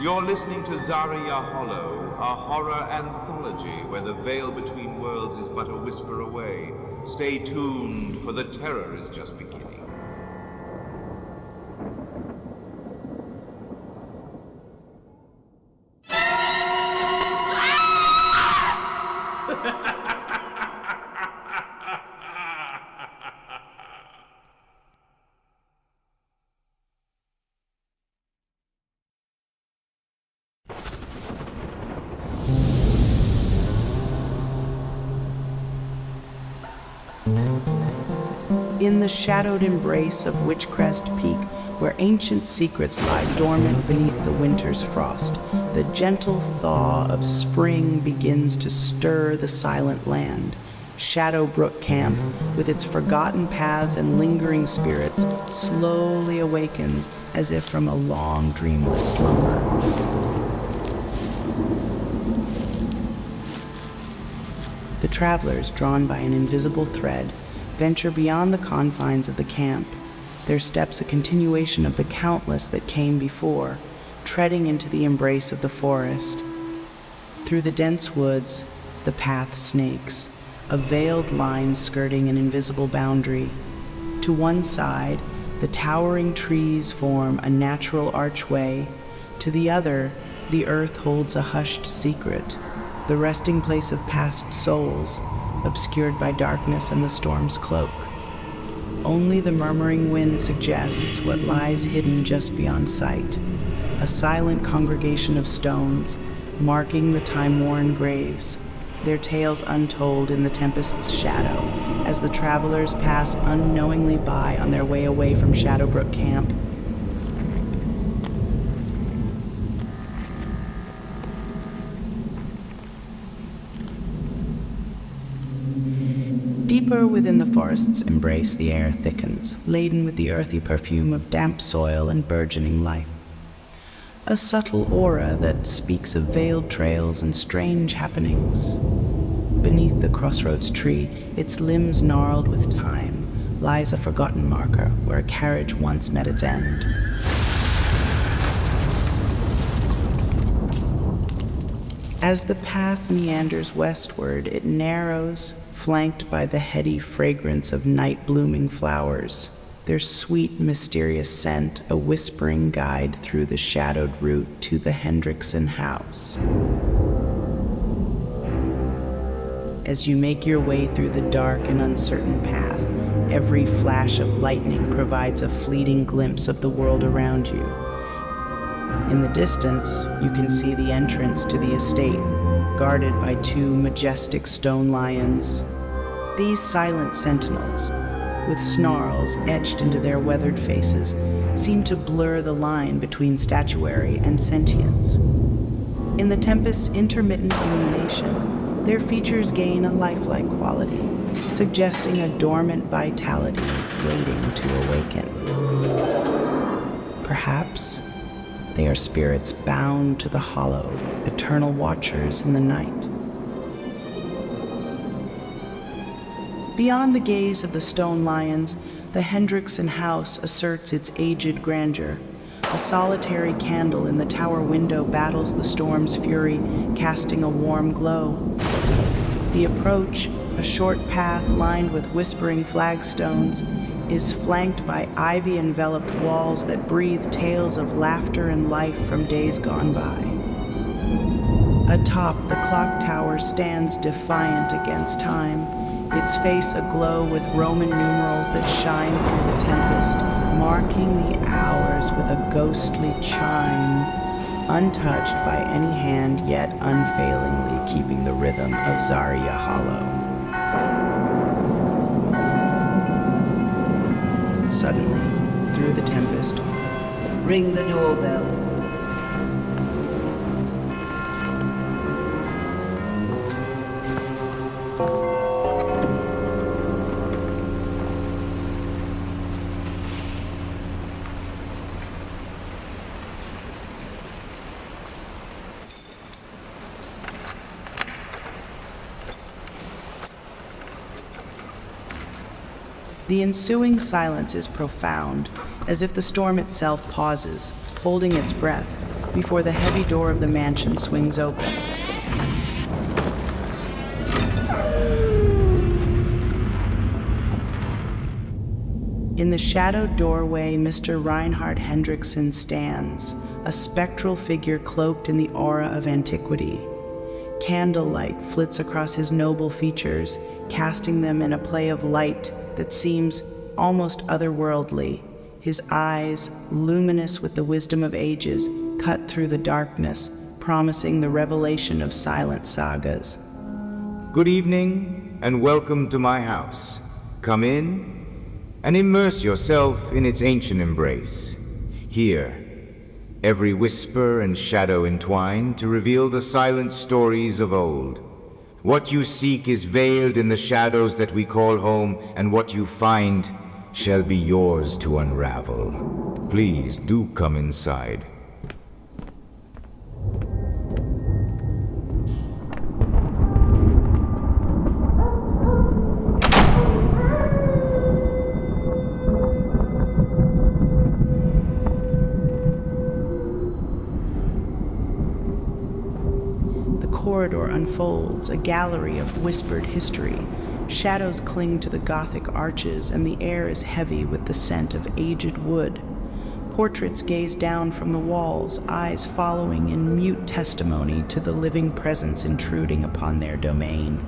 You're listening to Zariya Hollow, a horror anthology where the veil between worlds is but a whisper away. Stay tuned, for the terror is just beginning. In the shadowed embrace of Witchcrest Peak, where ancient secrets lie dormant beneath the winter's frost, the gentle thaw of spring begins to stir the silent land. Shadowbrook Camp, with its forgotten paths and lingering spirits, slowly awakens as if from a long dreamless slumber. The travelers, drawn by an invisible thread, venture beyond the confines of the camp, their steps a continuation of the countless that came before, treading into the embrace of the forest. Through the dense woods, the path snakes, a veiled line skirting an invisible boundary. To one side, the towering trees form a natural archway. To the other, the earth holds a hushed secret, the resting place of past souls, obscured by darkness and the storm's cloak. Only the murmuring wind suggests what lies hidden just beyond sight, a silent congregation of stones, marking the time-worn graves, their tales untold in the tempest's shadow, as the travelers pass unknowingly by on their way away from Shadowbrook Camp. Deeper within the forest's embrace, the air thickens, laden with the earthy perfume of damp soil and burgeoning life. A subtle aura that speaks of veiled trails and strange happenings. Beneath the crossroads tree, its limbs gnarled with time, lies a forgotten marker where a carriage once met its end. As the path meanders westward, it narrows, flanked by the heady fragrance of night-blooming flowers, their sweet, mysterious scent a whispering guide through the shadowed route to the Hendrickson house. As you make your way through the dark and uncertain path, every flash of lightning provides a fleeting glimpse of the world around you. In the distance, you can see the entrance to the estate, guarded by two majestic stone lions. These silent sentinels, with snarls etched into their weathered faces, seem to blur the line between statuary and sentience. In the tempest's intermittent illumination, their features gain a lifelike quality, suggesting a dormant vitality waiting to awaken. Perhaps they are spirits bound to the hollow, eternal watchers in the night. Beyond the gaze of the stone lions, the Hendrickson house asserts its aged grandeur. A solitary candle in the tower window battles the storm's fury, casting a warm glow. The approach, a short path lined with whispering flagstones, is flanked by ivy-enveloped walls that breathe tales of laughter and life from days gone by. Atop, the clock tower stands defiant against time, its face aglow with Roman numerals that shine through the tempest, marking the hours with a ghostly chime, untouched by any hand yet unfailingly keeping the rhythm of Zariya Hollow. Suddenly, through the tempest, ring the doorbell. The ensuing silence is profound, as if the storm itself pauses, holding its breath, before the heavy door of the mansion swings open. In the shadowed doorway, Mr. Reinhard Hendrickson stands, a spectral figure cloaked in the aura of antiquity. Candlelight flits across his noble features, casting them in a play of light that seems almost otherworldly. His eyes, luminous with the wisdom of ages, cut through the darkness, promising the revelation of silent sagas. Good evening, and welcome to my house. Come in, and immerse yourself in its ancient embrace. Here, every whisper and shadow entwine to reveal the silent stories of old. What you seek is veiled in the shadows that we call home, and what you find shall be yours to unravel. Please do come inside. Corridor unfolds, a gallery of whispered history. Shadows cling to the Gothic arches, and the air is heavy with the scent of aged wood. Portraits gaze down from the walls, eyes following in mute testimony to the living presence intruding upon their domain.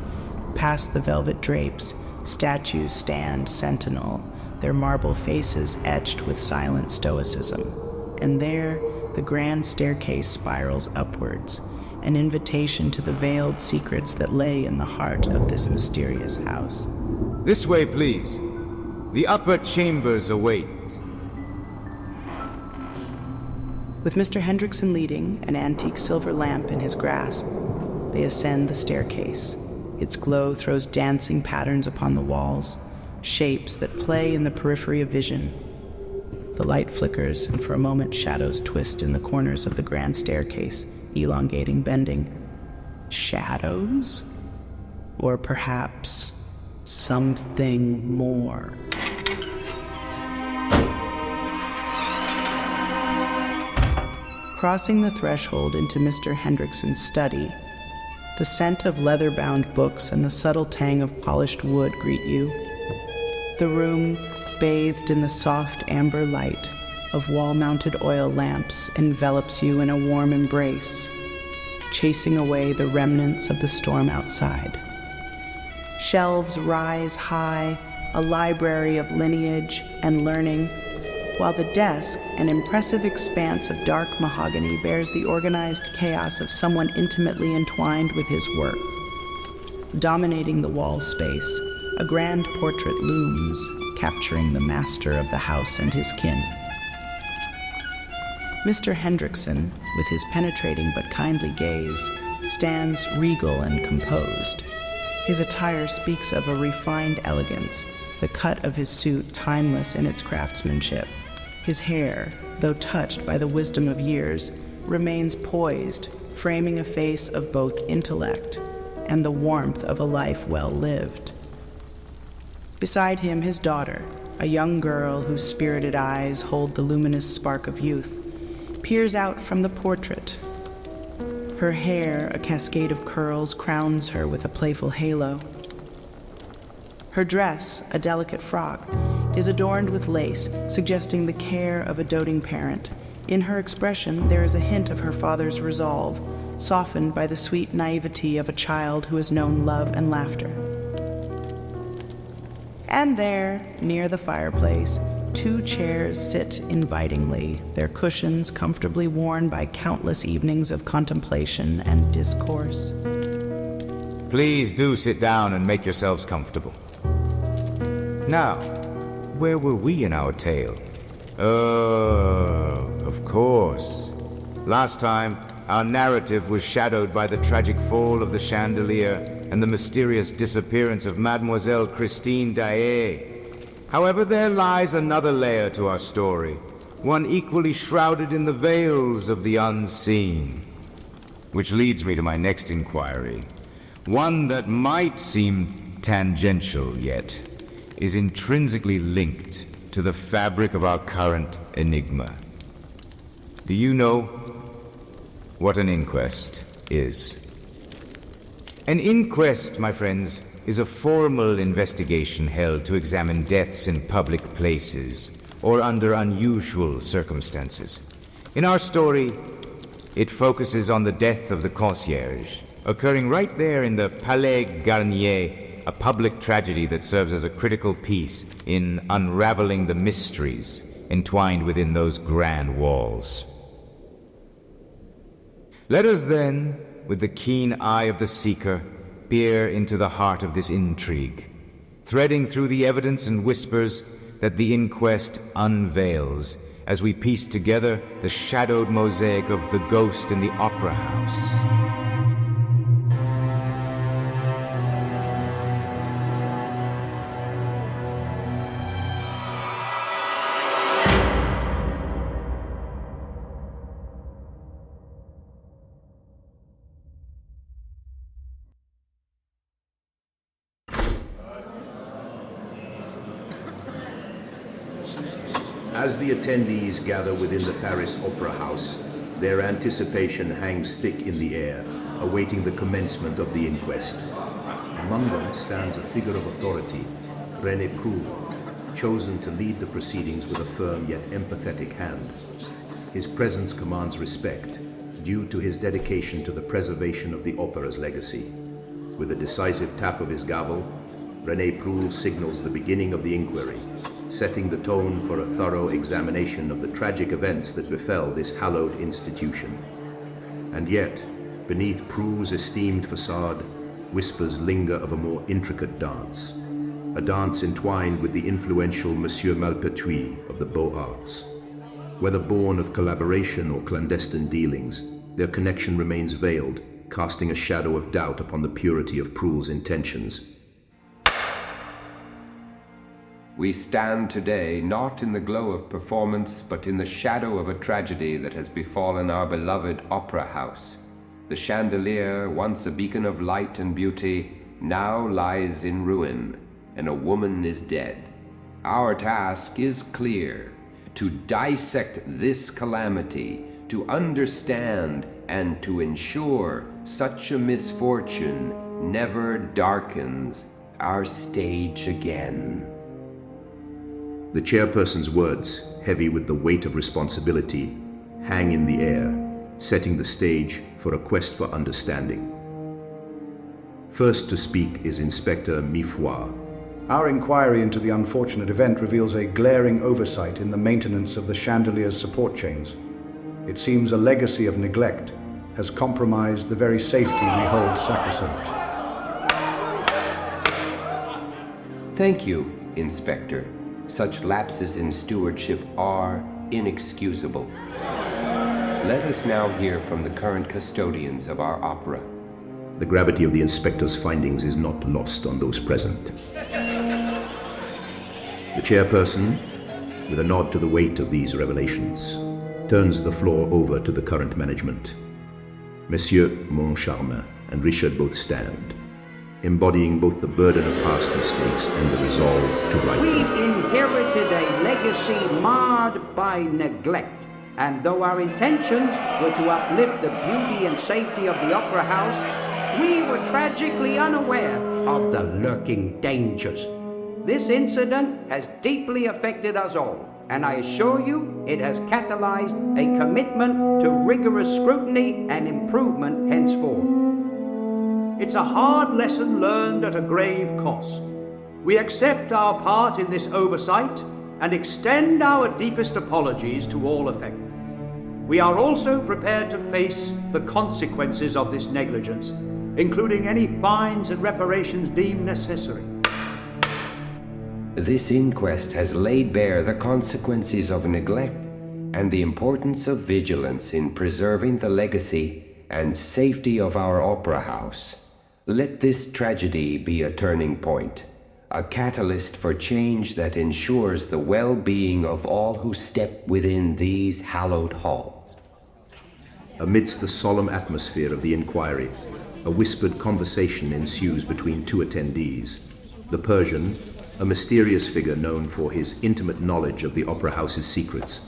Past the velvet drapes, statues stand sentinel, their marble faces etched with silent stoicism. And there, the grand staircase spirals upwards, an invitation to the veiled secrets that lay in the heart of this mysterious house. This way, please. The upper chambers await. With Mr. Hendrickson leading, an antique silver lamp in his grasp, they ascend the staircase. Its glow throws dancing patterns upon the walls, shapes that play in the periphery of vision. The light flickers, and for a moment shadows twist in the corners of the grand staircase, elongating, bending. Shadows? Or perhaps something more. Crossing the threshold into Mr. Hendrickson's study, the scent of leather-bound books and the subtle tang of polished wood greet you. The room, bathed in the soft amber light of wall-mounted oil lamps, envelops you in a warm embrace, chasing away the remnants of the storm outside. Shelves rise high, a library of lineage and learning, while the desk, an impressive expanse of dark mahogany, bears the organized chaos of someone intimately entwined with his work. Dominating the wall space, a grand portrait looms, capturing the master of the house and his kin. Mr. Hendrickson, with his penetrating but kindly gaze, stands regal and composed. His attire speaks of a refined elegance, the cut of his suit timeless in its craftsmanship. His hair, though touched by the wisdom of years, remains poised, framing a face of both intellect and the warmth of a life well lived. Beside him, his daughter, a young girl whose spirited eyes hold the luminous spark of youth, peers out from the portrait. Her hair, a cascade of curls, crowns her with a playful halo. Her dress, a delicate frock, is adorned with lace, suggesting the care of a doting parent. In her expression, there is a hint of her father's resolve, softened by the sweet naivety of a child who has known love and laughter. And there, near the fireplace, 2 chairs sit invitingly, their cushions comfortably worn by countless evenings of contemplation and discourse. Please do sit down and make yourselves comfortable. Now, where were we in our tale? Oh, of course. Last time, our narrative was shadowed by the tragic fall of the chandelier and the mysterious disappearance of Mademoiselle Christine Daae. However, there lies another layer to our story, one equally shrouded in the veils of the unseen. Which leads me to my next inquiry, one that might seem tangential, yet is intrinsically linked to the fabric of our current enigma. Do you know what an inquest is. An inquest, my friends, is a formal investigation held to examine deaths in public places or under unusual circumstances. In our story, it focuses on the death of the concierge, occurring right there in the Palais Garnier, a public tragedy that serves as a critical piece in unraveling the mysteries entwined within those grand walls. Let us then, with the keen eye of the seeker, peer into the heart of this intrigue, threading through the evidence and whispers that the inquest unveils as we piece together the shadowed mosaic of the ghost in the opera house. As the attendees gather within the Paris Opera House, their anticipation hangs thick in the air, awaiting the commencement of the inquest. Among them stands a figure of authority, René Proulx, chosen to lead the proceedings with a firm yet empathetic hand. His presence commands respect, due to his dedication to the preservation of the opera's legacy. With a decisive tap of his gavel, René Proulx signals the beginning of the inquiry, setting the tone for a thorough examination of the tragic events that befell this hallowed institution. And yet, beneath Proulx's esteemed facade, whispers linger of a more intricate dance, a dance entwined with the influential Monsieur Malpertuis of the Beaux-Arts. Whether born of collaboration or clandestine dealings, their connection remains veiled, casting a shadow of doubt upon the purity of Proulx's intentions. We stand today not in the glow of performance, but in the shadow of a tragedy that has befallen our beloved opera house. The chandelier, once a beacon of light and beauty, now lies in ruin, and a woman is dead. Our task is clear: to dissect this calamity, to understand and to ensure such a misfortune never darkens our stage again. The chairperson's words, heavy with the weight of responsibility, hang in the air, setting the stage for a quest for understanding. First to speak is Inspector Mifoy. Our inquiry into the unfortunate event reveals a glaring oversight in the maintenance of the chandelier's support chains. It seems a legacy of neglect has compromised the very safety we hold sacrosanct. Thank you, Inspector. Such lapses in stewardship are inexcusable. Let us now hear from the current custodians of our opera. The gravity of the inspector's findings is not lost on those present. The chairperson, with a nod to the weight of these revelations, turns the floor over to the current management. Messieurs Moncharmin and Richard both stand, embodying both the burden of past mistakes and the resolve to right them. We've inherited a legacy marred by neglect, and though our intentions were to uplift the beauty and safety of the opera house, we were tragically unaware of the lurking dangers. This incident has deeply affected us all, and I assure you it has catalyzed a commitment to rigorous scrutiny and improvement henceforth. It's a hard lesson learned at a grave cost. We accept our part in this oversight and extend our deepest apologies to all affected. We are also prepared to face the consequences of this negligence, including any fines and reparations deemed necessary. This inquest has laid bare the consequences of neglect and the importance of vigilance in preserving the legacy and safety of our opera house. Let this tragedy be a turning point, a catalyst for change that ensures the well-being of all who step within these hallowed halls. Amidst the solemn atmosphere of the inquiry, a whispered conversation ensues between two attendees. The Persian, a mysterious figure known for his intimate knowledge of the opera house's secrets,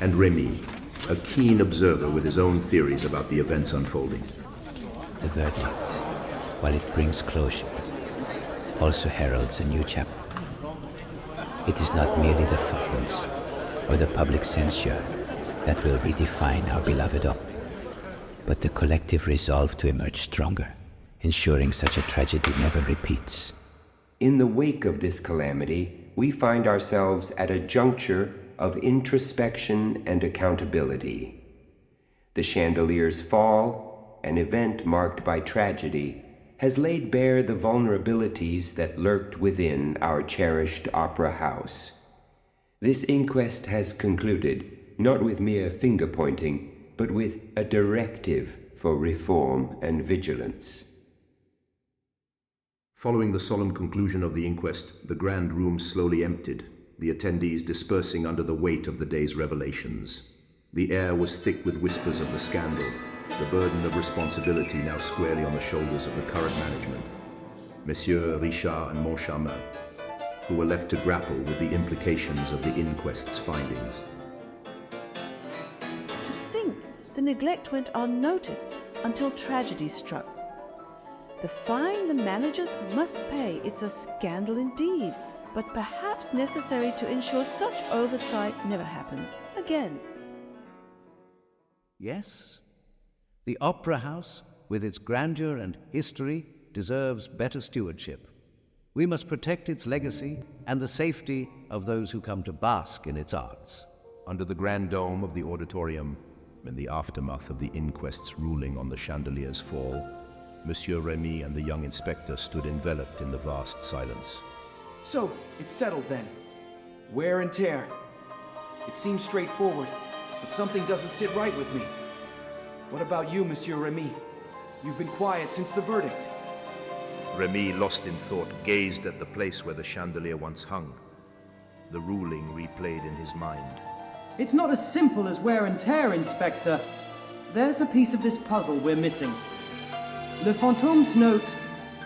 and Remy, a keen observer with his own theories about the events unfolding. The verdict, while it brings closure, also heralds a new chapter. It is not merely the footnotes or the public censure that will redefine our beloved opera, but the collective resolve to emerge stronger, ensuring such a tragedy never repeats. In the wake of this calamity, we find ourselves at a juncture of introspection and accountability. The chandelier's fall, an event marked by tragedy, has laid bare the vulnerabilities that lurked within our cherished opera house. This inquest has concluded, not with mere finger-pointing, but with a directive for reform and vigilance. Following the solemn conclusion of the inquest, the grand room slowly emptied, the attendees dispersing under the weight of the day's revelations. The air was thick with whispers of the scandal, the burden of responsibility now squarely on the shoulders of the current management, Monsieur Richard and Moncharmin, who were left to grapple with the implications of the inquest's findings. To think the neglect went unnoticed until tragedy struck. The fine the managers must pay, it's a scandal indeed, but perhaps necessary to ensure such oversight never happens again. Yes, the Opera House, with its grandeur and history, deserves better stewardship. We must protect its legacy and the safety of those who come to bask in its arts. Under the grand dome of the auditorium, in the aftermath of the inquest's ruling on the chandelier's fall, Monsieur Remy and the young inspector stood enveloped in the vast silence. So, it's settled then. Wear and tear. It seems straightforward, but something doesn't sit right with me. What about you, Monsieur Remy? You've been quiet since the verdict. Remy, lost in thought, gazed at the place where the chandelier once hung. The ruling replayed in his mind. It's not as simple as wear and tear, Inspector. There's a piece of this puzzle we're missing. Le Fantôme's note,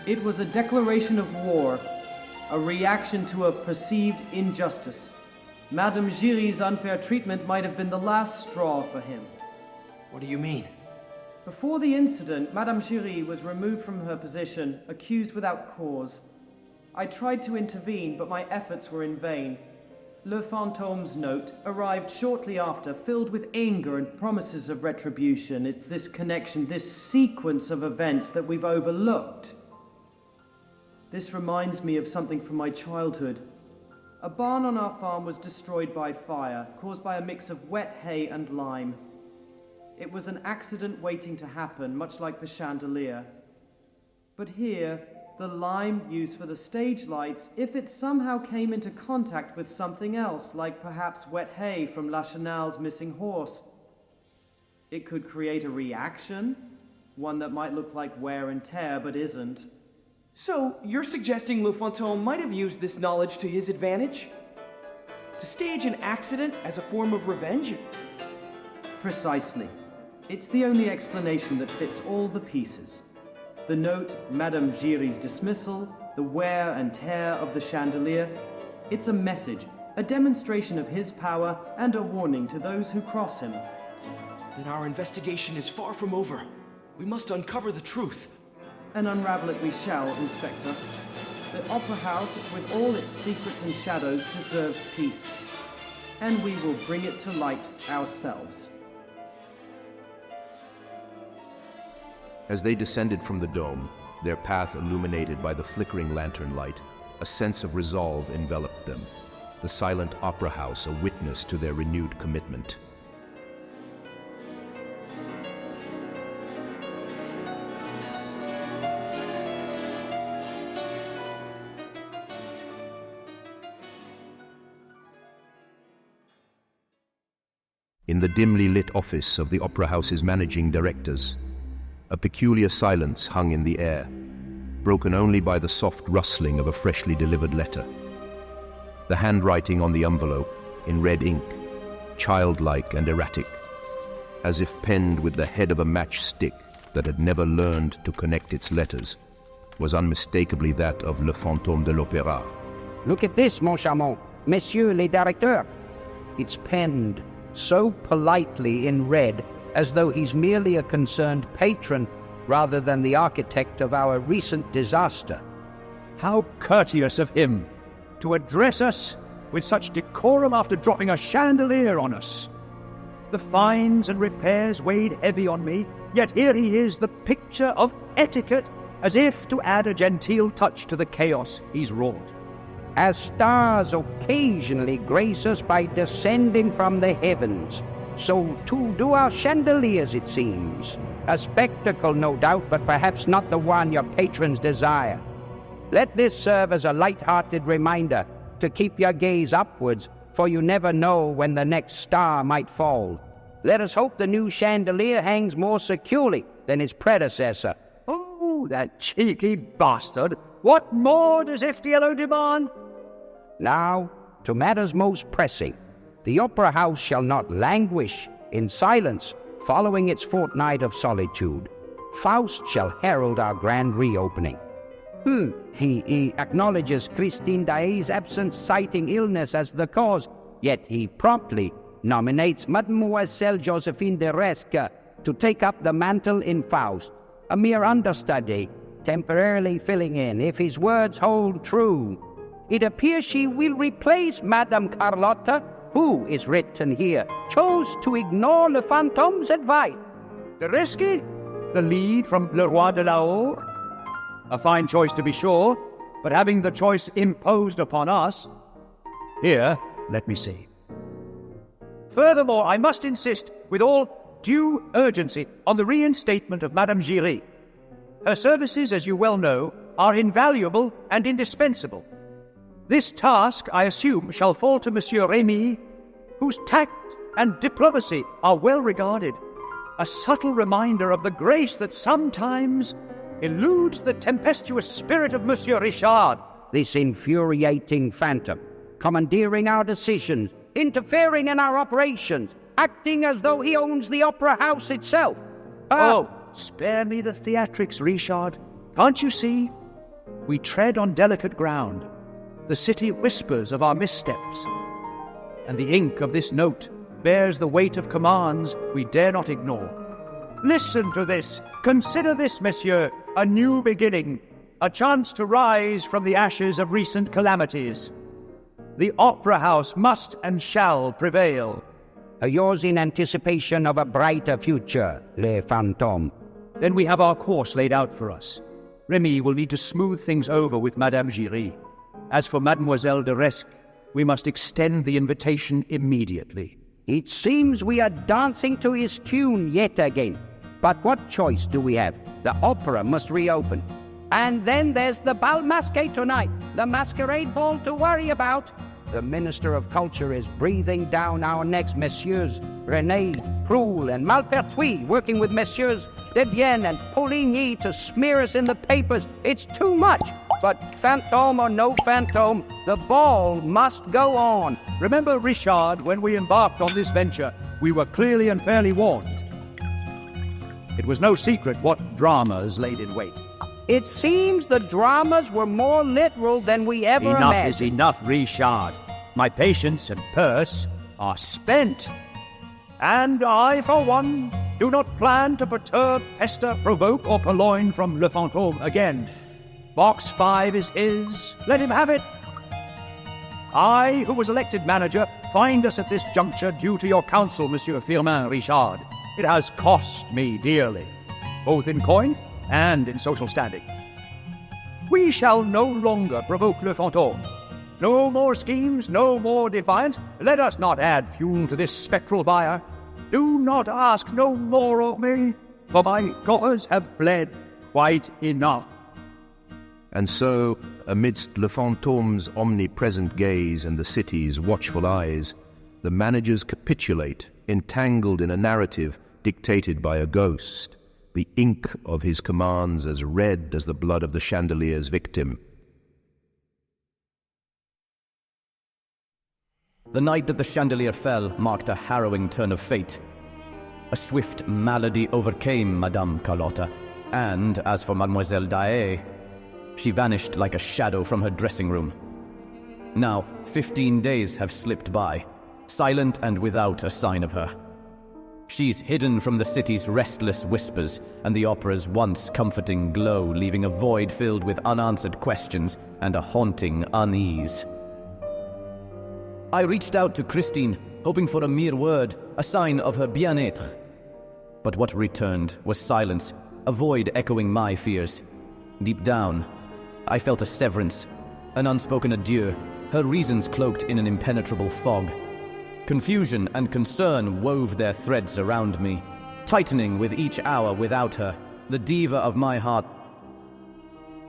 it was a declaration of war, a reaction to a perceived injustice. Madame Giry's unfair treatment might have been the last straw for him. What do you mean? Before the incident, Madame Giry was removed from her position, accused without cause. I tried to intervene, but my efforts were in vain. Le Fantôme's note arrived shortly after, filled with anger and promises of retribution. It's this connection, this sequence of events that we've overlooked. This reminds me of something from my childhood. A barn on our farm was destroyed by fire, caused by a mix of wet hay and lime. It was an accident waiting to happen, much like the chandelier. But here, the lime used for the stage lights, if it somehow came into contact with something else, like perhaps wet hay from Lachenal's missing horse, it could create a reaction, one that might look like wear and tear but isn't. So, you're suggesting Le Fantôme might have used this knowledge to his advantage? To stage an accident as a form of revenge? Precisely. It's the only explanation that fits all the pieces. The note, Madame Giry's dismissal, the wear and tear of the chandelier. It's a message, a demonstration of his power, and a warning to those who cross him. Then our investigation is far from over. We must uncover the truth. And unravel it we shall, Inspector. The Opera House, with all its secrets and shadows, deserves peace. And we will bring it to light ourselves. As they descended from the dome, their path illuminated by the flickering lantern light, a sense of resolve enveloped them, the silent opera house a witness to their renewed commitment. In the dimly lit office of the opera house's managing directors, a peculiar silence hung in the air, broken only by the soft rustling of a freshly delivered letter. The handwriting on the envelope, in red ink, childlike and erratic, as if penned with the head of a matchstick that had never learned to connect its letters, was unmistakably that of Le Fantôme de l'Opéra. Look at this, mon charmant. Messieurs les directeurs. It's penned so politely in red, as though he's merely a concerned patron rather than the architect of our recent disaster. How courteous of him to address us with such decorum after dropping a chandelier on us. The fines and repairs weighed heavy on me, yet here he is, the picture of etiquette, as if to add a genteel touch to the chaos he's wrought. As stars occasionally grace us by descending from the heavens, so too do our chandeliers, it seems. A spectacle, no doubt, but perhaps not the one your patrons desire. Let this serve as a light-hearted reminder to keep your gaze upwards, for you never know when the next star might fall. Let us hope the new chandelier hangs more securely than its predecessor. Oh, that cheeky bastard! What more does FDLO demand? Now, to matters most pressing. The Opera House shall not languish in silence following its fortnight of solitude. Faust shall herald our grand reopening. He acknowledges Christine Daae's absence, citing illness as the cause, yet he promptly nominates Mademoiselle Josephine de Resque to take up the mantle in Faust, a mere understudy, temporarily filling in if his words hold true. It appears she will replace Madame Carlotta, who, is written here, chose to ignore Le Fantôme's advice. De Resque? The lead from Le Roi de Lahore? A fine choice to be sure, but having the choice imposed upon us. Here, let me see. Furthermore, I must insist with all due urgency on the reinstatement of Madame Giry. Her services, as you well know, are invaluable and indispensable. This task, I assume, shall fall to Monsieur Remy, whose tact and diplomacy are well regarded. A subtle reminder of the grace that sometimes eludes the tempestuous spirit of Monsieur Richard. This infuriating phantom, commandeering our decisions, interfering in our operations, acting as though he owns the Opera House itself. Oh, spare me the theatrics, Richard. Can't you see? We tread on delicate ground. The city whispers of our missteps, and the ink of this note bears the weight of commands we dare not ignore. Listen to this. Consider this, monsieur, a new beginning, a chance to rise from the ashes of recent calamities. The Opera House must and shall prevail. Yours in anticipation of a brighter future, Le Fantôme. Then we have our course laid out for us. Remy will need to smooth things over with Madame Giry. As for Mademoiselle de Resque, we must extend the invitation immediately. It seems we are dancing to his tune yet again. But what choice do we have? The opera must reopen. And then there's the bal masqué tonight, the masquerade ball to worry about. The Minister of Culture is breathing down our necks, Messieurs René, Raoul, and Malpertuis, working with Messieurs Debienne and Poligny to smear us in the papers. It's too much. But Fantôme or no Fantôme, the ball must go on. Remember, Richard, when we embarked on this venture, we were clearly and fairly warned. It was no secret what dramas laid in wait. It seems the dramas were more literal than we ever imagined. Enough is enough, Richard. My patience and purse are spent. And I, for one, do not plan to perturb, pester, provoke, or purloin from Le Fantôme again. Box 5 is his. Let him have it. I, who was elected manager, find us at this juncture due to your counsel, Monsieur Firmin Richard. It has cost me dearly, both in coin and in social standing. We shall no longer provoke Le Fantôme. No more schemes, no more defiance. Let us not add fuel to this spectral fire. Do not ask no more of me, for my coffers have bled quite enough. And so, amidst Le Fantôme's omnipresent gaze and the city's watchful eyes, the managers capitulate, entangled in a narrative dictated by a ghost, the ink of his commands as red as the blood of the chandelier's victim. The night that the chandelier fell marked a harrowing turn of fate. A swift malady overcame Madame Carlotta, and as for Mademoiselle Daae, she vanished like a shadow from her dressing room. Now, 15 days have slipped by, silent and without a sign of her. She's hidden from the city's restless whispers and the opera's once comforting glow, leaving a void filled with unanswered questions and a haunting unease. I reached out to Christine, hoping for a mere word, a sign of her bien-être. But what returned was silence, a void echoing my fears. Deep down, I felt a severance, an unspoken adieu, her reasons cloaked in an impenetrable fog. Confusion and concern wove their threads around me, tightening with each hour without her, the diva of my heart.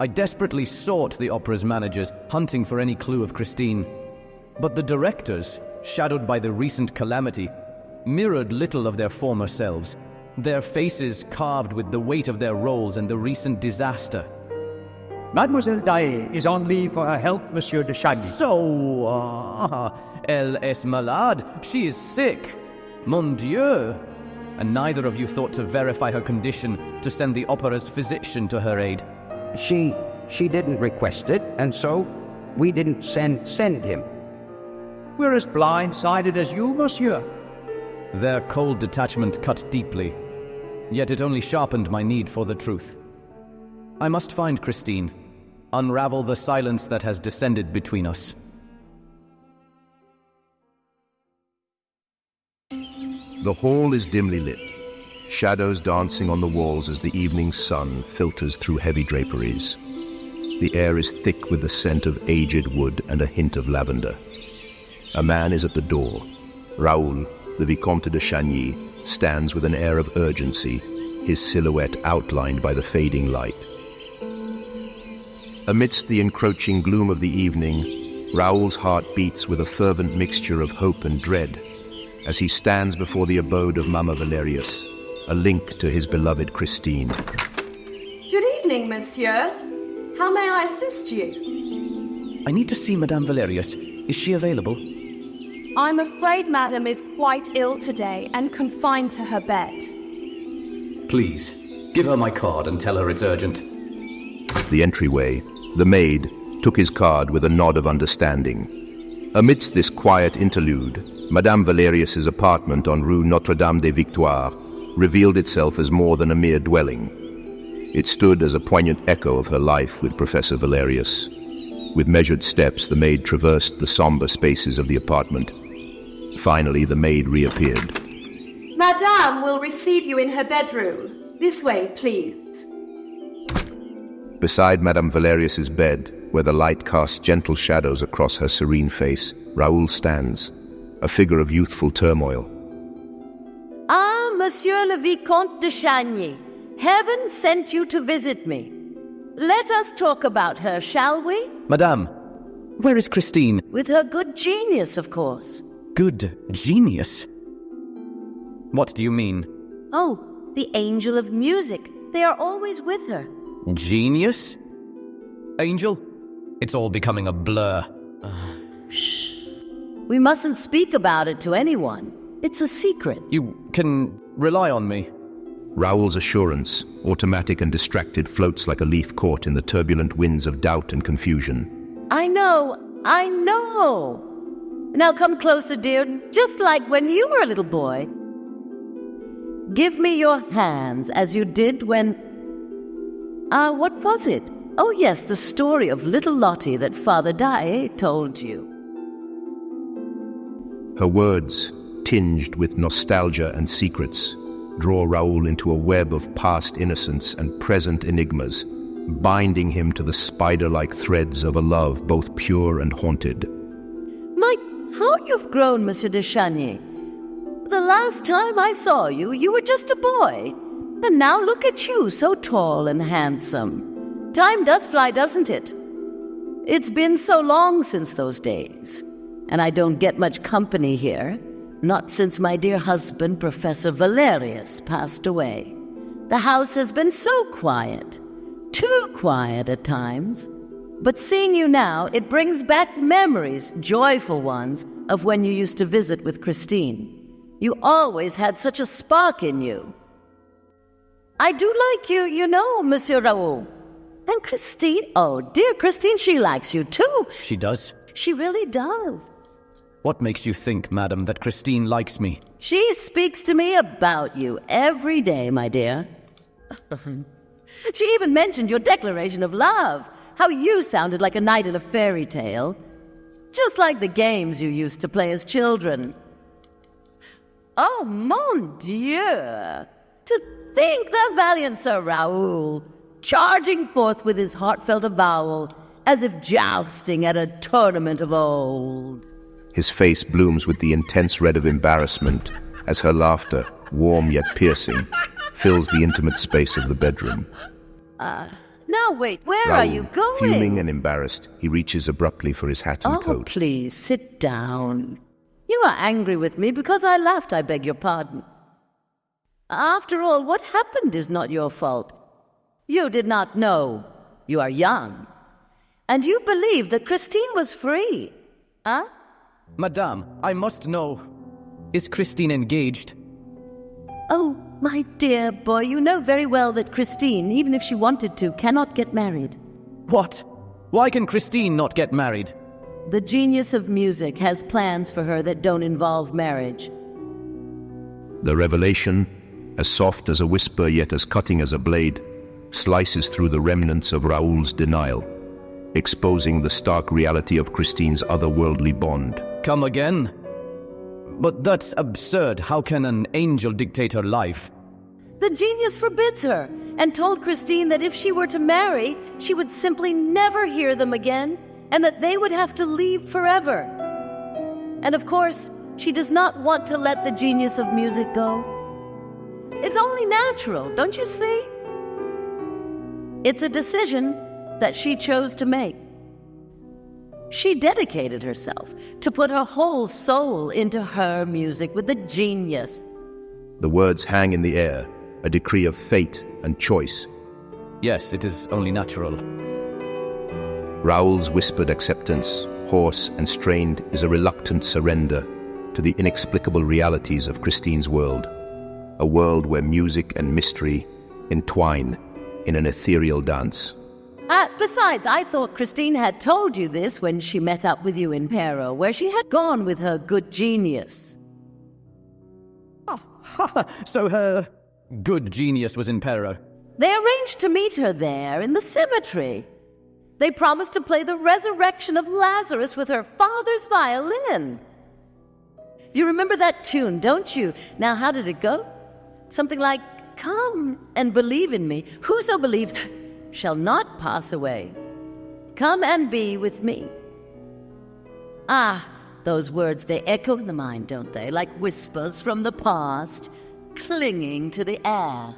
I desperately sought the opera's managers, hunting for any clue of Christine. But the directors, shadowed by the recent calamity, mirrored little of their former selves, their faces carved with the weight of their roles and the recent disaster. Mademoiselle Daae is on leave for her health, Monsieur de Chagny. So, elle est malade. She is sick. Mon Dieu. And neither of you thought to verify her condition, to send the opera's physician to her aid. She didn't request it, and so we didn't send him. We're as blindsided as you, monsieur. Their cold detachment cut deeply, yet it only sharpened my need for the truth. I must find Christine, unravel the silence that has descended between us. The hall is dimly lit, shadows dancing on the walls as the evening sun filters through heavy draperies. The air is thick with the scent of aged wood and a hint of lavender. A man is at the door. Raoul, the Vicomte de Chagny, stands with an air of urgency, his silhouette outlined by the fading light. Amidst the encroaching gloom of the evening, Raoul's heart beats with a fervent mixture of hope and dread as he stands before the abode of Mama Valerius, a link to his beloved Christine. Good evening, monsieur. How may I assist you? I need to see Madame Valerius. Is she available? I'm afraid Madame is quite ill today and confined to her bed. Please, give her my card and tell her it's urgent. The entryway, the maid took his card with a nod of understanding. Amidst this quiet interlude, Madame Valerius's apartment on Rue Notre-Dame-des-Victoires revealed itself as more than a mere dwelling. It stood as a poignant echo of her life with Professor Valerius. With measured steps, the maid traversed the somber spaces of the apartment. Finally, the maid reappeared. Madame will receive you in her bedroom. This way, please. Beside Madame Valerius's bed, where the light casts gentle shadows across her serene face, Raoul stands, a figure of youthful turmoil. Ah, Monsieur le Vicomte de Chagny, heaven sent you to visit me. Let us talk about her, shall we? Madame, where is Christine? With her good genius, of course. Good genius? What do you mean? Oh, the angel of music. They are always with her. Genius? Angel? It's all becoming a blur. Shh. We mustn't speak about it to anyone. It's a secret. You can rely on me. Raoul's assurance, automatic and distracted, floats like a leaf caught in the turbulent winds of doubt and confusion. I know. Now come closer, dear, just like when you were a little boy. Give me your hands as you did when... what was it? Oh yes, the story of little Lottie that Father Daae told you. Her words, tinged with nostalgia and secrets, draw Raoul into a web of past innocence and present enigmas, binding him to the spider-like threads of a love both pure and haunted. My, how you've grown, Monsieur de Chagny. The last time I saw you, you were just a boy. And now look at you, so tall and handsome. Time does fly, doesn't it? It's been so long since those days. And I don't get much company here. Not since my dear husband, Professor Valerius, passed away. The house has been so quiet. Too quiet at times. But seeing you now, it brings back memories, joyful ones, of when you used to visit with Christine. You always had such a spark in you. I do like you, you know, Monsieur Raoul. And Christine, oh, dear Christine, she likes you too. She does? She really does. What makes you think, madam, that Christine likes me? She speaks to me about you every day, my dear. She even mentioned your declaration of love, how you sounded like a knight in a fairy tale, just like the games you used to play as children. Oh, mon Dieu! To think the valiant Sir Raoul, charging forth with his heartfelt avowal, as if jousting at a tournament of old. His face blooms with the intense red of embarrassment as her laughter, warm yet piercing, fills the intimate space of the bedroom. Now wait, where Raoul, are you going? Fuming and embarrassed, he reaches abruptly for his hat and coat. Please, sit down. You are angry with me because I laughed, I beg your pardon. After all, what happened is not your fault. You did not know. You are young. And you believed that Christine was free. Huh? Madame, I must know. Is Christine engaged? Oh, my dear boy, you know very well that Christine, even if she wanted to, cannot get married. What? Why can Christine not get married? The genius of music has plans for her that don't involve marriage. The revelation, as soft as a whisper yet as cutting as a blade, slices through the remnants of Raoul's denial, exposing the stark reality of Christine's otherworldly bond. Come again? But that's absurd. How can an angel dictate her life? The genius forbids her, and told Christine that if she were to marry, she would simply never hear them again, and that they would have to leave forever. And of course, she does not want to let the genius of music go. It's only natural, don't you see? It's a decision that she chose to make. She dedicated herself to put her whole soul into her music with the genius. The words hang in the air, a decree of fate and choice. Yes, it is only natural. Raoul's whispered acceptance, hoarse and strained, is a reluctant surrender to the inexplicable realities of Christine's world. A world where music and mystery entwine in an ethereal dance. Besides, I thought Christine had told you this when she met up with you in Pero, where she had gone with her good genius. So her good genius was in Pero. They arranged to meet her there in the cemetery. They promised to play the resurrection of Lazarus with her father's violin. You remember that tune, don't you? Now, how did it go? Something like, "Come and believe in me. Whoso believes shall not pass away. Come and be with me." Those words, they echo in the mind, don't they? Like whispers from the past, clinging to the air.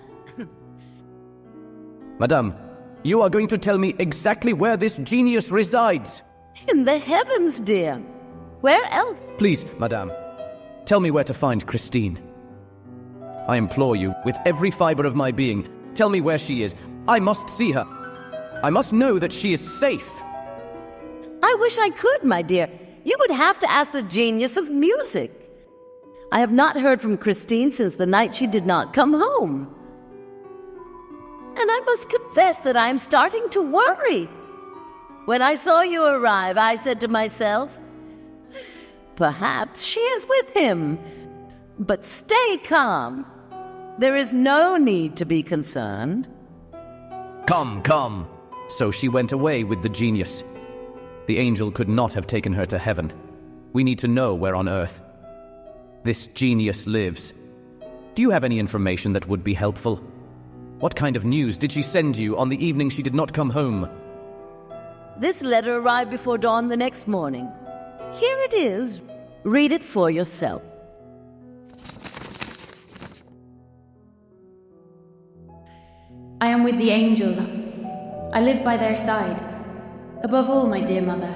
Madame, you are going to tell me exactly where this genius resides. In the heavens, dear. Where else? Please, Madame, tell me where to find Christine. I implore you, with every fiber of my being, tell me where she is. I must see her. I must know that she is safe. I wish I could, my dear. You would have to ask the genius of music. I have not heard from Christine since the night she did not come home. And I must confess that I am starting to worry. When I saw you arrive, I said to myself, perhaps she is with him. But stay calm. There is no need to be concerned. Come. So she went away with the genius. The angel could not have taken her to heaven. We need to know where on earth this genius lives. Do you have any information that would be helpful? What kind of news did she send you on the evening she did not come home? This letter arrived before dawn the next morning. Here it is. Read it for yourself. I am with the angel. I live by their side. Above all, my dear mother,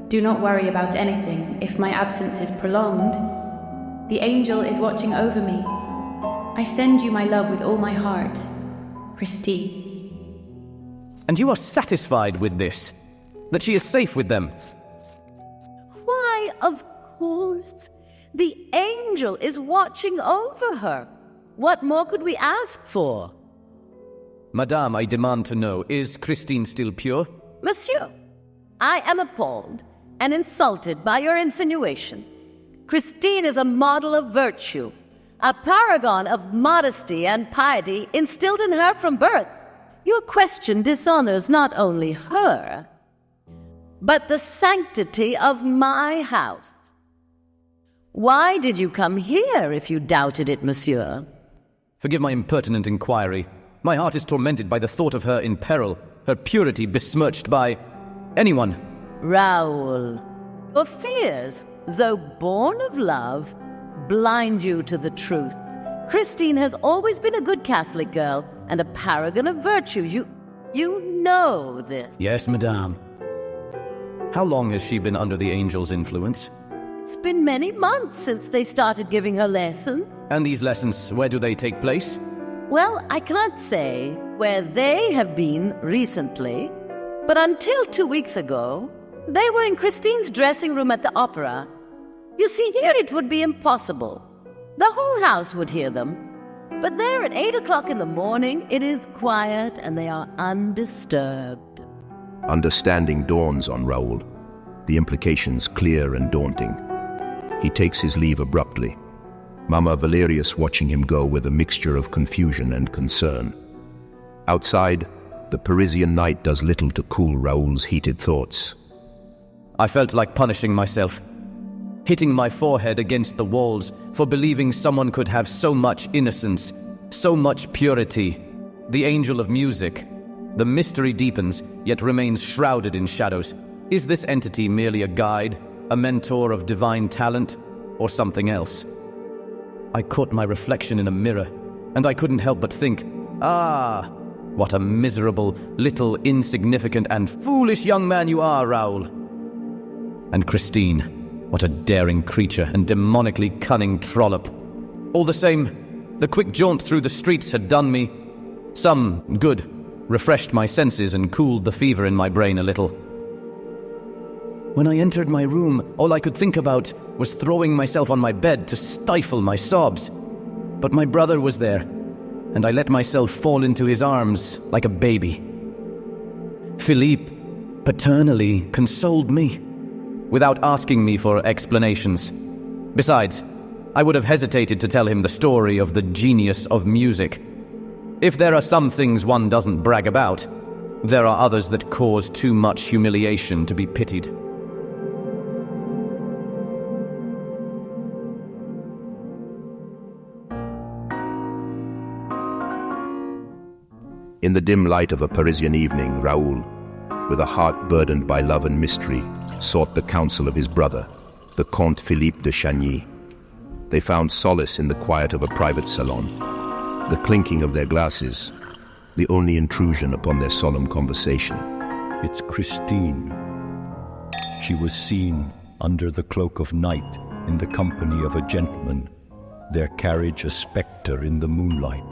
do not worry about anything if my absence is prolonged. The angel is watching over me. I send you my love with all my heart, Christine. And you are satisfied with this? That she is safe with them? Why, of course. The angel is watching over her. What more could we ask for? Madame, I demand to know, is Christine still pure? Monsieur, I am appalled and insulted by your insinuation. Christine is a model of virtue, a paragon of modesty and piety instilled in her from birth. Your question dishonors not only her, but the sanctity of my house. Why did you come here if you doubted it, monsieur? Forgive my impertinent inquiry. My heart is tormented by the thought of her in peril, her purity besmirched by anyone. Raoul, your fears, though born of love, blind you to the truth. Christine has always been a good Catholic girl and a paragon of virtue. You know this. Yes, madame. How long has she been under the angel's influence? It's been many months since they started giving her lessons. And these lessons, where do they take place? Well, I can't say where they have been recently, but until 2 weeks ago, they were in Christine's dressing room at the opera. You see, here it would be impossible. The whole house would hear them. But there at 8 o'clock in the morning, it is quiet and they are undisturbed. Understanding dawns on Raoul, the implications clear and daunting. He takes his leave abruptly, Mama Valerius watching him go with a mixture of confusion and concern. Outside, the Parisian night does little to cool Raoul's heated thoughts. I felt like punishing myself, hitting my forehead against the walls for believing someone could have so much innocence, so much purity. The angel of music. The mystery deepens, yet remains shrouded in shadows. Is this entity merely a guide, a mentor of divine talent, or something else? I caught my reflection in a mirror, and I couldn't help but think, what a miserable, little, insignificant, and foolish young man you are, Raoul. And Christine, what a daring creature and demonically cunning trollop. All the same, the quick jaunt through the streets had done me some good, refreshed my senses and cooled the fever in my brain a little. When I entered my room, all I could think about was throwing myself on my bed to stifle my sobs. But my brother was there, and I let myself fall into his arms like a baby. Philippe paternally consoled me, without asking me for explanations. Besides, I would have hesitated to tell him the story of the genius of music. If there are some things one doesn't brag about, there are others that cause too much humiliation to be pitied. In the dim light of a Parisian evening, Raoul, with a heart burdened by love and mystery, sought the counsel of his brother, the Comte Philippe de Chagny. They found solace in the quiet of a private salon, the clinking of their glasses, the only intrusion upon their solemn conversation. It's Christine. She was seen under the cloak of night in the company of a gentleman, their carriage a spectre in the moonlight.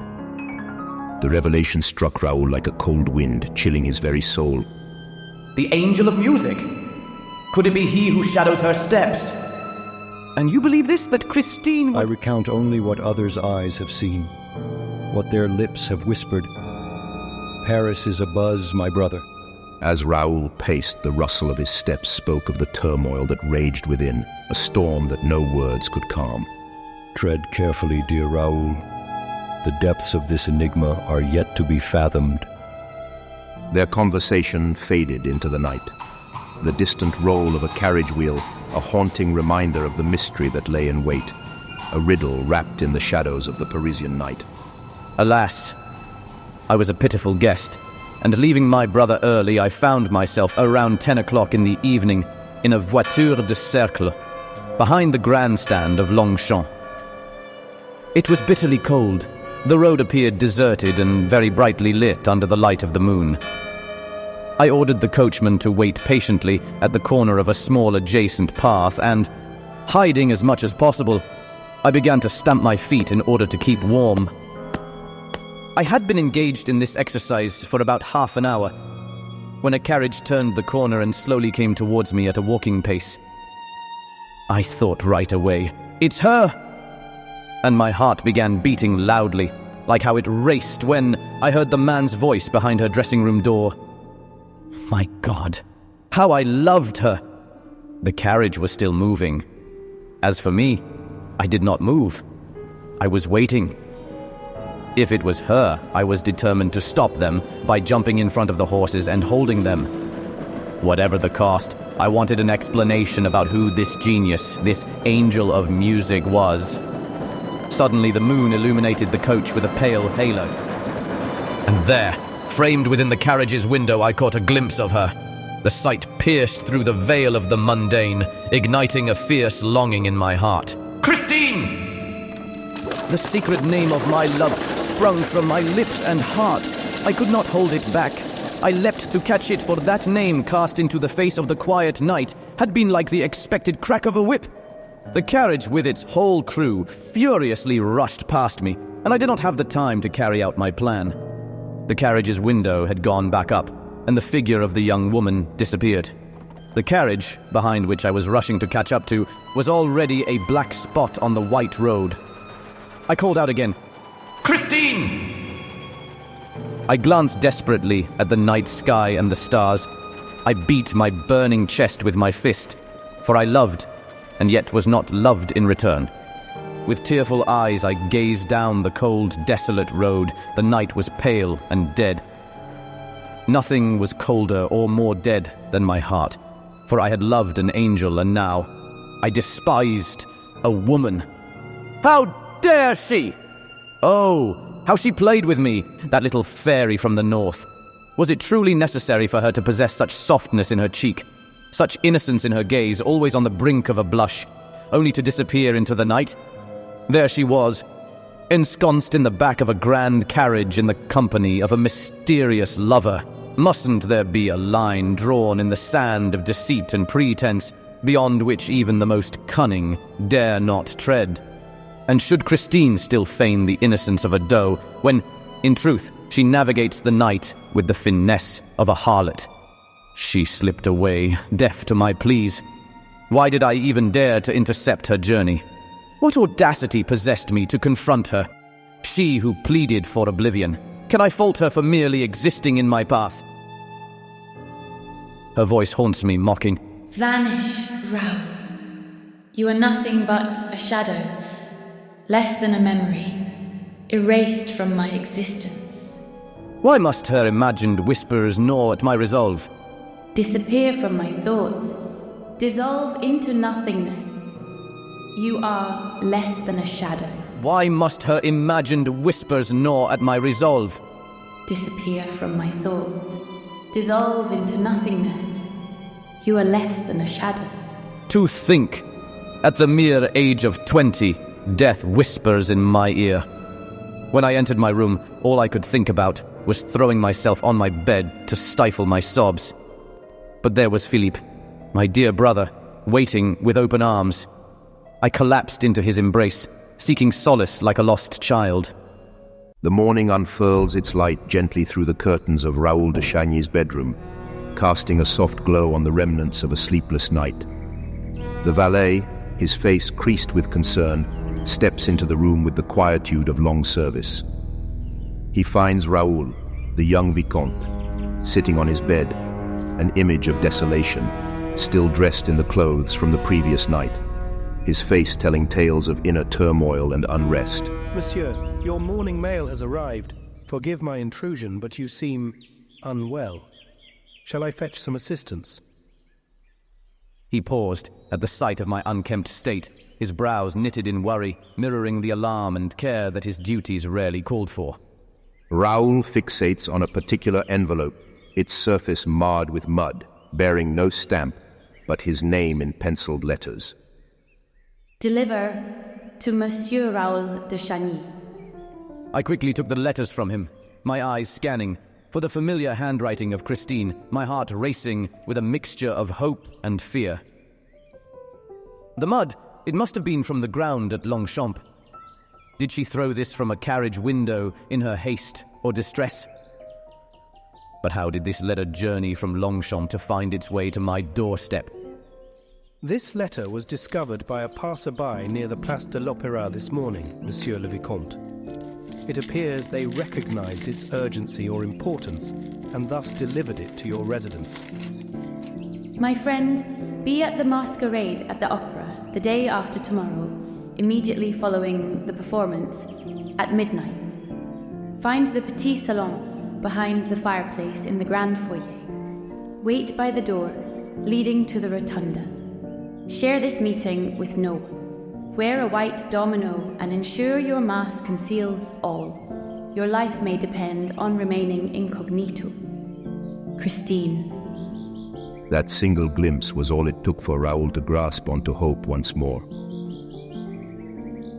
The revelation struck Raoul like a cold wind, chilling his very soul. The angel of music? Could it be he who shadows her steps? And you believe this, that Christine... I recount only what others' eyes have seen, what their lips have whispered. Paris is abuzz, my brother. As Raoul paced, the rustle of his steps spoke of the turmoil that raged within, a storm that no words could calm. Tread carefully, dear Raoul. The depths of this enigma are yet to be fathomed. Their conversation faded into the night. The distant roll of a carriage wheel, a haunting reminder of the mystery that lay in wait, a riddle wrapped in the shadows of the Parisian night. Alas, I was a pitiful guest, and leaving my brother early, I found myself around 10 o'clock in the evening in a voiture de cercle, behind the grandstand of Longchamp. It was bitterly cold. The road appeared deserted and very brightly lit under the light of the moon. I ordered the coachman to wait patiently at the corner of a small adjacent path and, hiding as much as possible, I began to stamp my feet in order to keep warm. I had been engaged in this exercise for about half an hour when a carriage turned the corner and slowly came towards me at a walking pace. I thought right away, "It's her!" And my heart began beating loudly, like how it raced when I heard the man's voice behind her dressing room door. My God, how I loved her! The carriage was still moving, As for me, I did not move. I was waiting. If it was her, I was determined to stop them by jumping in front of the horses and holding them. Whatever the cost, I wanted an explanation about who this genius, this angel of music was. Suddenly the moon illuminated the coach with a pale halo. And there, framed within the carriage's window, I caught a glimpse of her. The sight pierced through the veil of the mundane, igniting a fierce longing in my heart. Christine! The secret name of my love sprung from my lips and heart. I could not hold it back. I leapt to catch it, for that name cast into the face of the quiet night had been like the expected crack of a whip. The carriage with its whole crew furiously rushed past me, and I did not have the time to carry out my plan. The carriage's window had gone back up, and the figure of the young woman disappeared. The carriage, behind which I was rushing to catch up to, was already a black spot on the white road. I called out again, Christine! I glanced desperately at the night sky and the stars. I beat my burning chest with my fist, for I loved, and yet was not loved in return. With tearful eyes I gazed down the cold, desolate road. The night was pale and dead. Nothing was colder or more dead than my heart, for I had loved an angel, and now I despised a woman. How dare she? Oh, how she played with me, that little fairy from the north. Was it truly necessary for her to possess such softness in her cheek, such innocence in her gaze, always on the brink of a blush, only to disappear into the night? There she was, ensconced in the back of a grand carriage in the company of a mysterious lover. Mustn't there be a line drawn in the sand of deceit and pretense, beyond which even the most cunning dare not tread? And should Christine still feign the innocence of a doe, when, in truth, she navigates the night with the finesse of a harlot? She slipped away, deaf to my pleas. Why did I even dare to intercept her journey? What audacity possessed me to confront her? She who pleaded for oblivion. Can I fault her for merely existing in my path? Her voice haunts me, mocking. Vanish, Raoul. You are nothing but a shadow, less than a memory, erased from my existence. Why must her imagined whispers gnaw at my resolve? Disappear from my thoughts, dissolve into nothingness. You are less than a shadow. Why must her imagined whispers gnaw at my resolve? Disappear from my thoughts, dissolve into nothingness. You are less than a shadow. To think, at the mere age of 20, death whispers in my ear. When I entered my room, all I could think about was throwing myself on my bed to stifle my sobs. But there was Philippe, my dear brother, waiting with open arms. I collapsed into his embrace, seeking solace like a lost child. The morning unfurls its light gently through the curtains of Raoul de Chagny's bedroom, casting a soft glow on the remnants of a sleepless night. The valet, his face creased with concern, steps into the room with the quietude of long service. He finds Raoul, the young Vicomte, sitting on his bed, an image of desolation, still dressed in the clothes from the previous night, his face telling tales of inner turmoil and unrest. Monsieur, your morning mail has arrived. Forgive my intrusion, but you seem unwell. Shall I fetch some assistance? He paused at the sight of my unkempt state, his brows knitted in worry, mirroring the alarm and care that his duties rarely called for. Raoul fixates on a particular envelope, its surface marred with mud, bearing no stamp, but his name in penciled letters. Deliver to Monsieur Raoul de Chagny. I quickly took the letters from him, my eyes scanning for the familiar handwriting of Christine, my heart racing with a mixture of hope and fear. The mud, it must have been from the ground at Longchamp. Did she throw this from a carriage window in her haste or distress? But how did this letter journey from Longchamp to find its way to my doorstep? This letter was discovered by a passer-by near the Place de l'Opéra this morning, Monsieur le Vicomte. It appears they recognized its urgency or importance and thus delivered it to your residence. My friend, be at the masquerade at the opera. the day after tomorrow, immediately following the performance, at midnight. Find the petit salon behind the fireplace in the grand foyer. Wait by the door leading to the rotunda. Share this meeting with no one. Wear a white domino and ensure your mask conceals all. Your life may depend on remaining incognito. Christine. That single glimpse was all it took for Raoul to grasp onto hope once more.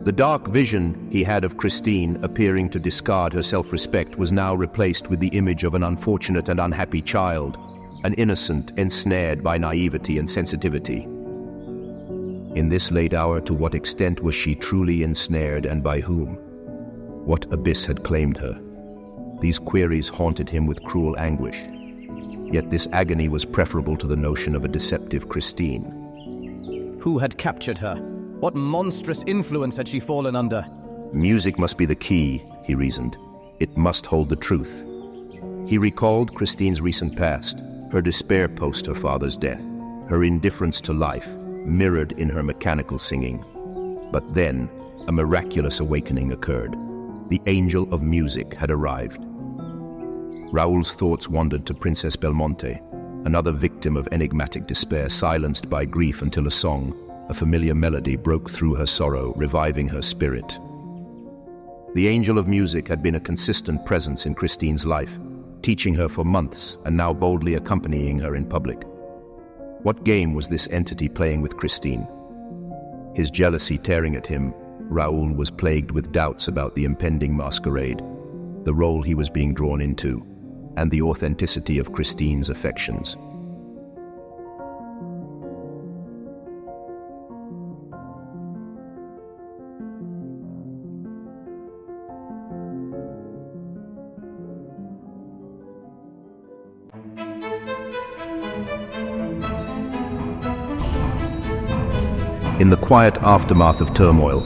The dark vision he had of Christine appearing to discard her self-respect was now replaced with the image of an unfortunate and unhappy child, an innocent ensnared by naivety and sensitivity. In this late hour, to what extent was she truly ensnared, and by whom? What abyss had claimed her? These queries haunted him with cruel anguish. Yet this agony was preferable to the notion of a deceptive Christine. Who had captured her? What monstrous influence had she fallen under? Music must be the key, he reasoned. It must hold the truth. He recalled Christine's recent past, her despair post her father's death, her indifference to life, mirrored in her mechanical singing. But then, a miraculous awakening occurred. The angel of music had arrived. Raoul's thoughts wandered to Princess Belmonte, another victim of enigmatic despair, silenced by grief until a song, a familiar melody, broke through her sorrow, reviving her spirit. The angel of music had been a consistent presence in Christine's life, teaching her for months and now boldly accompanying her in public. What game was this entity playing with Christine? His jealousy tearing at him, Raoul was plagued with doubts about the impending masquerade, the role he was being drawn into, and the authenticity of Christine's affections. In the quiet aftermath of turmoil,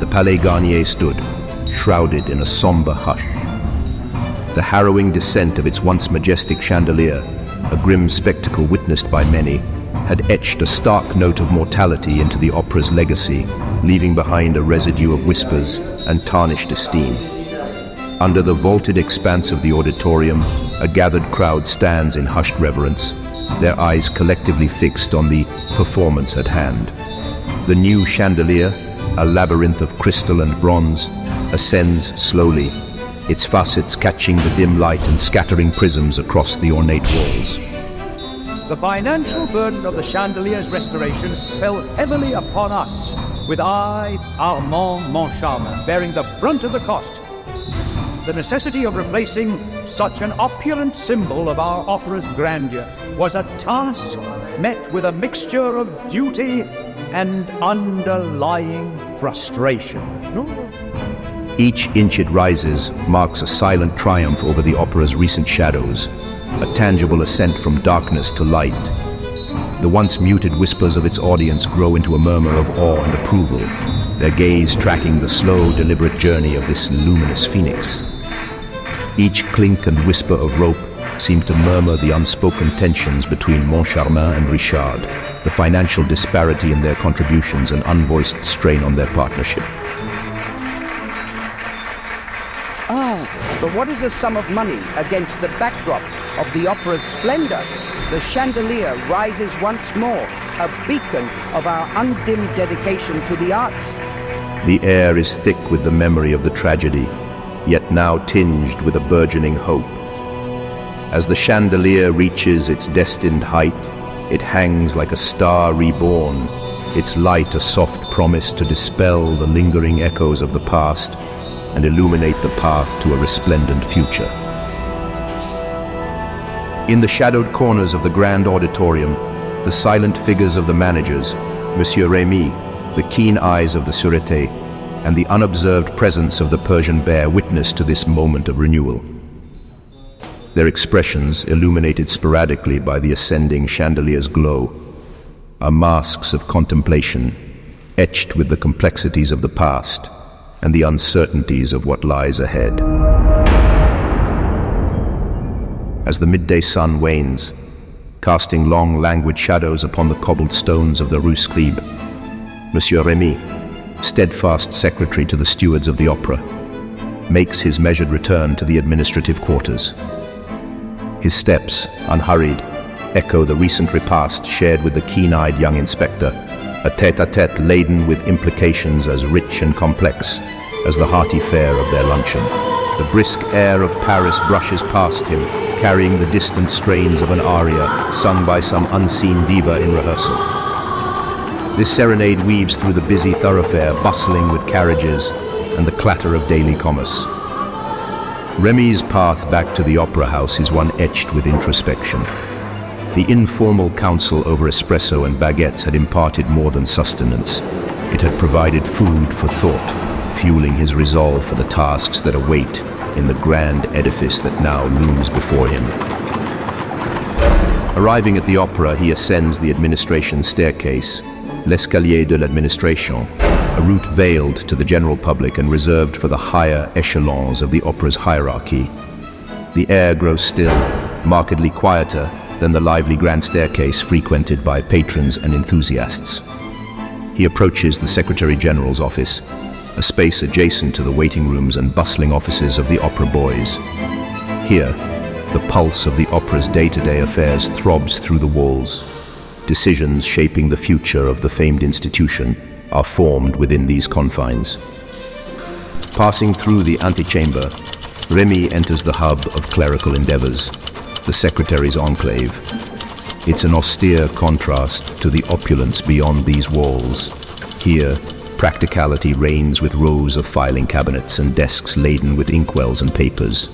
the Palais Garnier stood, shrouded in a somber hush. The harrowing descent of its once majestic chandelier, a grim spectacle witnessed by many, had etched a stark note of mortality into the opera's legacy, leaving behind a residue of whispers and tarnished esteem. Under the vaulted expanse of the auditorium, a gathered crowd stands in hushed reverence, their eyes collectively fixed on the performance at hand. The new chandelier, a labyrinth of crystal and bronze, ascends slowly, its facets catching the dim light and scattering prisms across the ornate walls. The financial burden of the chandelier's restoration fell heavily upon us, with I, Armand Moncharmin, bearing the brunt of the cost. The necessity of replacing such an opulent symbol of our opera's grandeur was a task met with a mixture of duty and underlying frustration. Each inch it rises marks a silent triumph over the opera's recent shadows, a tangible ascent from darkness to light. The once muted whispers of its audience grow into a murmur of awe and approval, their gaze tracking the slow, deliberate journey of this luminous phoenix. Each clink and whisper of rope seemed to murmur the unspoken tensions between Moncharmin and Richard, the financial disparity in their contributions and unvoiced strain on their partnership. But what is a sum of money against the backdrop of the opera's splendor? The chandelier rises once more, a beacon of our undimmed dedication to the arts. The air is thick with the memory of the tragedy, yet now tinged with a burgeoning hope. As the chandelier reaches its destined height, it hangs like a star reborn, its light a soft promise to dispel the lingering echoes of the past and illuminate the path to a resplendent future. In the shadowed corners of the grand auditorium, the silent figures of the managers, Monsieur Remy, the keen eyes of the Sûreté, and the unobserved presence of the Persian bear witness to this moment of renewal. Their expressions, illuminated sporadically by the ascending chandelier's glow, are masks of contemplation, etched with the complexities of the past and the uncertainties of what lies ahead. As the midday sun wanes, casting long, languid shadows upon the cobbled stones of the Rue Scribe, Monsieur Remy, steadfast secretary to the stewards of the opera, makes his measured return to the administrative quarters. His steps, unhurried, echo the recent repast shared with the keen-eyed young inspector, a tête-à-tête laden with implications as rich and complex as the hearty fare of their luncheon. The brisk air of Paris brushes past him, carrying the distant strains of an aria sung by some unseen diva in rehearsal. This serenade weaves through the busy thoroughfare, bustling with carriages and the clatter of daily commerce. Remy's path back to the opera house is one etched with introspection. The informal council over espresso and baguettes had imparted more than sustenance. It had provided food for thought, fueling his resolve for the tasks that await in the grand edifice that now looms before him. Arriving at the opera, he ascends the administration staircase, l'escalier de l'administration, a route veiled to the general public and reserved for the higher echelons of the opera's hierarchy. The air grows still, markedly quieter than the lively grand staircase frequented by patrons and enthusiasts. He approaches the Secretary General's office, a space adjacent to the waiting rooms and bustling offices of the opera boys. Here, the pulse of the opera's day-to-day affairs throbs through the walls. Decisions shaping the future of the famed institution are formed within these confines. Passing through the antechamber, Remy enters the hub of clerical endeavors, the secretary's enclave. It's an austere contrast to the opulence beyond these walls. Here, practicality reigns with rows of filing cabinets and desks laden with inkwells and papers.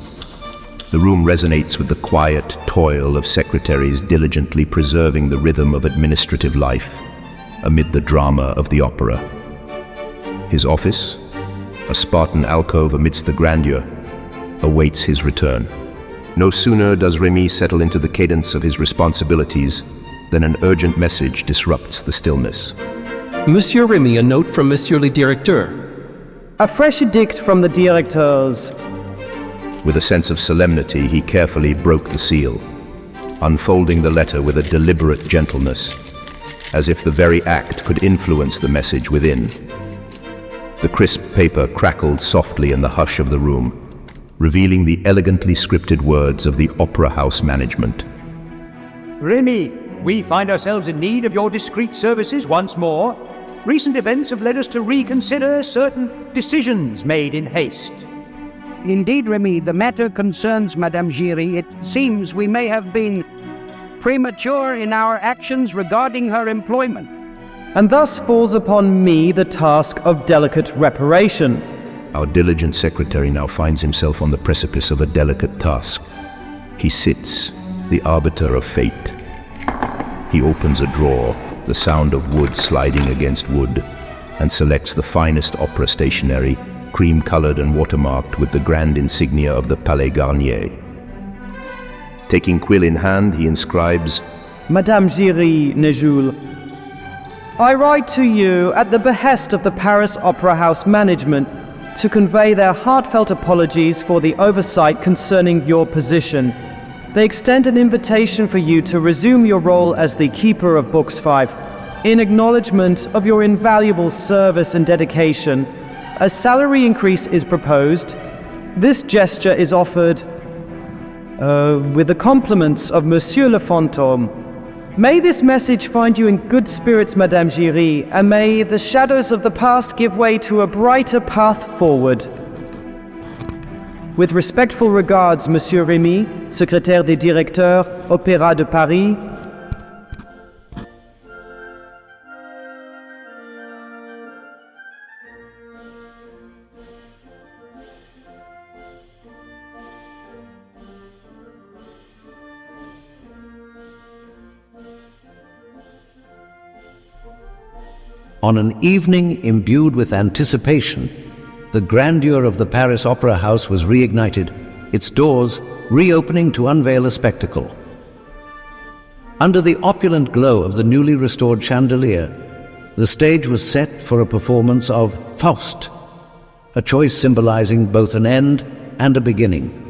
The room resonates with the quiet toil of secretaries diligently preserving the rhythm of administrative life amid the drama of the opera. His office, a Spartan alcove amidst the grandeur, awaits his return. No sooner does Remy settle into the cadence of his responsibilities than an urgent message disrupts the stillness. Monsieur Remy, a note from Monsieur le Directeur. A fresh edict from the directeurs. With a sense of solemnity, he carefully broke the seal, unfolding the letter with a deliberate gentleness, as if the very act could influence the message within. The crisp paper crackled softly in the hush of the room, revealing the elegantly scripted words of the opera house management. Remy, we find ourselves in need of your discreet services once more. Recent events have led us to reconsider certain decisions made in haste. Indeed, Remy, the matter concerns Madame Giry. It seems we may have been premature in our actions regarding her employment. And thus falls upon me the task of delicate reparation. Our diligent secretary now finds himself on the precipice of a delicate task. He sits, the arbiter of fate. He opens a drawer, the sound of wood sliding against wood, and selects the finest opera stationery, cream-colored and watermarked with the grand insignia of the Palais Garnier. Taking quill in hand, he inscribes, Madame Giry, Nejoul, I write to you at the behest of the Paris Opera House management to convey their heartfelt apologies for the oversight concerning your position. They extend an invitation for you to resume your role as the keeper of Books 5. In acknowledgement of your invaluable service and dedication, a salary increase is proposed. This gesture is offered with the compliments of Monsieur le Fantôme. May this message find you in good spirits, Madame Giry, and may the shadows of the past give way to a brighter path forward. With respectful regards, Monsieur Remy, Secrétaire des Directeurs, Opéra de Paris. On an evening imbued with anticipation, the grandeur of the Paris Opera House was reignited, its doors reopening to unveil a spectacle. Under the opulent glow of the newly restored chandelier, the stage was set for a performance of Faust, a choice symbolizing both an end and a beginning.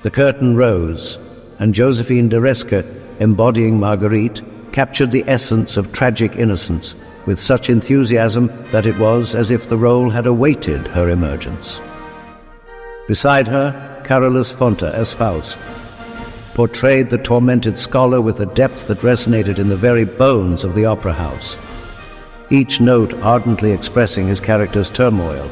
The curtain rose, and Josephine d'Eresque, embodying Marguerite, captured the essence of tragic innocence, with such enthusiasm that it was as if the role had awaited her emergence. Beside her, Carolus Fonta as Faust portrayed the tormented scholar with a depth that resonated in the very bones of the opera house, each note ardently expressing his character's turmoil.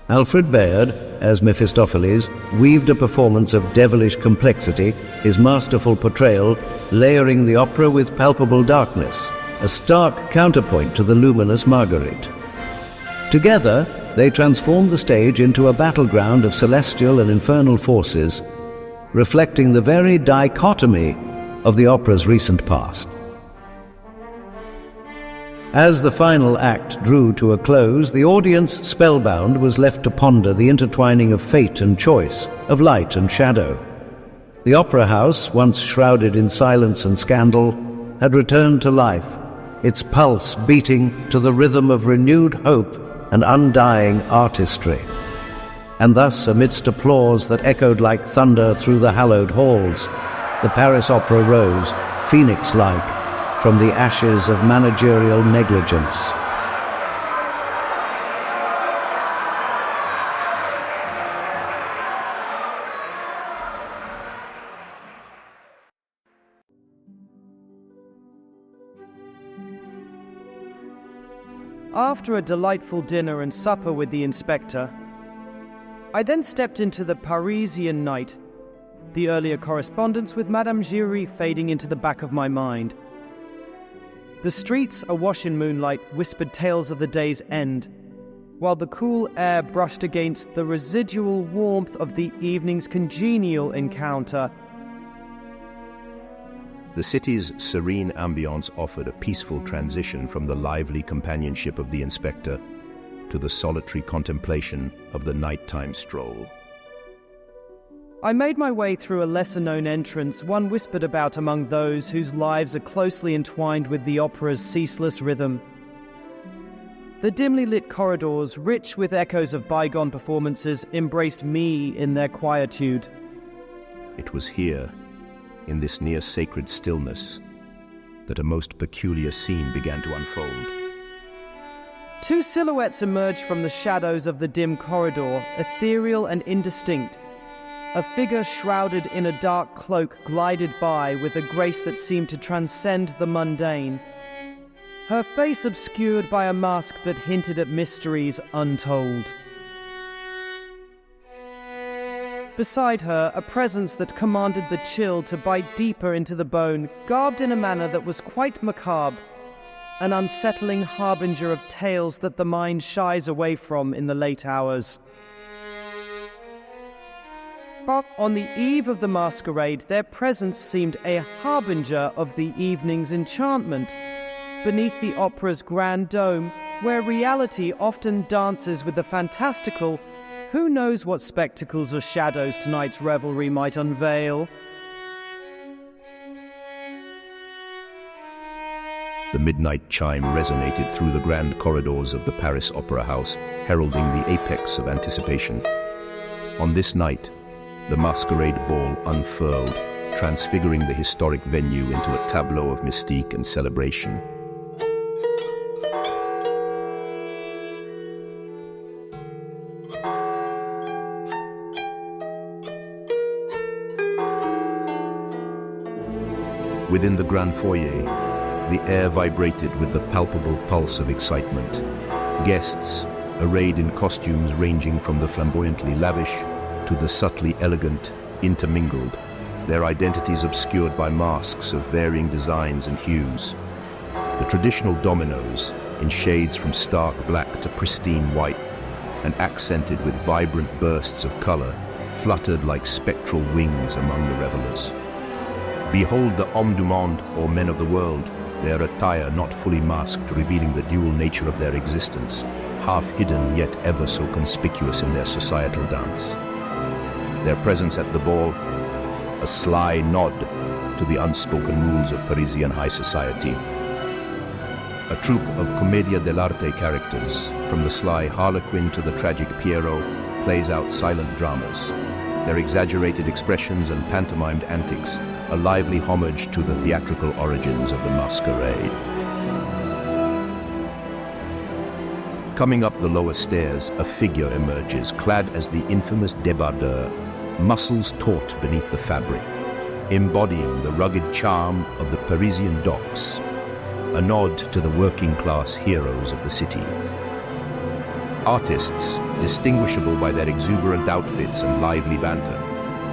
Alfred Baird, as Mephistopheles, weaved a performance of devilish complexity, his masterful portrayal layering the opera with palpable darkness, a stark counterpoint to the luminous Marguerite. Together, they transformed the stage into a battleground of celestial and infernal forces, reflecting the very dichotomy of the opera's recent past. As the final act drew to a close, the audience, spellbound, was left to ponder the intertwining of fate and choice, of light and shadow. The opera house, once shrouded in silence and scandal, had returned to life, its pulse beating to the rhythm of renewed hope and undying artistry. And thus, amidst applause that echoed like thunder through the hallowed halls, the Paris Opera rose, phoenix-like, from the ashes of managerial negligence. After a delightful dinner and supper with the inspector, I then stepped into the Parisian night, the earlier correspondence with Madame Giry fading into the back of my mind. The streets, awash in moonlight, whispered tales of the day's end, while the cool air brushed against the residual warmth of the evening's congenial encounter. The city's serene ambience offered a peaceful transition from the lively companionship of the inspector to the solitary contemplation of the nighttime stroll. I made my way through a lesser-known entrance, one whispered about among those whose lives are closely entwined with the opera's ceaseless rhythm. The dimly lit corridors, rich with echoes of bygone performances, embraced me in their quietude. It was here, in this near-sacred stillness, that a most peculiar scene began to unfold. Two silhouettes emerged from the shadows of the dim corridor, ethereal and indistinct. A figure shrouded in a dark cloak glided by with a grace that seemed to transcend the mundane, her face obscured by a mask that hinted at mysteries untold. Beside her, a presence that commanded the chill to bite deeper into the bone, garbed in a manner that was quite macabre, an unsettling harbinger of tales that the mind shies away from in the late hours. But on the eve of the masquerade, their presence seemed a harbinger of the evening's enchantment. Beneath the opera's grand dome, where reality often dances with the fantastical, who knows what spectacles or shadows tonight's revelry might unveil? The midnight chime resonated through the grand corridors of the Paris Opera House, heralding the apex of anticipation. On this night, the masquerade ball unfurled, transfiguring the historic venue into a tableau of mystique and celebration. Within the grand foyer, the air vibrated with the palpable pulse of excitement. Guests, arrayed in costumes ranging from the flamboyantly lavish to the subtly elegant, intermingled, their identities obscured by masks of varying designs and hues. The traditional dominoes, in shades from stark black to pristine white, and accented with vibrant bursts of color, fluttered like spectral wings among the revelers. Behold the hommes du monde, or men of the world, their attire not fully masked, revealing the dual nature of their existence, half hidden yet ever so conspicuous in their societal dance. Their presence at the ball, a sly nod to the unspoken rules of Parisian high society. A troupe of commedia dell'arte characters, from the sly harlequin to the tragic Pierrot, plays out silent dramas. Their exaggerated expressions and pantomimed antics, a lively homage to the theatrical origins of the masquerade. Coming up the lower stairs, a figure emerges, clad as the infamous débardeur, muscles taut beneath the fabric, embodying the rugged charm of the Parisian docks, a nod to the working-class heroes of the city. Artists, distinguishable by their exuberant outfits and lively banter,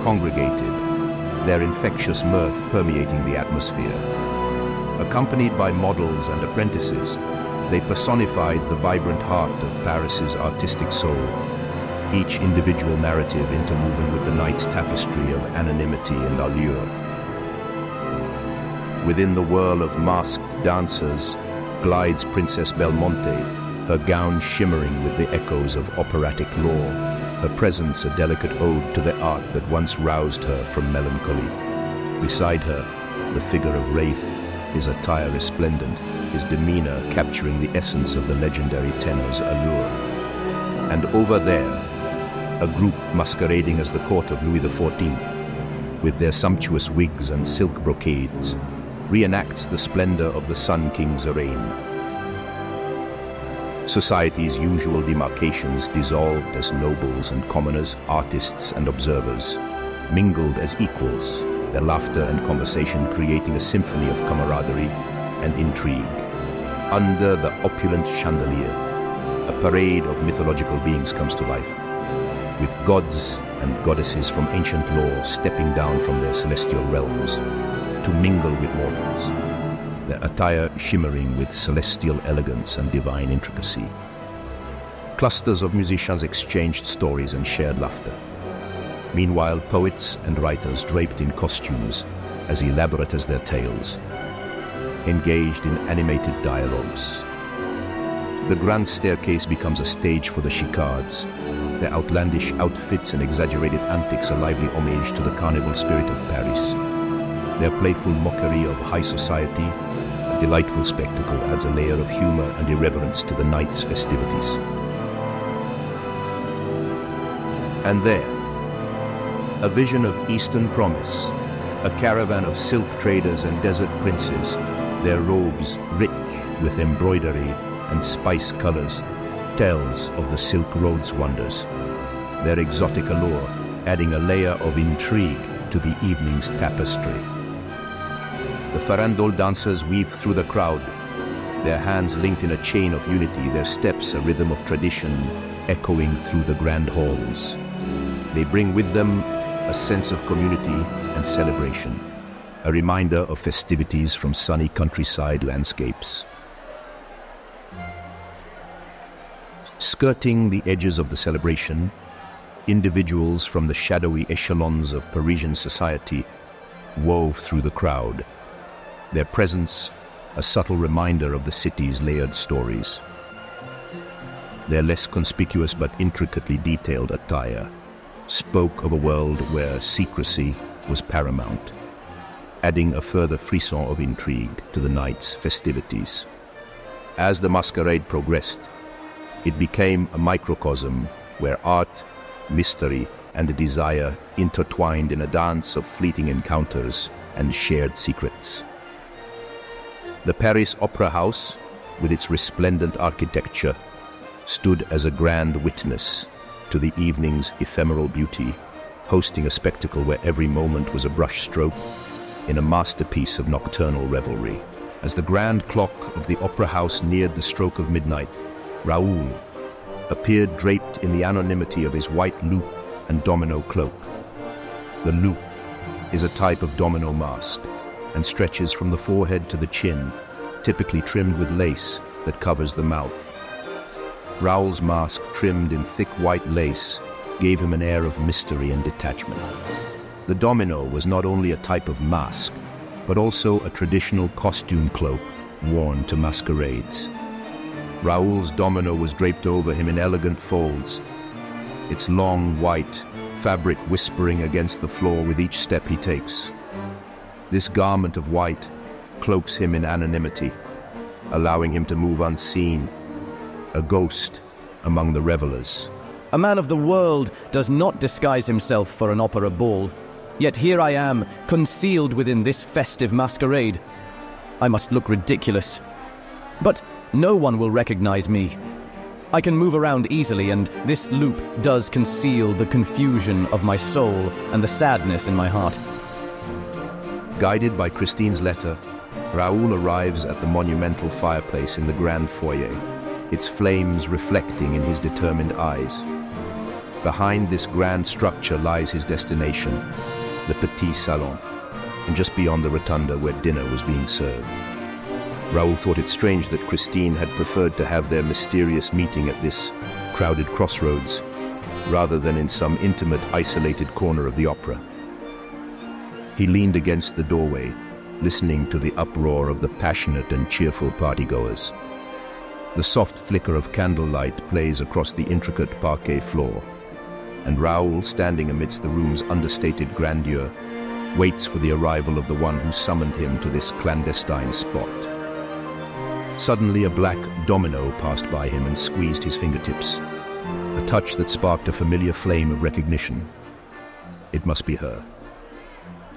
congregated, their infectious mirth permeating the atmosphere. Accompanied by models and apprentices, they personified the vibrant heart of Paris's artistic soul, each individual narrative interwoven with the night's tapestry of anonymity and allure. Within the whirl of masked dancers glides Princess Belmonte, her gown shimmering with the echoes of operatic lore, her presence a delicate ode to the art that once roused her from melancholy. Beside her, the figure of Wraith, his attire resplendent, his demeanor capturing the essence of the legendary tenor's allure. And over there, a group masquerading as the court of Louis XIV, with their sumptuous wigs and silk brocades, reenacts the splendor of the Sun King's reign. Society's usual demarcations dissolved as nobles and commoners, artists and observers, mingled as equals, their laughter and conversation creating a symphony of camaraderie and intrigue. Under the opulent chandelier, a parade of mythological beings comes to life, with gods and goddesses from ancient lore stepping down from their celestial realms to mingle with mortals, their attire shimmering with celestial elegance and divine intricacy. Clusters of musicians exchanged stories and shared laughter. Meanwhile, poets and writers draped in costumes as elaborate as their tales, engaged in animated dialogues. The grand staircase becomes a stage for the chicards, their outlandish outfits and exaggerated antics a lively homage to the carnival spirit of Paris. Their playful mockery of high society, a delightful spectacle, adds a layer of humor and irreverence to the night's festivities. And there, a vision of Eastern promise, a caravan of silk traders and desert princes, their robes rich with embroidery and spice colors, tells of the Silk Road's wonders, their exotic allure adding a layer of intrigue to the evening's tapestry. The farandole dancers weave through the crowd, their hands linked in a chain of unity, their steps a rhythm of tradition echoing through the grand halls. They bring with them a sense of community and celebration, a reminder of festivities from sunny countryside landscapes. Skirting the edges of the celebration, individuals from the shadowy echelons of Parisian society wove through the crowd, their presence a subtle reminder of the city's layered stories. Their less conspicuous but intricately detailed attire spoke of a world where secrecy was paramount, adding a further frisson of intrigue to the night's festivities. As the masquerade progressed, it became a microcosm where art, mystery, and desire intertwined in a dance of fleeting encounters and shared secrets. The Paris Opera House, with its resplendent architecture, stood as a grand witness to the evening's ephemeral beauty, hosting a spectacle where every moment was a brushstroke in a masterpiece of nocturnal revelry. As the grand clock of the opera house neared the stroke of midnight, Raoul appeared draped in the anonymity of his white loop and domino cloak. The loop is a type of domino mask and stretches from the forehead to the chin, typically trimmed with lace that covers the mouth. Raoul's mask, trimmed in thick white lace, gave him an air of mystery and detachment. The domino was not only a type of mask, but also a traditional costume cloak worn to masquerades. Raoul's domino was draped over him in elegant folds, its long white fabric whispering against the floor with each step he takes. This garment of white cloaks him in anonymity, allowing him to move unseen, a ghost among the revelers. A man of the world does not disguise himself for an opera ball. Yet here I am, concealed within this festive masquerade. I must look ridiculous. But no one will recognize me. I can move around easily, and this loop does conceal the confusion of my soul and the sadness in my heart. Guided by Christine's letter, Raoul arrives at the monumental fireplace in the grand foyer, its flames reflecting in his determined eyes. Behind this grand structure lies his destination, the Petit Salon, and just beyond the rotunda where dinner was being served. Raoul thought it strange that Christine had preferred to have their mysterious meeting at this crowded crossroads, rather than in some intimate, isolated corner of the opera. He leaned against the doorway, listening to the uproar of the passionate and cheerful partygoers. The soft flicker of candlelight plays across the intricate parquet floor, and Raoul, standing amidst the room's understated grandeur, waits for the arrival of the one who summoned him to this clandestine spot. Suddenly a black domino passed by him and squeezed his fingertips, a touch that sparked a familiar flame of recognition. It must be her.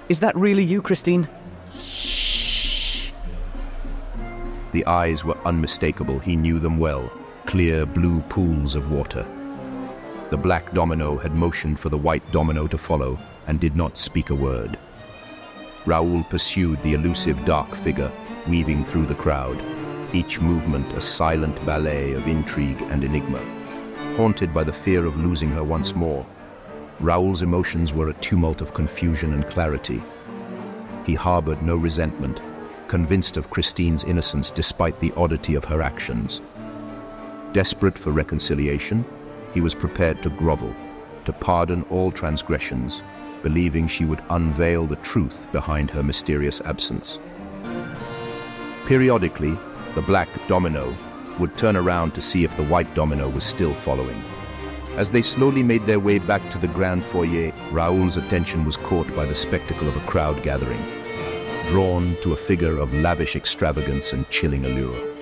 Is that really you, Christine? The eyes were unmistakable. He knew them well, clear blue pools of water. The black domino had motioned for the white domino to follow and did not speak a word. Raoul pursued the elusive dark figure, weaving through the crowd, each movement a silent ballet of intrigue and enigma. Haunted by the fear of losing her once more, Raoul's emotions were a tumult of confusion and clarity. He harbored no resentment, convinced of Christine's innocence despite the oddity of her actions. Desperate for reconciliation, he was prepared to grovel, to pardon all transgressions, believing she would unveil the truth behind her mysterious absence. Periodically, the black domino would turn around to see if the white domino was still following. As they slowly made their way back to the grand foyer, Raoul's attention was caught by the spectacle of a crowd gathering, drawn to a figure of lavish extravagance and chilling allure.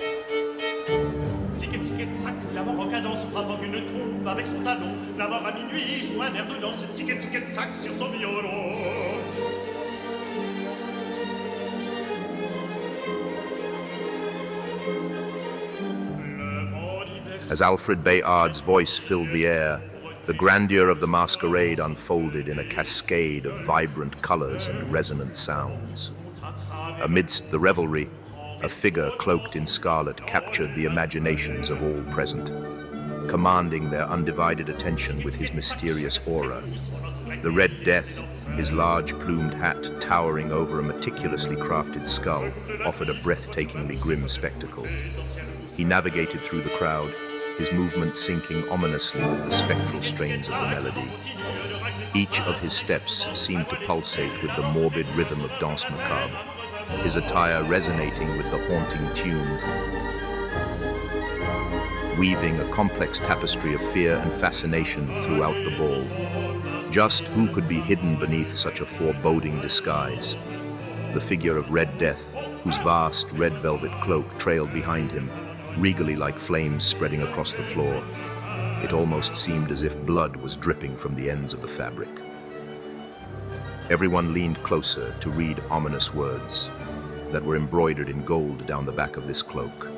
As Alfred Bayard's voice filled the air, the grandeur of the masquerade unfolded in a cascade of vibrant colors and resonant sounds. Amidst the revelry, a figure cloaked in scarlet captured the imaginations of all present, commanding their undivided attention with his mysterious aura. The Red Death, his large plumed hat towering over a meticulously crafted skull, offered a breathtakingly grim spectacle. He navigated through the crowd, his movements syncing ominously with the spectral strains of the melody. Each of his steps seemed to pulsate with the morbid rhythm of Danse Macabre, his attire resonating with the haunting tune, weaving a complex tapestry of fear and fascination throughout the ball. Just who could be hidden beneath such a foreboding disguise? The figure of Red Death, whose vast red velvet cloak trailed behind him, regally like flames spreading across the floor. It almost seemed as if blood was dripping from the ends of the fabric. Everyone leaned closer to read ominous words that were embroidered in gold down the back of this cloak.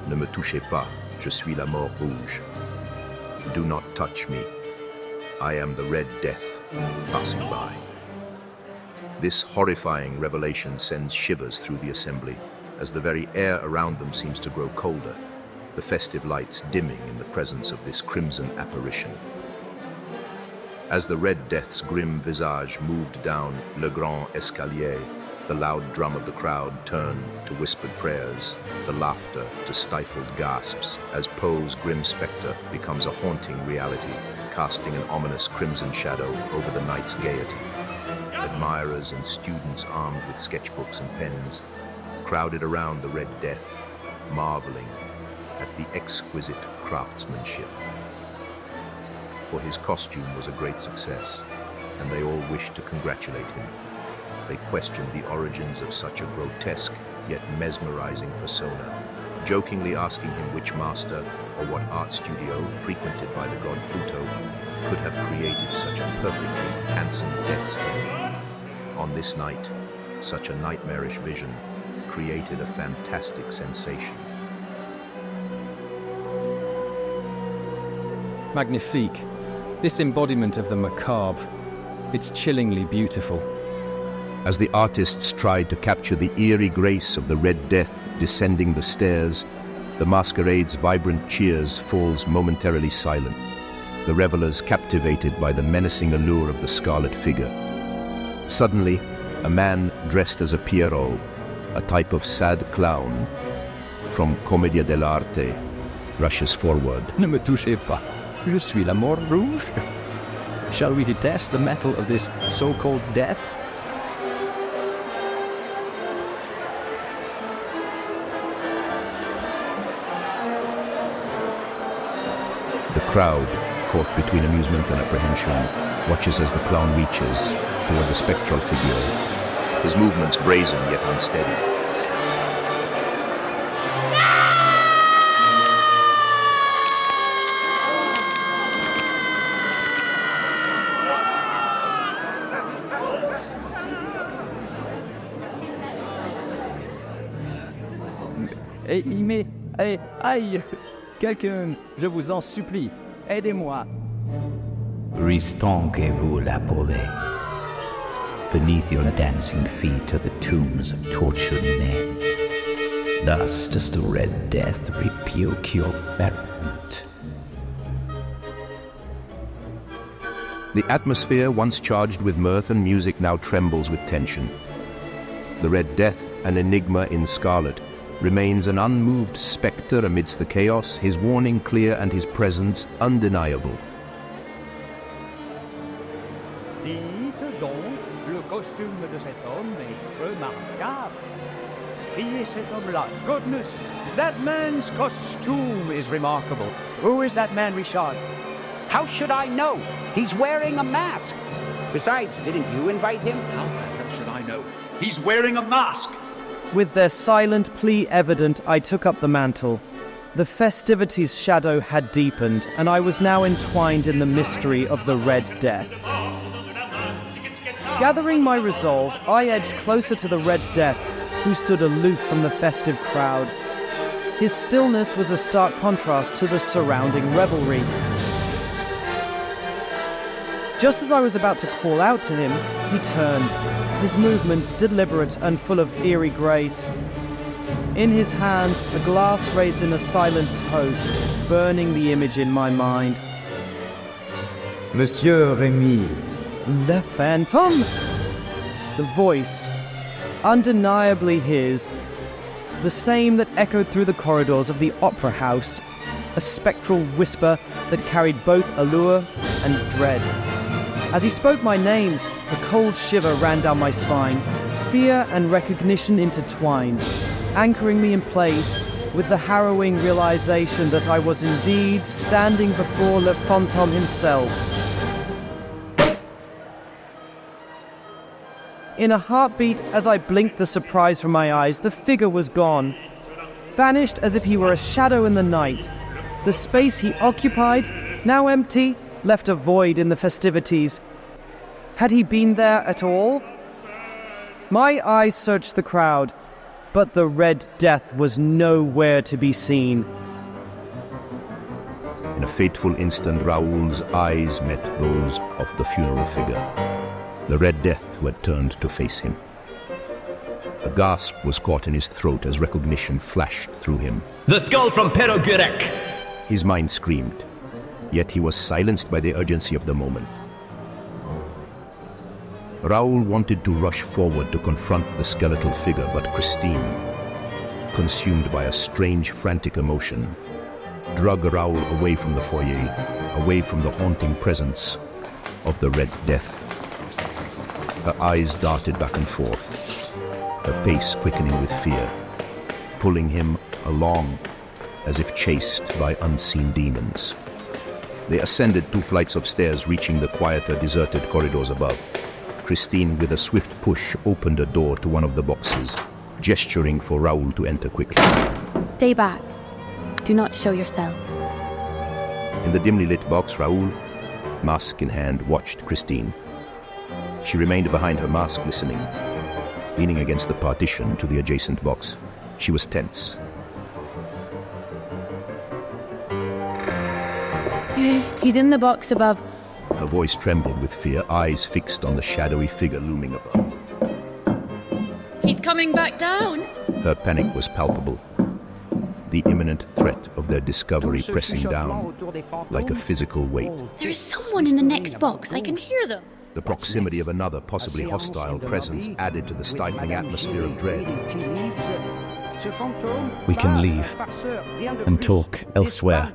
Ne me touchez pas, je suis la mort rouge. Do not touch me. I am the Red Death, passing by. This horrifying revelation sends shivers through the assembly, as the very air around them seems to grow colder, the festive lights dimming in the presence of this crimson apparition. As the Red Death's grim visage moved down Le Grand Escalier, the loud drum of the crowd turned to whispered prayers, the laughter to stifled gasps, as Poe's grim spectre becomes a haunting reality, casting an ominous crimson shadow over the night's gaiety. Admirers and students armed with sketchbooks and pens crowded around the Red Death, marveling at the exquisite craftsmanship. For his costume was a great success, and they all wished to congratulate him. They questioned the origins of such a grotesque yet mesmerizing persona, jokingly asking him which master or what art studio frequented by the god Pluto could have created such a perfectly handsome death's head. On this night, such a nightmarish vision created a fantastic sensation. Magnifique. This embodiment of the macabre. It's chillingly beautiful. As the artists tried to capture the eerie grace of the Red Death descending the stairs, the masquerade's vibrant cheers falls momentarily silent, the revelers captivated by the menacing allure of the scarlet figure. Suddenly, a man dressed as a Pierrot, a type of sad clown, from Commedia dell'arte, rushes forward. Ne me touchez pas. Je suis la mort rouge. Shall we test the metal of this so-called death? The crowd, caught between amusement and apprehension, watches as the clown reaches toward the spectral figure, his movements brazen yet unsteady. Mais, aïe! Quelqu'un, je vous en supplie, aidez-moi! Distinguez-vous la polée? Beneath your dancing feet are the tombs of tortured men. Thus does the Red Death rebuke your merriment. The atmosphere, once charged with mirth and music, now trembles with tension. The Red Death, an enigma in scarlet, remains an unmoved spectre amidst the chaos, his warning clear and his presence undeniable. Dites donc, le costume de cet homme est remarquable. Qui est cet homme-là? Goodness, that man's costume is remarkable. Who is that man, Richard? How should I know? He's wearing a mask. Besides, didn't you invite him? How the hell should I know? He's wearing a mask! With their silent plea evident, I took up the mantle. The festivities' shadow had deepened, and I was now entwined in the mystery of the Red Death. Gathering my resolve, I edged closer to the Red Death, who stood aloof from the festive crowd. His stillness was a stark contrast to the surrounding revelry. Just as I was about to call out to him, he turned, his movements deliberate and full of eerie grace. In his hand, a glass raised in a silent toast, burning the image in my mind. Monsieur Remy. Le Fantôme! The voice, undeniably his, the same that echoed through the corridors of the opera house, a spectral whisper that carried both allure and dread. As he spoke my name, a cold shiver ran down my spine, fear and recognition intertwined, anchoring me in place with the harrowing realization that I was indeed standing before Le Fantôme himself. In a heartbeat, as I blinked the surprise from my eyes, the figure was gone, vanished as if he were a shadow in the night. The space he occupied, now empty, left a void in the festivities. Had he been there at all? My eyes searched the crowd, but the Red Death was nowhere to be seen. In a fateful instant, Raoul's eyes met those of the funeral figure, the Red Death who had turned to face him. A gasp was caught in his throat as recognition flashed through him. The skull from Perogurek! His mind screamed, yet he was silenced by the urgency of the moment. Raoul wanted to rush forward to confront the skeletal figure, but Christine, consumed by a strange, frantic emotion, drug Raoul away from the foyer, away from the haunting presence of the Red Death. Her eyes darted back and forth, her pace quickening with fear, pulling him along as if chased by unseen demons. They ascended 2 flights of stairs, reaching the quieter, deserted corridors above. Christine, with a swift push, opened a door to one of the boxes, gesturing for Raoul to enter quickly. Stay back. Do not show yourself. In the dimly lit box, Raoul, mask in hand, watched Christine. She remained behind her mask, listening, leaning against the partition to the adjacent box. She was tense. He's in the box above. Her voice trembled with fear, eyes fixed on the shadowy figure looming above. He's coming back down. Her panic was palpable. The imminent threat of their discovery pressing down like a physical weight. There is someone in the next box. I can hear them. The proximity of another, possibly hostile presence added to the stifling atmosphere of dread. We can leave and talk elsewhere.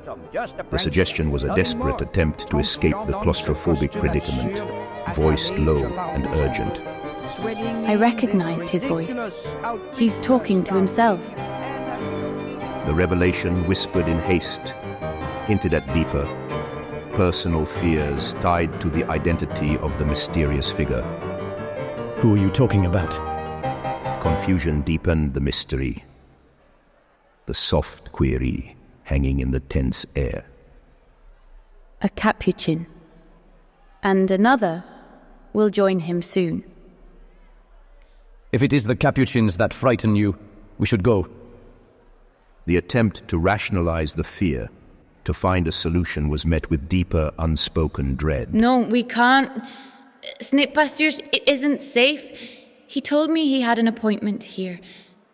The suggestion was a desperate attempt to escape the claustrophobic predicament, voiced low and urgent. I recognized his voice. He's talking to himself. The revelation, whispered in haste, hinted at deeper, personal fears tied to the identity of the mysterious figure. Who are you talking about? Confusion deepened the mystery. The soft query hanging in the tense air. A Capuchin. And another will join him soon. If it is the Capuchins that frighten you, we should go. The attempt to rationalize the fear, to find a solution, was met with deeper, unspoken dread. No, we can't. Ce n'est pas sûr. It isn't safe. He told me he had an appointment here,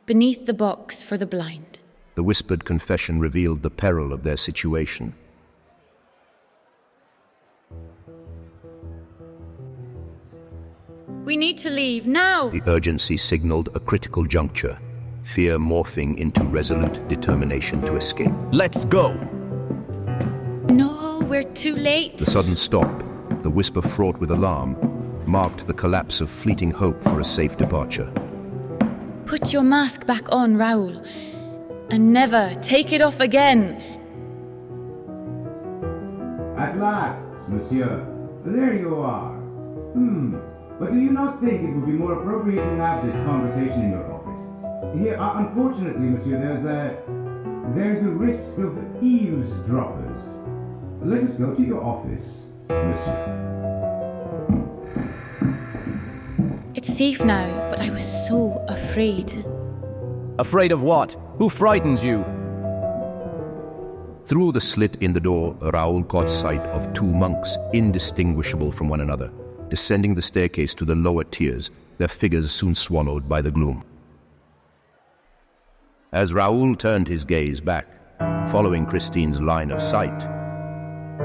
beneath the box for the blind. The whispered confession revealed the peril of their situation. We need to leave, now! The urgency signaled a critical juncture, fear morphing into resolute determination to escape. Let's go! No, we're too late. The sudden stop, the whisper fraught with alarm, marked the collapse of fleeting hope for a safe departure. Put your mask back on, Raoul, and never take it off again. At last, monsieur. There you are. But do you not think it would be more appropriate to have this conversation in your office? Here, unfortunately, monsieur, there's a risk of eavesdroppers. Let us go to your office, monsieur. It's safe now, but I was so afraid. Afraid of what? Who frightens you? Through the slit in the door, Raoul caught sight of two monks, indistinguishable from one another, descending the staircase to the lower tiers, their figures soon swallowed by the gloom. As Raoul turned his gaze back, following Christine's line of sight,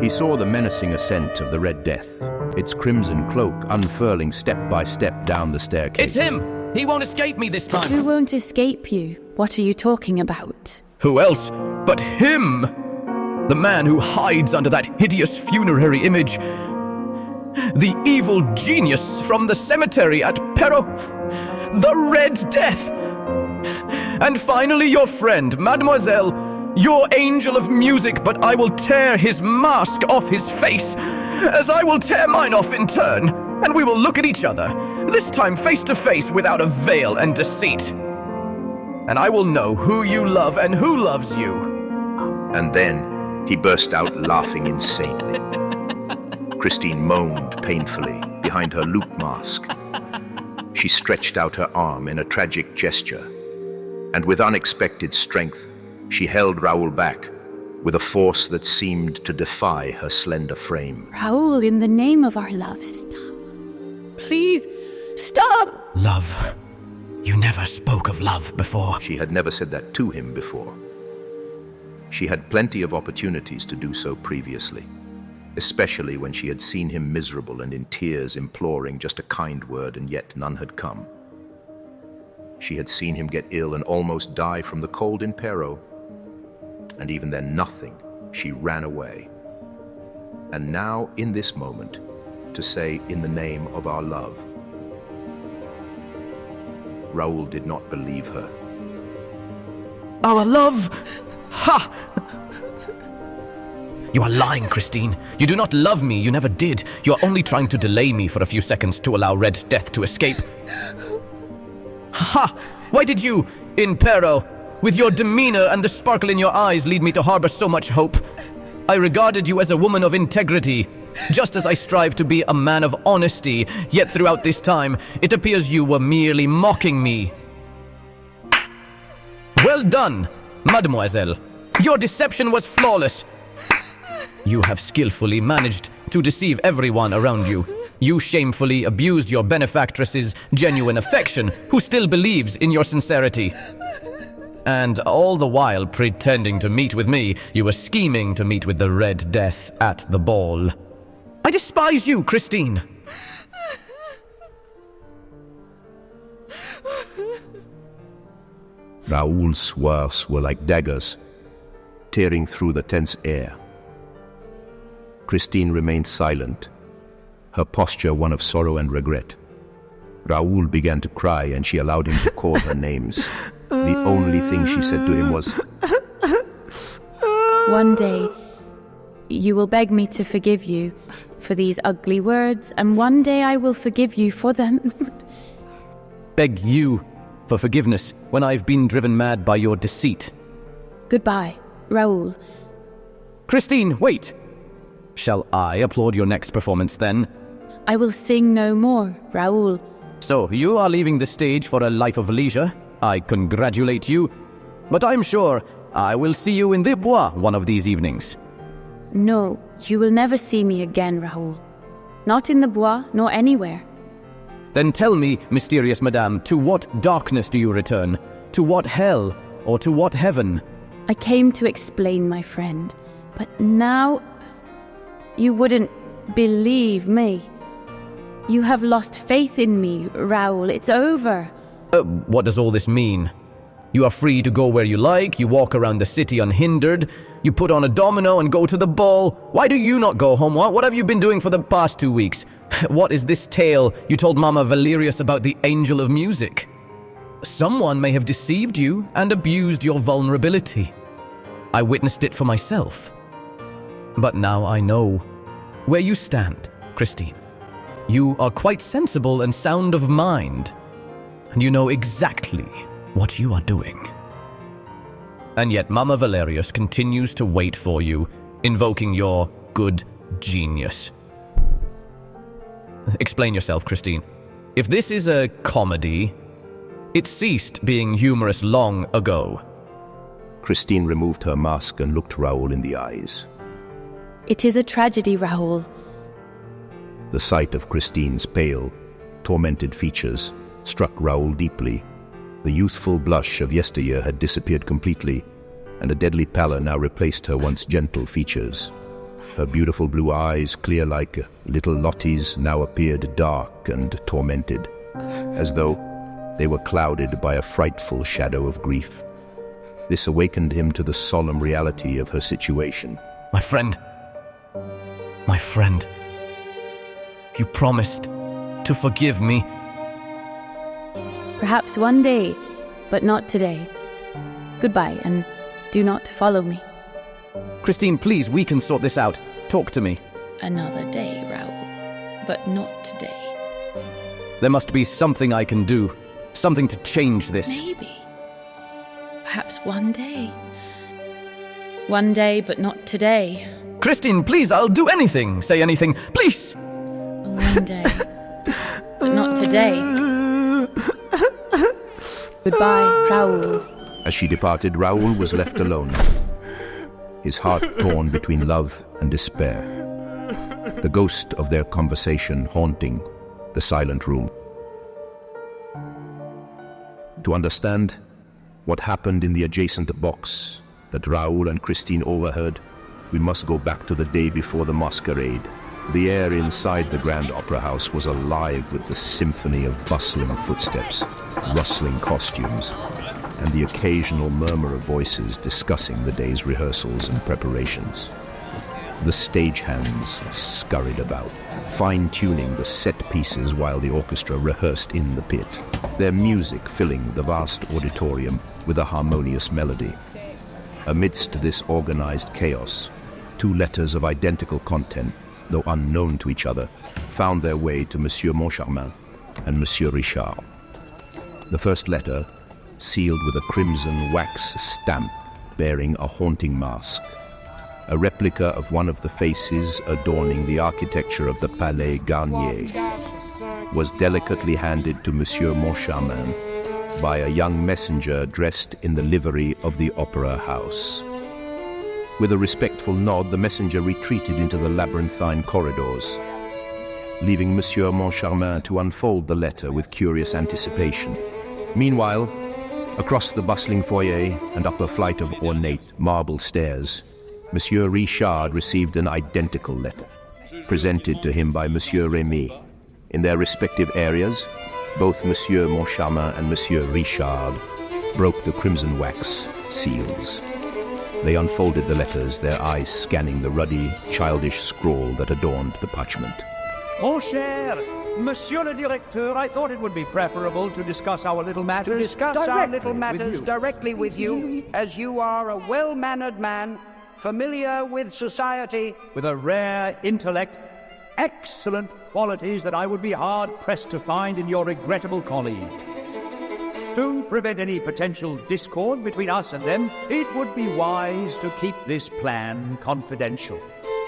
he saw the menacing ascent of the Red Death, its crimson cloak unfurling step by step down the staircase. It's him! He won't escape me this time! Who won't escape you? What are you talking about? Who else but him? The man who hides under that hideous funerary image. The evil genius from the cemetery at Perro. The Red Death. And finally your friend, Mademoiselle, your angel of music, but I will tear his mask off his face, as I will tear mine off in turn, and we will look at each other, this time face to face without a veil and deceit. And I will know who you love and who loves you. And then he burst out laughing insanely. Christine moaned painfully behind her loop mask. She stretched out her arm in a tragic gesture, and with unexpected strength, she held Raoul back with a force that seemed to defy her slender frame. Raoul, in the name of our love, stop. Please, stop! Love. You never spoke of love before. She had never said that to him before. She had plenty of opportunities to do so previously, especially when she had seen him miserable and in tears imploring just a kind word, and yet none had come. She had seen him get ill and almost die from the cold in Perro, and even then nothing, she ran away. And now, in this moment, to say, in the name of our love. Raoul did not believe her. Our love? Ha! You are lying, Christine. You do not love me. You never did. You are only trying to delay me for a few seconds to allow Red Death to escape. Ha! Why did you, in Perro, with your demeanor and the sparkle in your eyes, lead me to harbor so much hope? I regarded you as a woman of integrity, just as I strive to be a man of honesty, yet throughout this time, it appears you were merely mocking me. Well done, mademoiselle. Your deception was flawless. You have skillfully managed to deceive everyone around you. You shamefully abused your benefactress's genuine affection, who still believes in your sincerity. And all the while pretending to meet with me, you were scheming to meet with the Red Death at the ball. I despise you, Christine! Raoul's words were like daggers, tearing through the tense air. Christine remained silent, her posture one of sorrow and regret. Raoul began to cry and she allowed him to call her names. The only thing she said to him was, "One day, you will beg me to forgive you for these ugly words, and one day I will forgive you for them." Beg you for forgiveness when I've been driven mad by your deceit. Goodbye, Raoul. Christine, wait! Shall I applaud your next performance then? I will sing no more, Raoul. So, you are leaving the stage for a life of leisure. I congratulate you. But I'm sure I will see you in the bois one of these evenings. No, you will never see me again, Raoul. Not in the bois, nor anywhere. Then tell me, mysterious madame, to what darkness do you return? To what hell, or to what heaven? I came to explain, my friend, but now you wouldn't believe me. You have lost faith in me, Raoul. It's over. What does all this mean? You are free to go where you like, you walk around the city unhindered, you put on a domino and go to the ball. Why do you not go home? What have you been doing for the past 2 weeks? What is this tale you told Mama Valerius about the angel of music? Someone may have deceived you and abused your vulnerability. I witnessed it for myself. But now I know where you stand, Christine. You are quite sensible and sound of mind, and you know exactly what you are doing. And yet Mama Valerius continues to wait for you, invoking your good genius. Explain yourself, Christine. If this is a comedy, it ceased being humorous long ago. Christine removed her mask and looked Raoul in the eyes. It is a tragedy, Raoul. The sight of Christine's pale, tormented features struck Raoul deeply. The youthful blush of yesteryear had disappeared completely, and a deadly pallor now replaced her once gentle features. Her beautiful blue eyes, clear like little Lottie's, now appeared dark and tormented, as though they were clouded by a frightful shadow of grief. This awakened him to the solemn reality of her situation. My friend, you promised to forgive me. Perhaps one day, but not today. Goodbye, and do not follow me. Christine, please, we can sort this out. Talk to me. Another day, Raoul, but not today. There must be something I can do. Something to change this. Maybe. Perhaps one day. One day, but not today. Christine, please, I'll do anything. Say anything, please. One day, but not today. Goodbye, Raoul. As she departed, Raoul was left alone, his heart torn between love and despair, the ghost of their conversation haunting the silent room. To understand what happened in the adjacent box that Raoul and Christine overheard, we must go back to the day before the masquerade. The air inside the Grand Opera House was alive with the symphony of bustling footsteps, rustling costumes, and the occasional murmur of voices discussing the day's rehearsals and preparations. The stagehands scurried about, fine-tuning the set pieces while the orchestra rehearsed in the pit, their music filling the vast auditorium with a harmonious melody. Amidst this organized chaos, 2 letters of identical content, though unknown to each other, found their way to Monsieur Moncharmin and Monsieur Richard. The first letter, sealed with a crimson wax stamp bearing a haunting mask, a replica of one of the faces adorning the architecture of the Palais Garnier, was delicately handed to Monsieur Moncharmin by a young messenger dressed in the livery of the Opera House. With a respectful nod, the messenger retreated into the labyrinthine corridors, leaving Monsieur Moncharmin to unfold the letter with curious anticipation. Meanwhile, across the bustling foyer and up a flight of ornate marble stairs, Monsieur Richard received an identical letter, presented to him by Monsieur Remy. In their respective areas, both Monsieur Moncharmin and Monsieur Richard broke the crimson wax seals. They unfolded the letters, their eyes scanning the ruddy, childish scrawl that adorned the parchment. Mon cher, Monsieur le Directeur, I thought it would be preferable to discuss our little matters directly with you, as you are a well-mannered man, familiar with society. With a rare intellect, excellent qualities that I would be hard-pressed to find in your regrettable colleague. To prevent any potential discord between us and them, it would be wise to keep this plan confidential.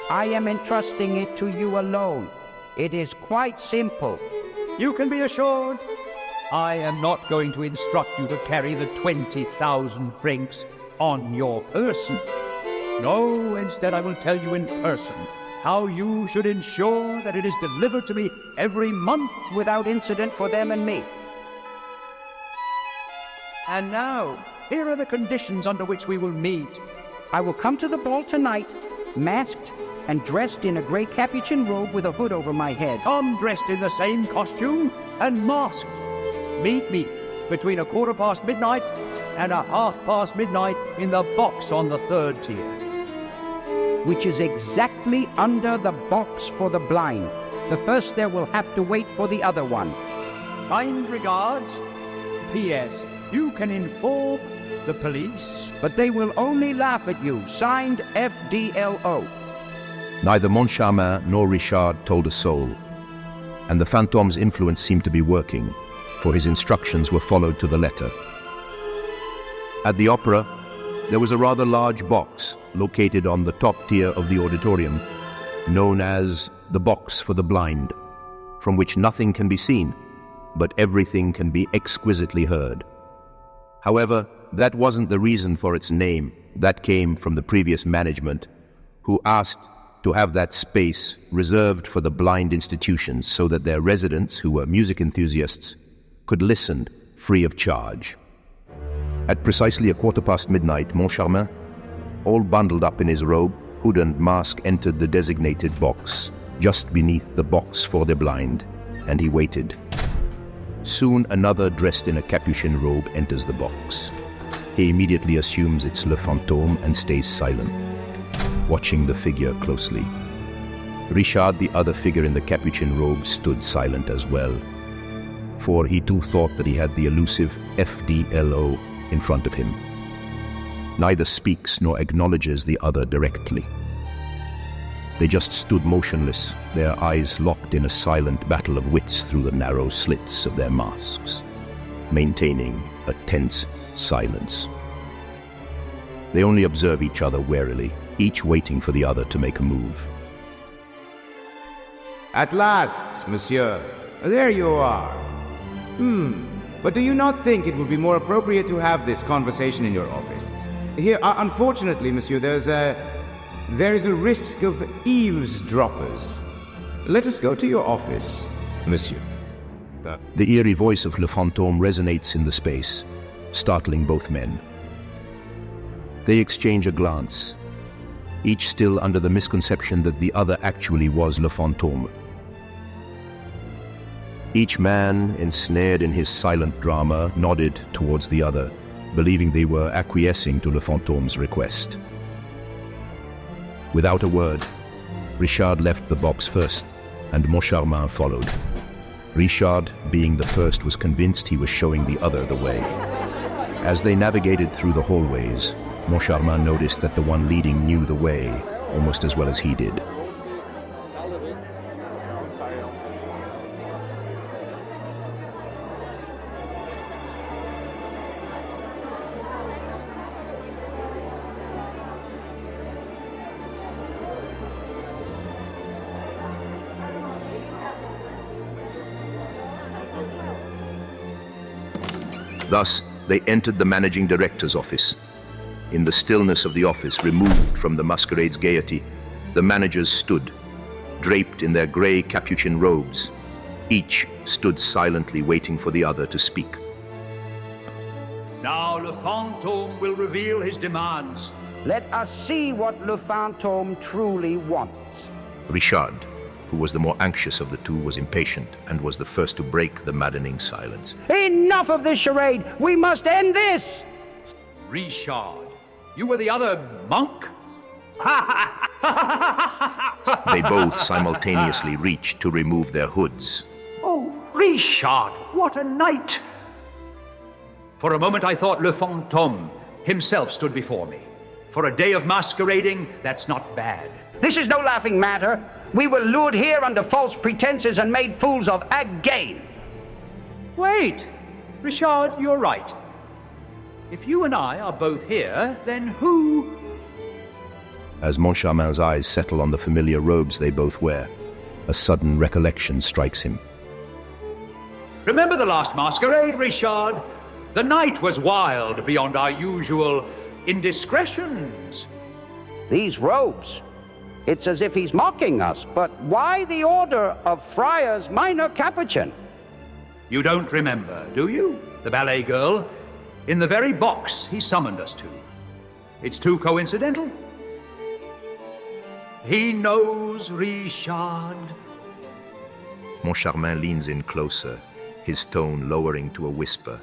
I am entrusting it to you alone. It is quite simple. You can be assured, I am not going to instruct you to carry the 20,000 francs on your person. No, instead I will tell you in person how you should ensure that it is delivered to me every month without incident for them and me. And now, here are the conditions under which we will meet. I will come to the ball tonight, masked and dressed in a grey capuchin robe with a hood over my head. Come dressed in the same costume and masked. Meet me between midnight and midnight in the box on the 3rd tier. Which is exactly under the box for the blind. The first there will have to wait for the other one. Kind regards. P.S. You can inform the police, but they will only laugh at you. Signed, FDLO. Neither Moncharmin nor Richard told a soul, and the Fantôme's influence seemed to be working, for his instructions were followed to the letter. At the opera, there was a rather large box located on the top tier of the auditorium, known as the box for the blind, from which nothing can be seen, but everything can be exquisitely heard. However, that wasn't the reason for its name. That came from the previous management, who asked to have that space reserved for the blind institutions so that their residents, who were music enthusiasts, could listen free of charge. At precisely midnight, Moncharmin, all bundled up in his robe, hood and mask, entered the designated box, just beneath the box for the blind, and he waited. Soon another dressed in a capuchin robe enters the box. He immediately assumes it's Le Fantôme and stays silent, watching the figure closely. Richard, the other figure in the capuchin robe, stood silent as well, for he too thought that he had the elusive FDLO in front of him. Neither speaks nor acknowledges the other directly. They just stood motionless, their eyes locked in a silent battle of wits through the narrow slits of their masks, maintaining a tense silence. They only observe each other warily, each waiting for the other to make a move. At last, monsieur. There you are. But do you not think it would be more appropriate to have this conversation in your office? Here, unfortunately, monsieur, there is a risk of eavesdroppers. Let us go to your office, monsieur. The eerie voice of Le Fantôme resonates in the space, startling both men. They exchange a glance, each still under the misconception that the other actually was Le Fantôme. Each man, ensnared in his silent drama, nodded towards the other, believing they were acquiescing to Le Fantôme's request. Without a word, Richard left the box first, and Moncharmin followed. Richard, being the first, was convinced he was showing the other the way. As they navigated through the hallways, Moncharmin noticed that the one leading knew the way almost as well as he did. Thus, they entered the managing director's office. In the stillness of the office, removed from the masquerade's gaiety, the managers stood, draped in their grey capuchin robes. Each stood silently waiting for the other to speak. Now Le Fantôme will reveal his demands. Let us see what Le Fantôme truly wants. Richard, who was the more anxious of the two, was impatient and was the first to break the maddening silence. Enough of this charade! We must end this! Richard, you were the other monk? They both simultaneously reached to remove their hoods. Oh, Richard, what a night! For a moment I thought Le Fantôme himself stood before me. For a day of masquerading, that's not bad. This is no laughing matter. We were lured here under false pretenses and made fools of again. Wait! Richard, you're right. If you and I are both here, then who... As Moncharmin's eyes settle on the familiar robes they both wear, a sudden recollection strikes him. Remember the last masquerade, Richard? The night was wild beyond our usual indiscretions. These robes. It's as if he's mocking us, but why the order of Friars Minor Capuchin? You don't remember, do you? The ballet girl? In the very box he summoned us to. It's too coincidental. He knows, Richard. Moncharmin leans in closer, his tone lowering to a whisper.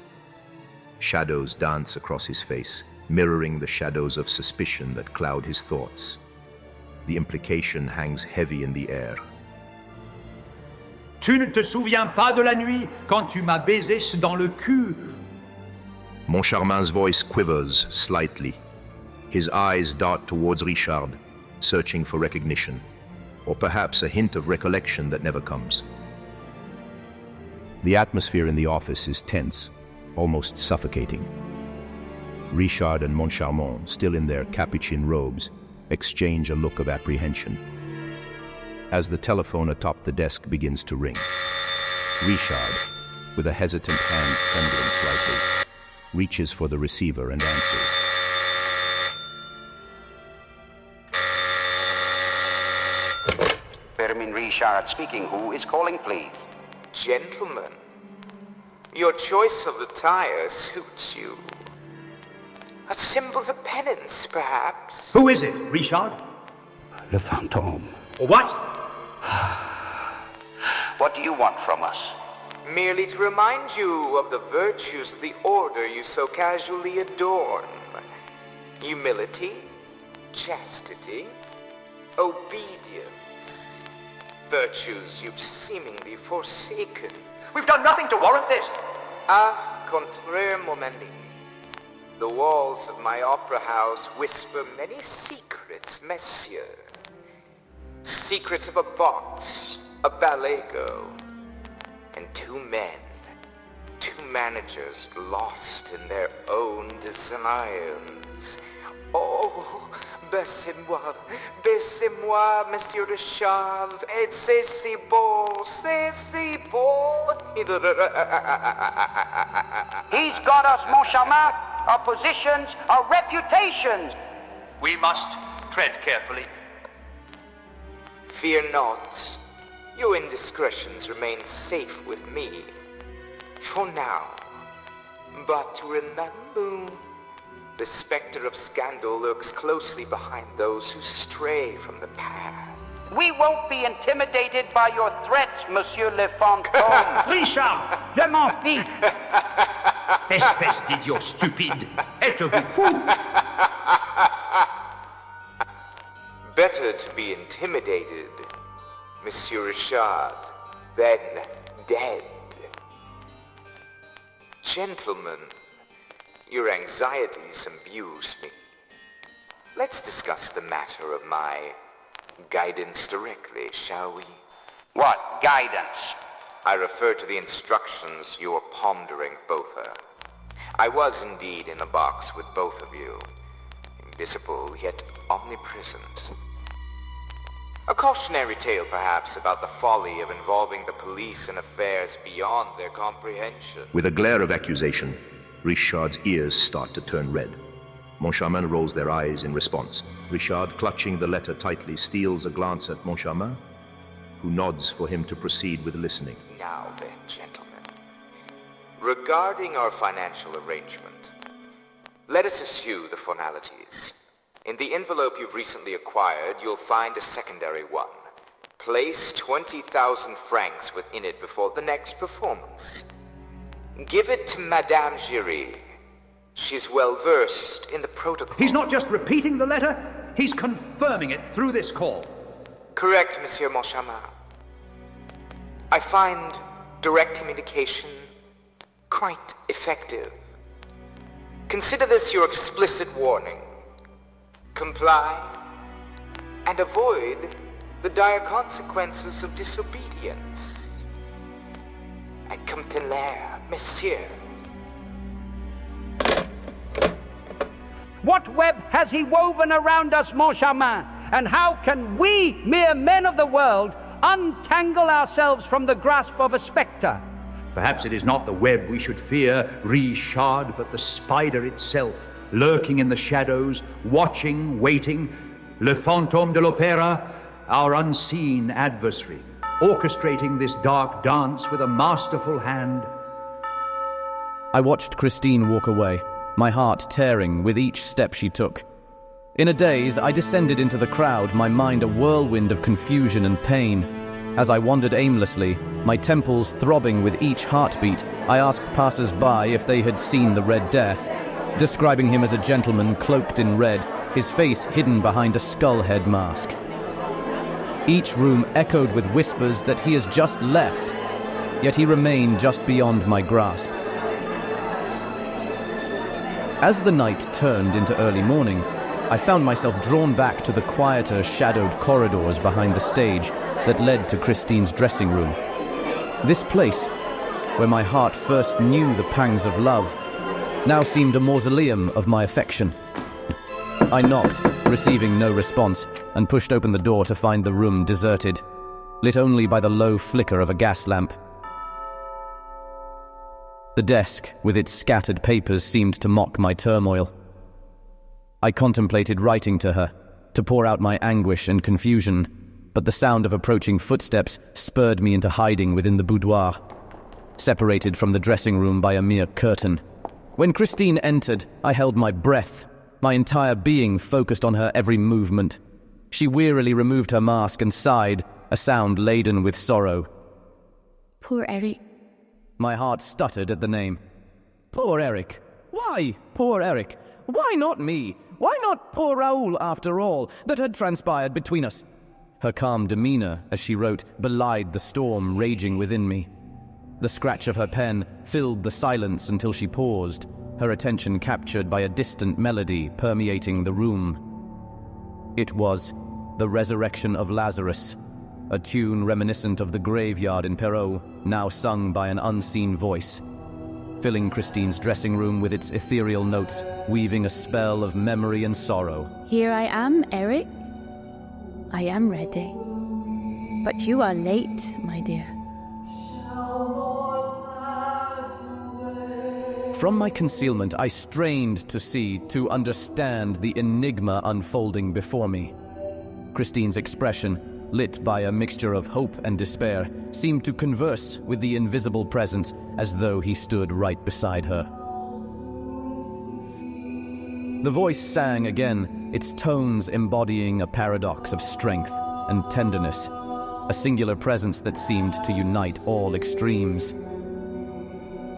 Shadows dance across his face, mirroring the shadows of suspicion that cloud his thoughts. The implication hangs heavy in the air. Tu ne te souviens pas de la nuit quand tu m'as baisé dans le cul? Moncharmin's voice quivers slightly. His eyes dart towards Richard, searching for recognition, or perhaps a hint of recollection that never comes. The atmosphere in the office is tense, almost suffocating. Richard and Moncharmin, still in their capuchin robes, exchange a look of apprehension. As the telephone atop the desk begins to ring, Richard, with a hesitant hand trembling slightly, reaches for the receiver and answers. Permin Richard speaking. Who is calling, please? Gentlemen, your choice of attire suits you. A symbol of penance, perhaps? Who is it, Richard? Le Fantôme. What? What do you want from us? Merely to remind you of the virtues of the order you so casually adorn. Humility, chastity, obedience. Virtues you've seemingly forsaken. We've done nothing to warrant this. Ah, contraire mon ami. The walls of my opera house whisper many secrets, monsieur. Secrets of a box, a ballet girl, and two men, two managers lost in their own designs. Oh, baissez-moi, monsieur Richard, et c'est si beau, c'est si beau. He's got us, Moncharmin, our positions, our reputations. We must tread carefully. Fear not. Your indiscretions remain safe with me. For now. But remember, the specter of scandal lurks closely behind those who stray from the path. We won't be intimidated by your threats, Monsieur Le Fantôme. Richard, je m'en fiche. Espèce d'idiot stupide. Êtes-vous fou? Better to be intimidated, Monsieur Richard, than dead. Gentlemen, your anxieties amuse me. Let's discuss the matter of my guidance directly, shall we? What guidance? I refer to the instructions you're pondering, Botha. I was indeed in the box with both of you, invisible yet omnipresent. A cautionary tale, perhaps, about the folly of involving the police in affairs beyond their comprehension. With a glare of accusation, Richard's ears start to turn red. Moncharmin rolls their eyes in response. Richard, clutching the letter tightly, steals a glance at Moncharmin, who nods for him to proceed with listening. Now then, gentlemen. Regarding our financial arrangement, let us eschew the formalities. In the envelope you've recently acquired, you'll find a secondary one. Place 20,000 francs within it before the next performance. Give it to Madame Giry. She's well versed in the protocol. He's not just repeating the letter, he's confirming it through this call. Correct, Monsieur Moncharmin. I find direct communication quite effective. Consider this your explicit warning. Comply and avoid the dire consequences of disobedience. I come to l'air, Monsieur. What web has he woven around us, Moncharmin? And how can we, mere men of the world, untangle ourselves from the grasp of a spectre? Perhaps it is not the web we should fear, Richard, but the spider itself, lurking in the shadows, watching, waiting. Le Fantôme de l'Opéra, our unseen adversary, orchestrating this dark dance with a masterful hand. I watched Christine walk away, my heart tearing with each step she took. In a daze, I descended into the crowd, my mind a whirlwind of confusion and pain. As I wandered aimlessly, my temples throbbing with each heartbeat, I asked passers-by if they had seen the Red Death, describing him as a gentleman cloaked in red, his face hidden behind a skull head mask. Each room echoed with whispers that he has just left, yet he remained just beyond my grasp. As the night turned into early morning, I found myself drawn back to the quieter, shadowed corridors behind the stage that led to Christine's dressing room. This place, where my heart first knew the pangs of love, now seemed a mausoleum of my affection. I knocked, receiving no response, and pushed open the door to find the room deserted, lit only by the low flicker of a gas lamp. The desk, with its scattered papers, seemed to mock my turmoil. I contemplated writing to her, to pour out my anguish and confusion, but the sound of approaching footsteps spurred me into hiding within the boudoir, separated from the dressing room by a mere curtain. When Christine entered, I held my breath, my entire being focused on her every movement. She wearily removed her mask and sighed, a sound laden with sorrow. Poor Eric. My heart stuttered at the name. Poor Eric. Why poor Eric? Why not me? Why not poor Raoul, after all, that had transpired between us? Her calm demeanor, as she wrote, belied the storm raging within me. The scratch of her pen filled the silence until she paused, her attention captured by a distant melody permeating the room. It was The Resurrection of Lazarus, a tune reminiscent of the graveyard in Perrault, now sung by an unseen voice, filling Christine's dressing room with its ethereal notes, weaving a spell of memory and sorrow. Here I am, Eric. I am ready. But you are late, my dear. From my concealment, I strained to see, to understand the enigma unfolding before me. Christine's expression, lit by a mixture of hope and despair, seemed to converse with the invisible presence as though he stood right beside her. The voice sang again, its tones embodying a paradox of strength and tenderness, a singular presence that seemed to unite all extremes.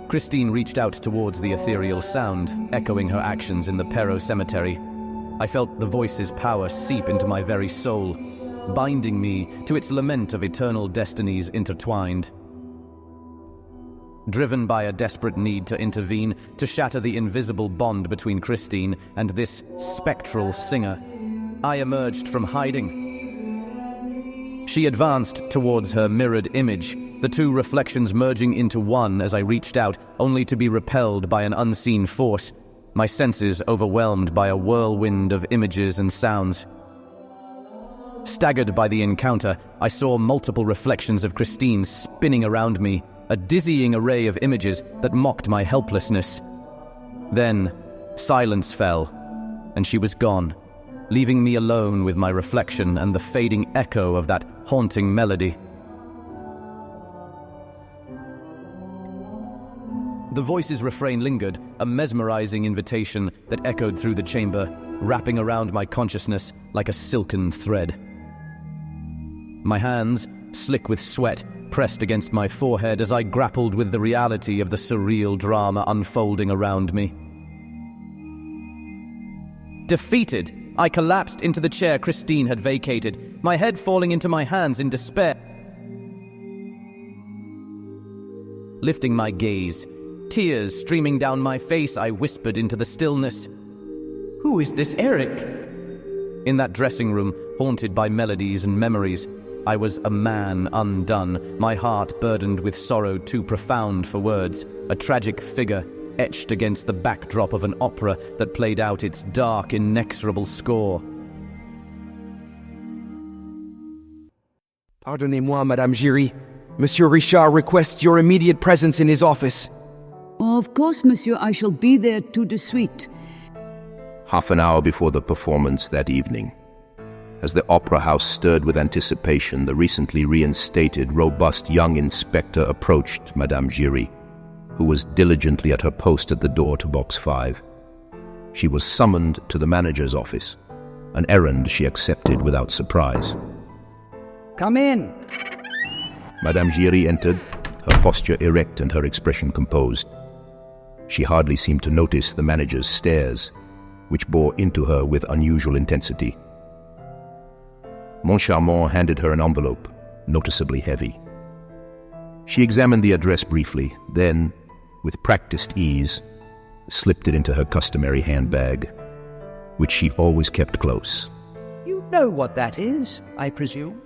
Christine reached out towards the ethereal sound, echoing her actions in the Perrault cemetery. I felt the voice's power seep into my very soul, binding me to its lament of eternal destinies intertwined. Driven by a desperate need to intervene, to shatter the invisible bond between Christine and this spectral singer, I emerged from hiding. She advanced towards her mirrored image, the two reflections merging into one as I reached out, only to be repelled by an unseen force, my senses overwhelmed by a whirlwind of images and sounds. Staggered by the encounter, I saw multiple reflections of Christine spinning around me, a dizzying array of images that mocked my helplessness. Then, silence fell, and she was gone, leaving me alone with my reflection and the fading echo of that haunting melody. The voice's refrain lingered, a mesmerizing invitation that echoed through the chamber, wrapping around my consciousness like a silken thread. My hands, slick with sweat, pressed against my forehead as I grappled with the reality of the surreal drama unfolding around me. Defeated, I collapsed into the chair Christine had vacated, my head falling into my hands in despair. Lifting my gaze, tears streaming down my face, I whispered into the stillness, "Who is this Eric?" In that dressing room, haunted by melodies and memories, I was a man undone, my heart burdened with sorrow too profound for words, a tragic figure etched against the backdrop of an opera that played out its dark, inexorable score. Pardonnez-moi, Madame Giry. Monsieur Richard requests your immediate presence in his office. Of course, monsieur, I shall be there tout de suite. Half an hour before the performance that evening, as the opera house stirred with anticipation, the recently reinstated, robust young inspector approached Madame Giry, who was diligently at her post at the door to box 5. She was summoned to the manager's office, an errand she accepted without surprise. Come in. Madame Giry entered, her posture erect and her expression composed. She hardly seemed to notice the manager's stares, which bore into her with unusual intensity. Moncharmont handed her an envelope, noticeably heavy. She examined the address briefly, then, with practiced ease, slipped it into her customary handbag, which she always kept close. You know what that is, I presume?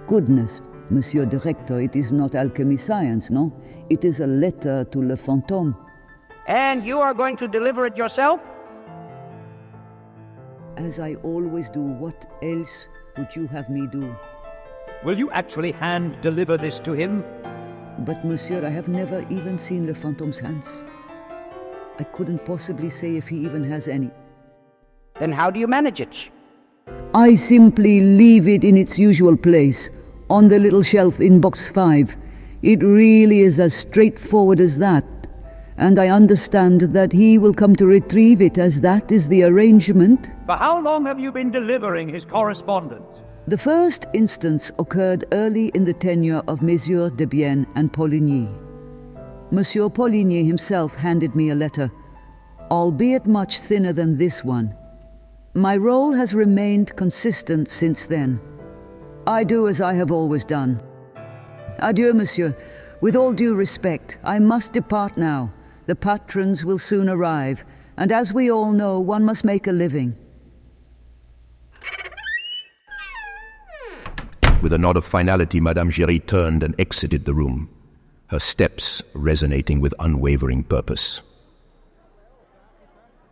Goodness, Monsieur Director, it is not alchemy science, no? It is a letter to Le Fantôme. And you are going to deliver it yourself? As I always do, what else would you have me do? Will you actually hand-deliver this to him? But, monsieur, I have never even seen Le Fantôme's hands. I couldn't possibly say if he even has any. Then how do you manage it? I simply leave it in its usual place, on the little shelf in box 5. It really is as straightforward as that. And I understand that he will come to retrieve it, as that is the arrangement. For how long have you been delivering his correspondence? The first instance occurred early in the tenure of Messieurs Debienne and Poligny. Monsieur Poligny himself handed me a letter, albeit much thinner than this one. My role has remained consistent since then. I do as I have always done. Adieu, monsieur. With all due respect, I must depart now. The patrons will soon arrive, and as we all know, one must make a living. With a nod of finality, Madame Giry turned and exited the room, her steps resonating with unwavering purpose.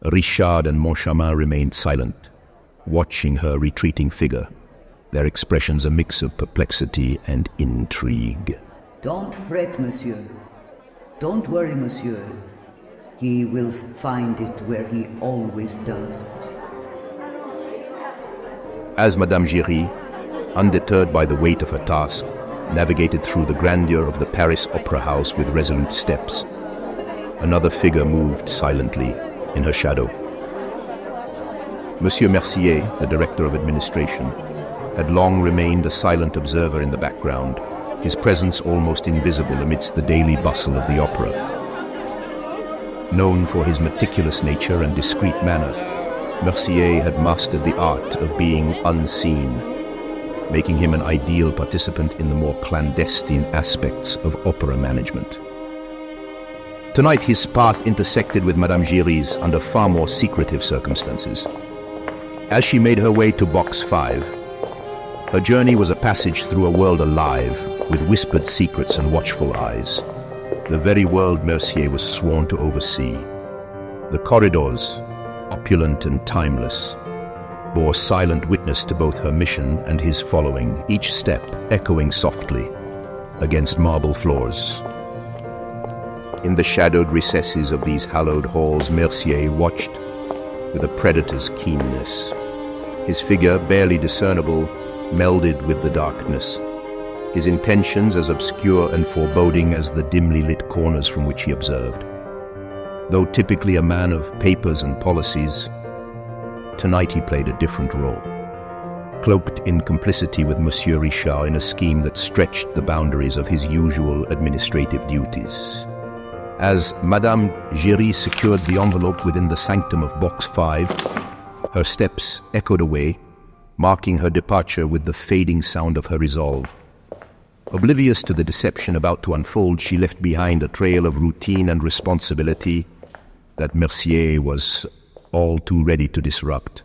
Richard and Moncharmin remained silent, watching her retreating figure, their expressions a mix of perplexity and intrigue. Don't fret, monsieur. Don't worry, monsieur. He will find it where he always does. As Madame Giry, undeterred by the weight of her task, navigated through the grandeur of the Paris Opera House with resolute steps, another figure moved silently in her shadow. Monsieur Mercier, the director of administration, had long remained a silent observer in the background, his presence almost invisible amidst the daily bustle of the opera. Known for his meticulous nature and discreet manner, Mercier had mastered the art of being unseen, making him an ideal participant in the more clandestine aspects of opera management. Tonight his path intersected with Madame Giry's under far more secretive circumstances. As she made her way to box 5, her journey was a passage through a world alive with whispered secrets and watchful eyes. The very world Mercier was sworn to oversee. The corridors, opulent and timeless, bore silent witness to both her mission and his following, each step echoing softly against marble floors. In the shadowed recesses of these hallowed halls, Mercier watched, with a predator's keenness. His figure, barely discernible, melded with the darkness. His intentions as obscure and foreboding as the dimly lit corners from which he observed. Though typically a man of papers and policies, tonight he played a different role, cloaked in complicity with Monsieur Richard in a scheme that stretched the boundaries of his usual administrative duties. As Madame Giry secured the envelope within the sanctum of Box 5, her steps echoed away, marking her departure with the fading sound of her resolve. Oblivious to the deception about to unfold, she left behind a trail of routine and responsibility that Mercier was all too ready to disrupt.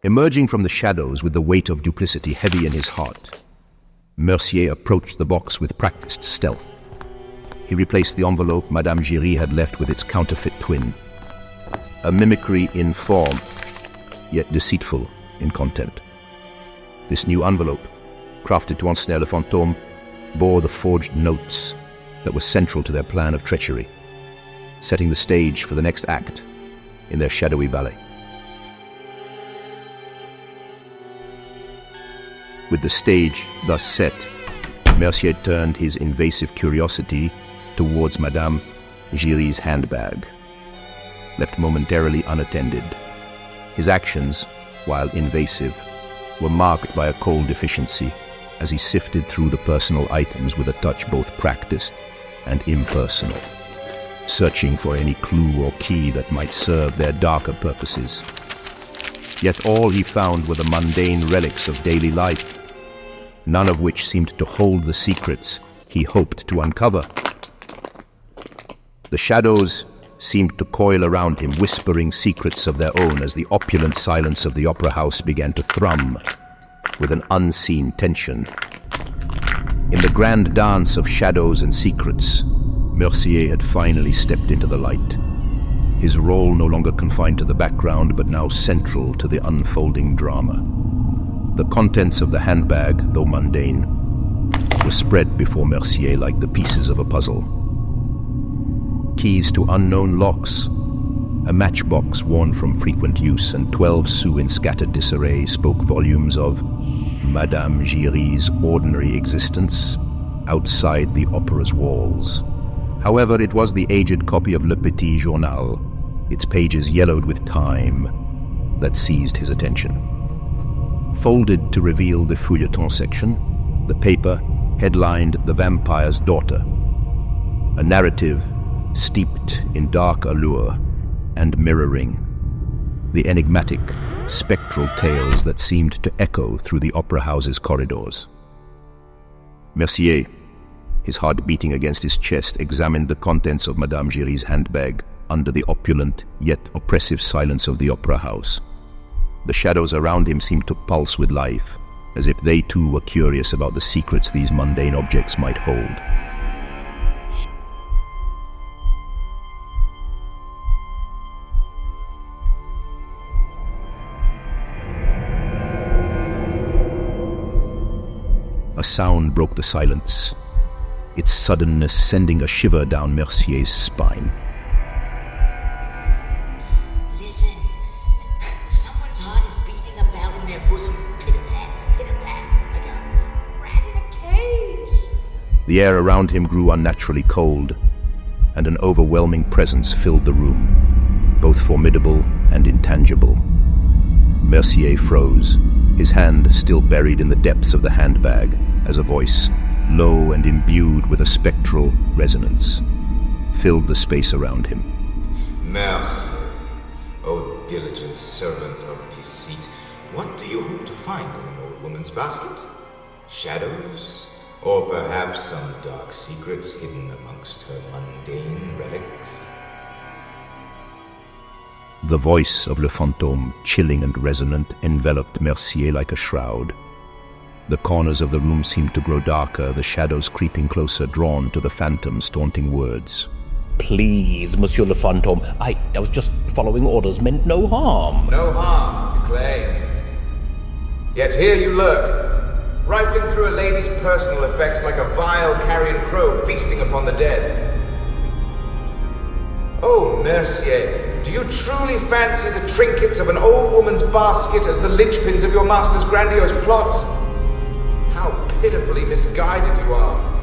Emerging from the shadows with the weight of duplicity heavy in his heart, Mercier approached the box with practiced stealth. He replaced the envelope Madame Giry had left with its counterfeit twin. A mimicry in form, yet deceitful in content. This new envelope, crafted to ensnare Le Fantôme, bore the forged notes that were central to their plan of treachery, setting the stage for the next act in their shadowy ballet. With the stage thus set, Mercier turned his invasive curiosity towards Madame Giry's handbag, left momentarily unattended. His actions, while invasive, were marked by a cold efficiency as he sifted through the personal items with a touch both practiced and impersonal, searching for any clue or key that might serve their darker purposes. Yet all he found were the mundane relics of daily life, none of which seemed to hold the secrets he hoped to uncover. The shadows seemed to coil around him, whispering secrets of their own as the opulent silence of the opera house began to thrum with an unseen tension. In the grand dance of shadows and secrets, Mercier had finally stepped into the light, his role no longer confined to the background but now central to the unfolding drama. The contents of the handbag, though mundane, were spread before Mercier like the pieces of a puzzle. Keys to unknown locks, a matchbox worn from frequent use, and 12 sous in scattered disarray spoke volumes of Madame Giry's ordinary existence outside the opera's walls. However, it was the aged copy of Le Petit Journal, its pages yellowed with time, that seized his attention. Folded to reveal the feuilleton section, the paper headlined The Vampire's Daughter, a narrative steeped in dark allure and mirroring the enigmatic, spectral tales that seemed to echo through the opera house's corridors. Mercier, his heart beating against his chest, examined the contents of Madame Giry's handbag under the opulent yet oppressive silence of the opera house. The shadows around him seemed to pulse with life, as if they too were curious about the secrets these mundane objects might hold. A sound broke the silence, its suddenness sending a shiver down Mercier's spine. Listen, someone's heart is beating about in their bosom, pitter-pat, like a rat in a cage. The air around him grew unnaturally cold, and an overwhelming presence filled the room, both formidable and intangible. Mercier froze, his hand still buried in the depths of the handbag, as a voice, low and imbued with a spectral resonance, filled the space around him. Mercier, O diligent servant of deceit, what do you hope to find in an old woman's basket? Shadows? Or perhaps some dark secrets hidden amongst her mundane relics? The voice of Le Fantôme, chilling and resonant, enveloped Mercier like a shroud. The corners of the room seemed to grow darker, the shadows creeping closer, drawn to the phantom's taunting words. Please, Monsieur Le Fantôme, I was just following orders, meant no harm. No harm, you claim. Yet here you lurk, rifling through a lady's personal effects like a vile carrion crow feasting upon the dead. Oh, Mercier, do you truly fancy the trinkets of an old woman's basket as the linchpins of your master's grandiose plots? How pitifully misguided you are.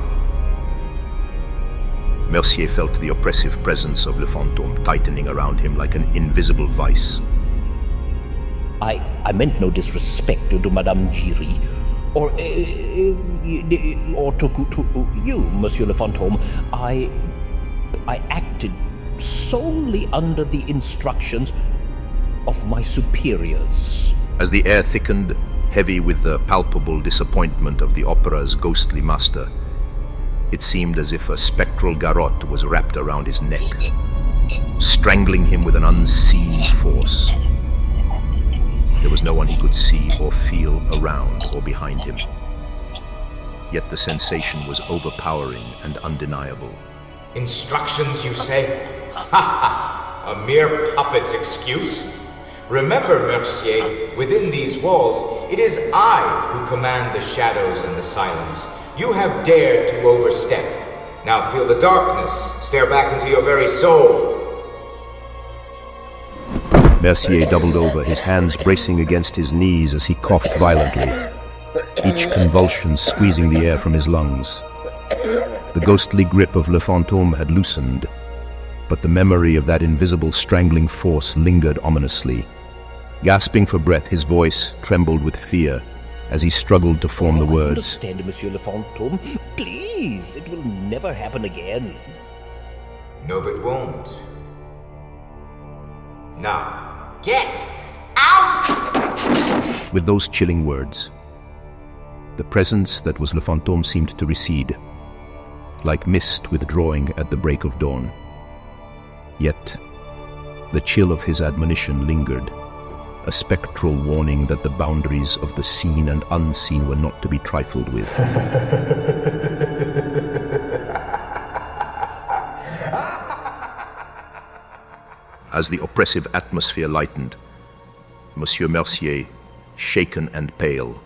Mercier felt the oppressive presence of Le Fantôme tightening around him like an invisible vice. I meant no disrespect to Madame Giry, or to you, Monsieur Le Fantôme. I acted solely under the instructions of my superiors. As the air thickened, heavy with the palpable disappointment of the opera's ghostly master, it seemed as if a spectral garrote was wrapped around his neck, strangling him with an unseen force. There was no one he could see or feel around or behind him. Yet the sensation was overpowering and undeniable. Instructions, you say? Ha ha! A mere puppet's excuse? Remember, Mercier, within these walls, it is I who command the shadows and the silence. You have dared to overstep. Now feel the darkness stare back into your very soul. Mercier doubled over, his hands bracing against his knees as he coughed violently, each convulsion squeezing the air from his lungs. The ghostly grip of Le Fantôme had loosened, but the memory of that invisible strangling force lingered ominously. Gasping for breath, his voice trembled with fear as he struggled to form the words. Understand, Monsieur Le Fantôme. Please, it will never happen again. No, it won't. Now, get out! With those chilling words, the presence that was Le Fantôme seemed to recede, like mist withdrawing at the break of dawn. Yet, the chill of his admonition lingered, a spectral warning that the boundaries of the seen and unseen were not to be trifled with. As the oppressive atmosphere lightened, Monsieur Mercier, shaken and pale,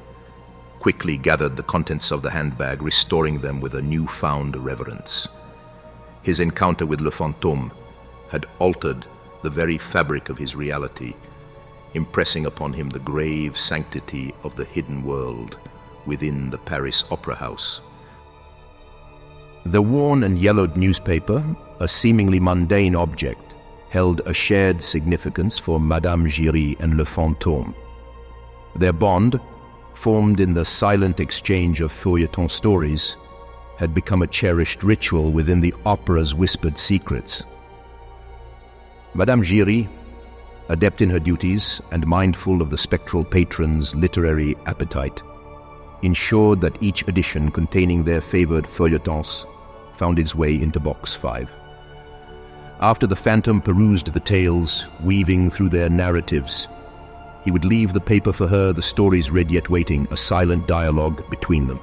quickly gathered the contents of the handbag, restoring them with a newfound reverence. His encounter with Le Fantôme had altered the very fabric of his reality, impressing upon him the grave sanctity of the hidden world within the Paris Opera House. The worn and yellowed newspaper, a seemingly mundane object, held a shared significance for Madame Giry and Le Fantôme. Their bond, formed in the silent exchange of feuilleton stories, had become a cherished ritual within the opera's whispered secrets. Madame Giry, adept in her duties and mindful of the spectral patron's literary appetite, ensured that each edition containing their favored feuilletons found its way into Box 5. After the Phantom perused the tales, weaving through their narratives, he would leave the paper for her, the stories read yet waiting, a silent dialogue between them.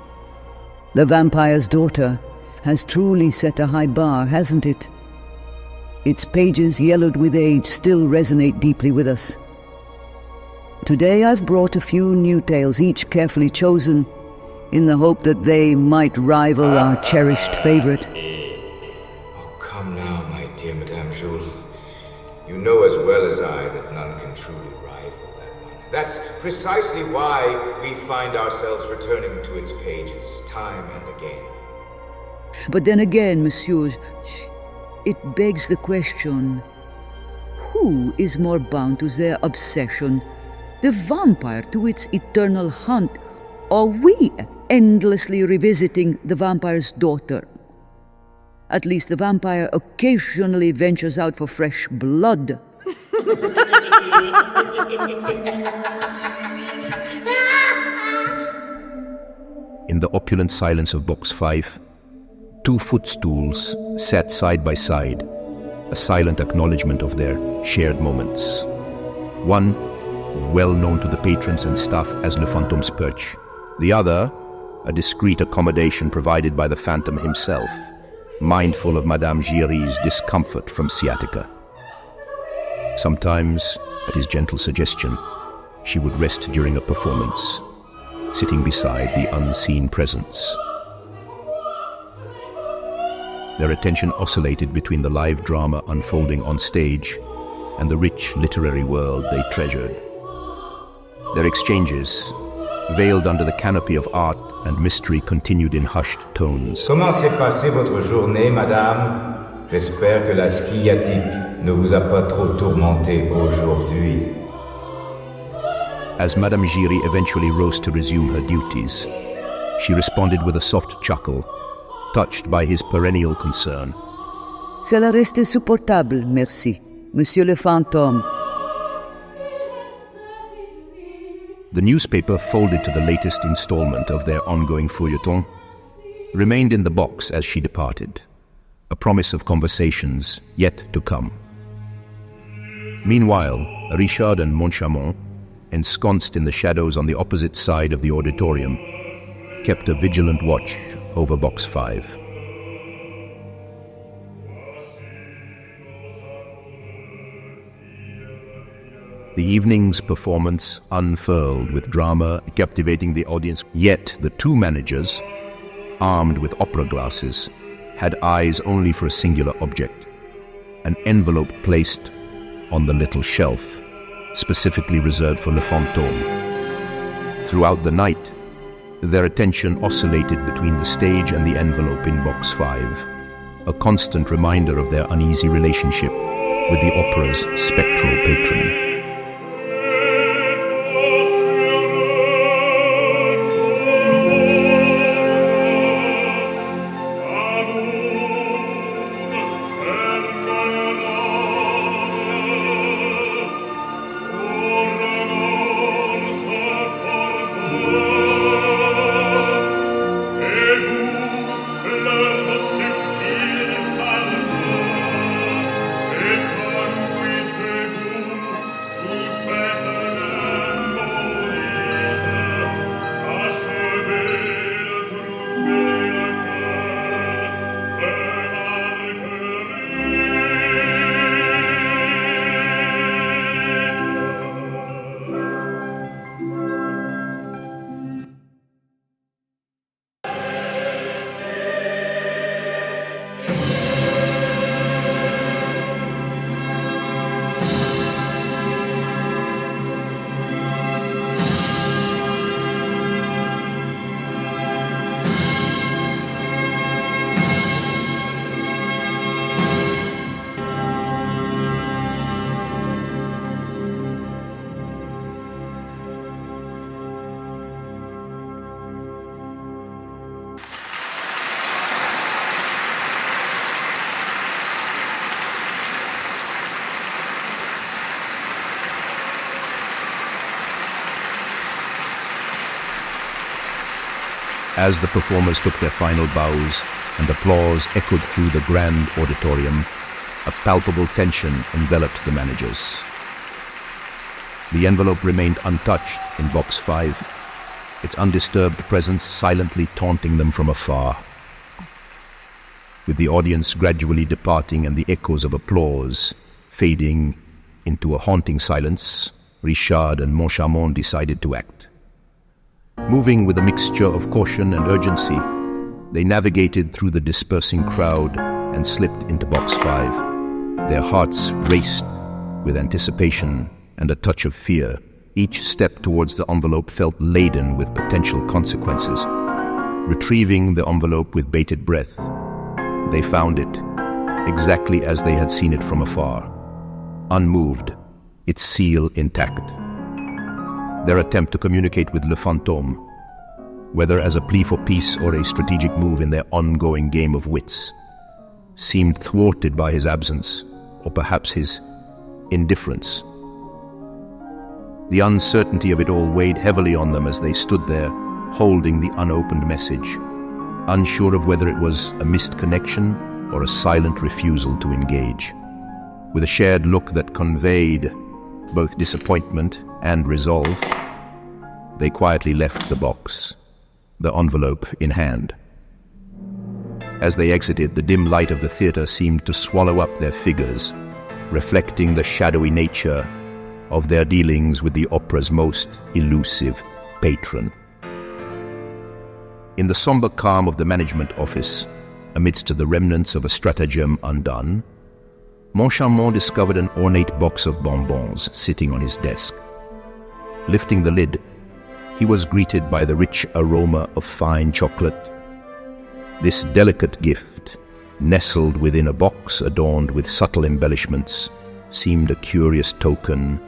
The Vampire's Daughter has truly set a high bar, hasn't it? Its pages, yellowed with age, still resonate deeply with us. Today I've brought a few new tales, each carefully chosen, in the hope that they might rival our cherished favorite. Oh, come now, my dear Madame Jules. You know as well as I that none can truly rival that one. That's precisely why we find ourselves returning to its pages time and again. But then again, Monsieur, it begs the question, who is more bound to their obsession? The vampire to its eternal hunt, or we endlessly revisiting the vampire's daughter? At least the vampire occasionally ventures out for fresh blood. In the opulent silence of Box 5, two footstools sat side by side, a silent acknowledgement of their shared moments. One, well known to the patrons and staff as Le Fantôme's perch. The other, a discreet accommodation provided by the Phantom himself, mindful of Madame Giry's discomfort from sciatica. Sometimes, at his gentle suggestion, she would rest during a performance, sitting beside the unseen presence. Their attention oscillated between the live drama unfolding on stage and the rich literary world they treasured. Their exchanges, veiled under the canopy of art and mystery, continued in hushed tones. Comment s'est passée votre journée, madame? J'espère que la sciatique ne vous a pas trop tourmenté aujourd'hui. As Madame Giry eventually rose to resume her duties, she responded with a soft chuckle, touched by his perennial concern. Cela reste supportable, merci, Monsieur le Fantôme. The newspaper, folded to the latest installment of their ongoing feuilleton, remained in the box as she departed, a promise of conversations yet to come. Meanwhile, Richard and Monchamon, ensconced in the shadows on the opposite side of the auditorium, kept a vigilant watch over Box 5. The evening's performance unfurled with drama, captivating the audience, yet the two managers, armed with opera glasses, had eyes only for a singular object, an envelope placed on the little shelf, specifically reserved for Le Fantôme. Throughout the night, their attention oscillated between the stage and the envelope in Box 5, a constant reminder of their uneasy relationship with the opera's spectral patron. As the performers took their final bows and applause echoed through the grand auditorium, a palpable tension enveloped the managers. The envelope remained untouched in Box 5, its undisturbed presence silently taunting them from afar. With the audience gradually departing and the echoes of applause fading into a haunting silence, Richard and Monchamon decided to act. Moving with a mixture of caution and urgency, they navigated through the dispersing crowd and slipped into Box 5. Their hearts raced with anticipation and a touch of fear. Each step towards the envelope felt laden with potential consequences. Retrieving the envelope with bated breath, they found it exactly as they had seen it from afar, unmoved, its seal intact. Their attempt to communicate with Le Fantôme, whether as a plea for peace or a strategic move in their ongoing game of wits, seemed thwarted by his absence, or perhaps his indifference. The uncertainty of it all weighed heavily on them as they stood there, holding the unopened message, unsure of whether it was a missed connection or a silent refusal to engage. With a shared look that conveyed both disappointment and resolve, they quietly left the box, the envelope in hand. As they exited, the dim light of the theater seemed to swallow up their figures, reflecting the shadowy nature of their dealings with the opera's most elusive patron. In the somber calm of the management office, amidst the remnants of a stratagem undone, Moncharmont discovered an ornate box of bonbons sitting on his desk. Lifting the lid, he was greeted by the rich aroma of fine chocolate. This delicate gift, nestled within a box adorned with subtle embellishments, seemed a curious token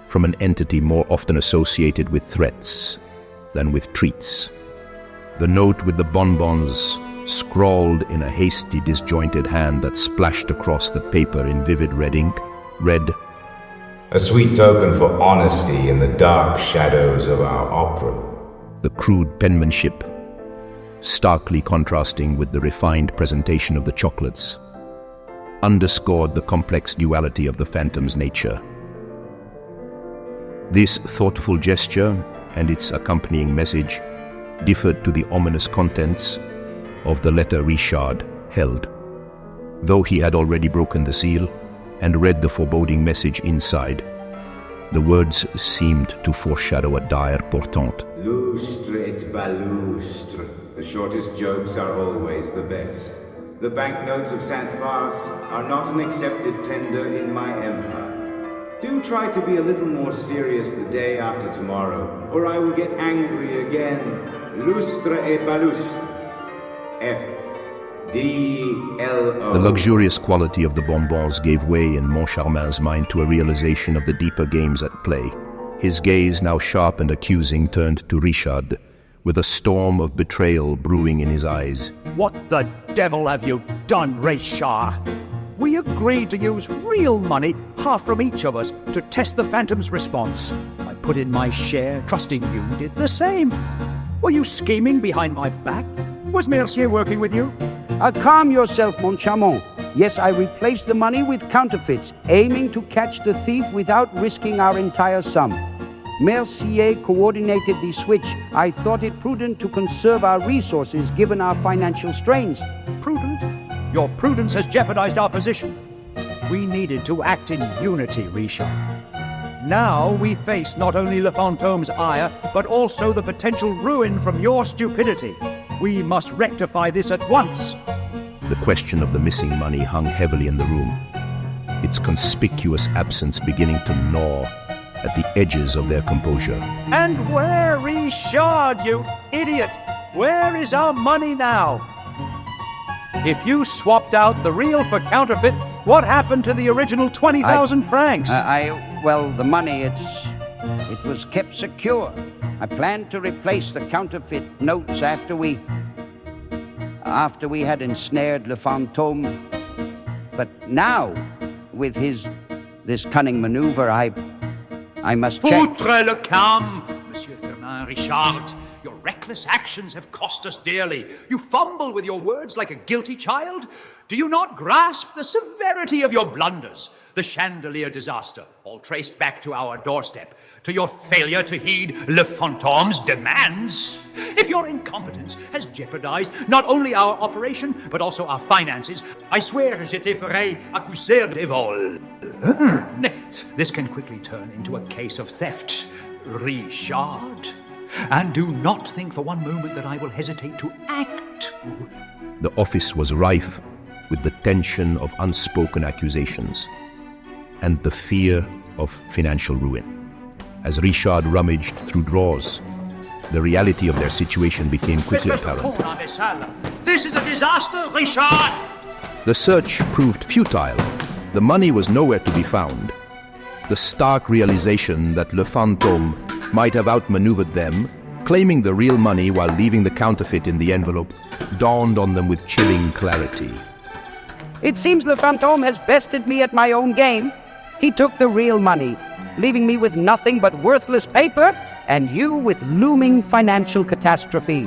from an entity more often associated with threats than with treats. The note with the bonbons, scrawled in a hasty, disjointed hand that splashed across the paper in vivid red ink, read, "A sweet token for honesty in the dark shadows of our opera." The crude penmanship, starkly contrasting with the refined presentation of the chocolates, underscored the complex duality of the phantom's nature. This thoughtful gesture and its accompanying message differed to the ominous contents of the letter Richard held. Though he had already broken the seal and read the foreboding message inside, the words seemed to foreshadow a dire portent. Lustre et balustre. The shortest jokes are always the best. The banknotes of Saint-Farce are not an accepted tender in my empire. Do try to be a little more serious the day after tomorrow, or I will get angry again. Lustre et balustre. F-D-L-O. The luxurious quality of the bonbons gave way in Moncharmin's mind to a realization of the deeper games at play. His gaze, now sharp and accusing, turned to Richard, with a storm of betrayal brewing in his eyes. What the devil have you done, Richard? We agreed to use real money, half from each of us, to test the Phantom's response. I put in my share, trusting you did the same. Were you scheming behind my back? Was Mercier working with you? Calm yourself, Moncharmont. Yes, I replaced the money with counterfeits, aiming to catch the thief without risking our entire sum. Mercier coordinated the switch. I thought it prudent to conserve our resources given our financial strains. Prudent? Your prudence has jeopardized our position. We needed to act in unity, Richard. Now we face not only Le Fantôme's ire, but also the potential ruin from your stupidity. We must rectify this at once. The question of the missing money hung heavily in the room, its conspicuous absence beginning to gnaw at the edges of their composure. And where, Richard, you idiot? Where is our money now? If you swapped out the real for counterfeit, what happened to the original 20,000 francs? Well, the money, it was kept secure. I planned to replace the counterfeit notes after we had ensnared Le Fantôme. But now, with this cunning maneuver, I must check. Foutre le camp, Monsieur Firmin, Richard. Your reckless actions have cost us dearly. You fumble with your words like a guilty child. Do you not grasp the severity of your blunders? The chandelier disaster, all traced back to our doorstep, to your failure to heed Le Fantôme's demands. If your incompetence has jeopardized not only our operation, but also our finances, I swear je te ferai accuser de vol. This can quickly turn into a case of theft, Richard. And do not think for one moment that I will hesitate to act. The office was rife with the tension of unspoken accusations and the fear of financial ruin. As Richard rummaged through drawers, the reality of their situation became quickly apparent. This is a disaster, Richard! The search proved futile. The money was nowhere to be found. The stark realization that Le Fantôme might have outmaneuvered them, claiming the real money while leaving the counterfeit in the envelope, dawned on them with chilling clarity. It seems Le Fantôme has bested me at my own game. He took the real money, leaving me with nothing but worthless paper, and you with looming financial catastrophe.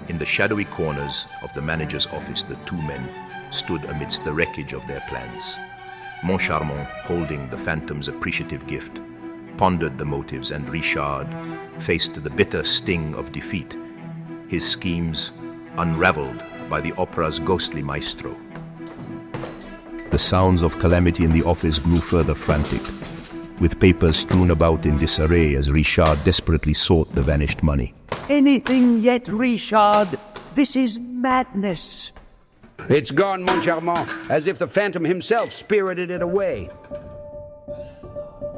In the shadowy corners of the manager's office, the two men stood amidst the wreckage of their plans. Moncharmont, holding the Phantom's appreciative gift, pondered the motives, and Richard faced the bitter sting of defeat, his schemes unraveled by the opera's ghostly maestro. The sounds of calamity in the office grew further frantic, with papers strewn about in disarray as Richard desperately sought the vanished money. Anything yet, Richard? This is madness. It's gone, mon charmant, as if the phantom himself spirited it away.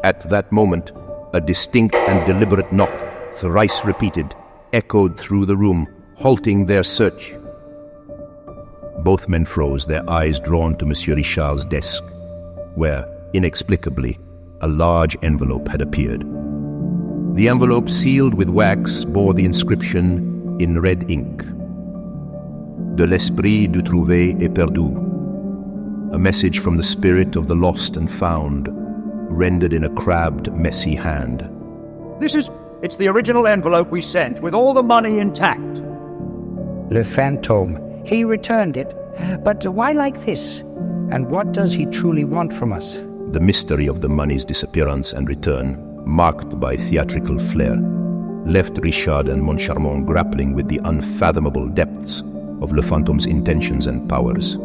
At that moment, a distinct and deliberate knock, thrice repeated, echoed through the room, halting their search. Both men froze, their eyes drawn to Monsieur Richard's desk, where, inexplicably, a large envelope had appeared. The envelope, sealed with wax, bore the inscription in red ink: De l'esprit du trouvé et perdu. A message from the spirit of the lost and found, rendered in a crabbed, messy hand. It's the original envelope we sent, with all the money intact. Le Fantôme. He returned it. But why like this? And what does he truly want from us? The mystery of the money's disappearance and return, marked by theatrical flair, left Richard and Moncharmont grappling with the unfathomable depths of Le Fantôme's intentions and powers,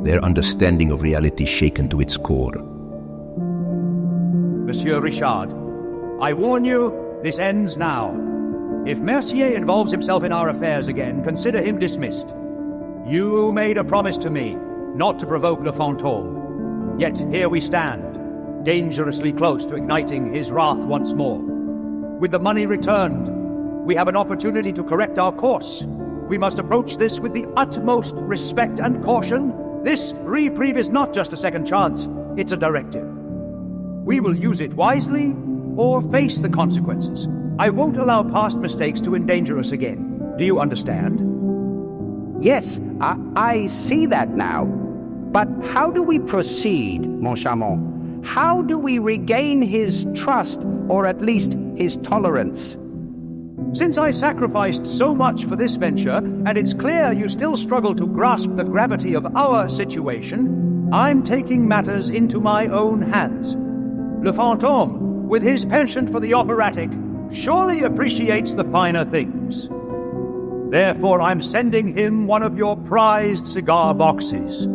their understanding of reality shaken to its core. Monsieur Richard, I warn you, this ends now. If Mercier involves himself in our affairs again, consider him dismissed. You made a promise to me not to provoke Le Fantôme. Yet here we stand, dangerously close to igniting his wrath once more. With the money returned, we have an opportunity to correct our course. We must approach this with the utmost respect and caution. This reprieve is not just a second chance, it's a directive. We will use it wisely or face the consequences. I won't allow past mistakes to endanger us again. Do you understand? Yes, I see that now. But how do we proceed, mon charmant? How do we regain his trust, or at least his tolerance? Since I sacrificed so much for this venture, and it's clear you still struggle to grasp the gravity of our situation, I'm taking matters into my own hands. Le Fantôme, with his penchant for the operatic, surely appreciates the finer things. Therefore, I'm sending him one of your prized cigar boxes.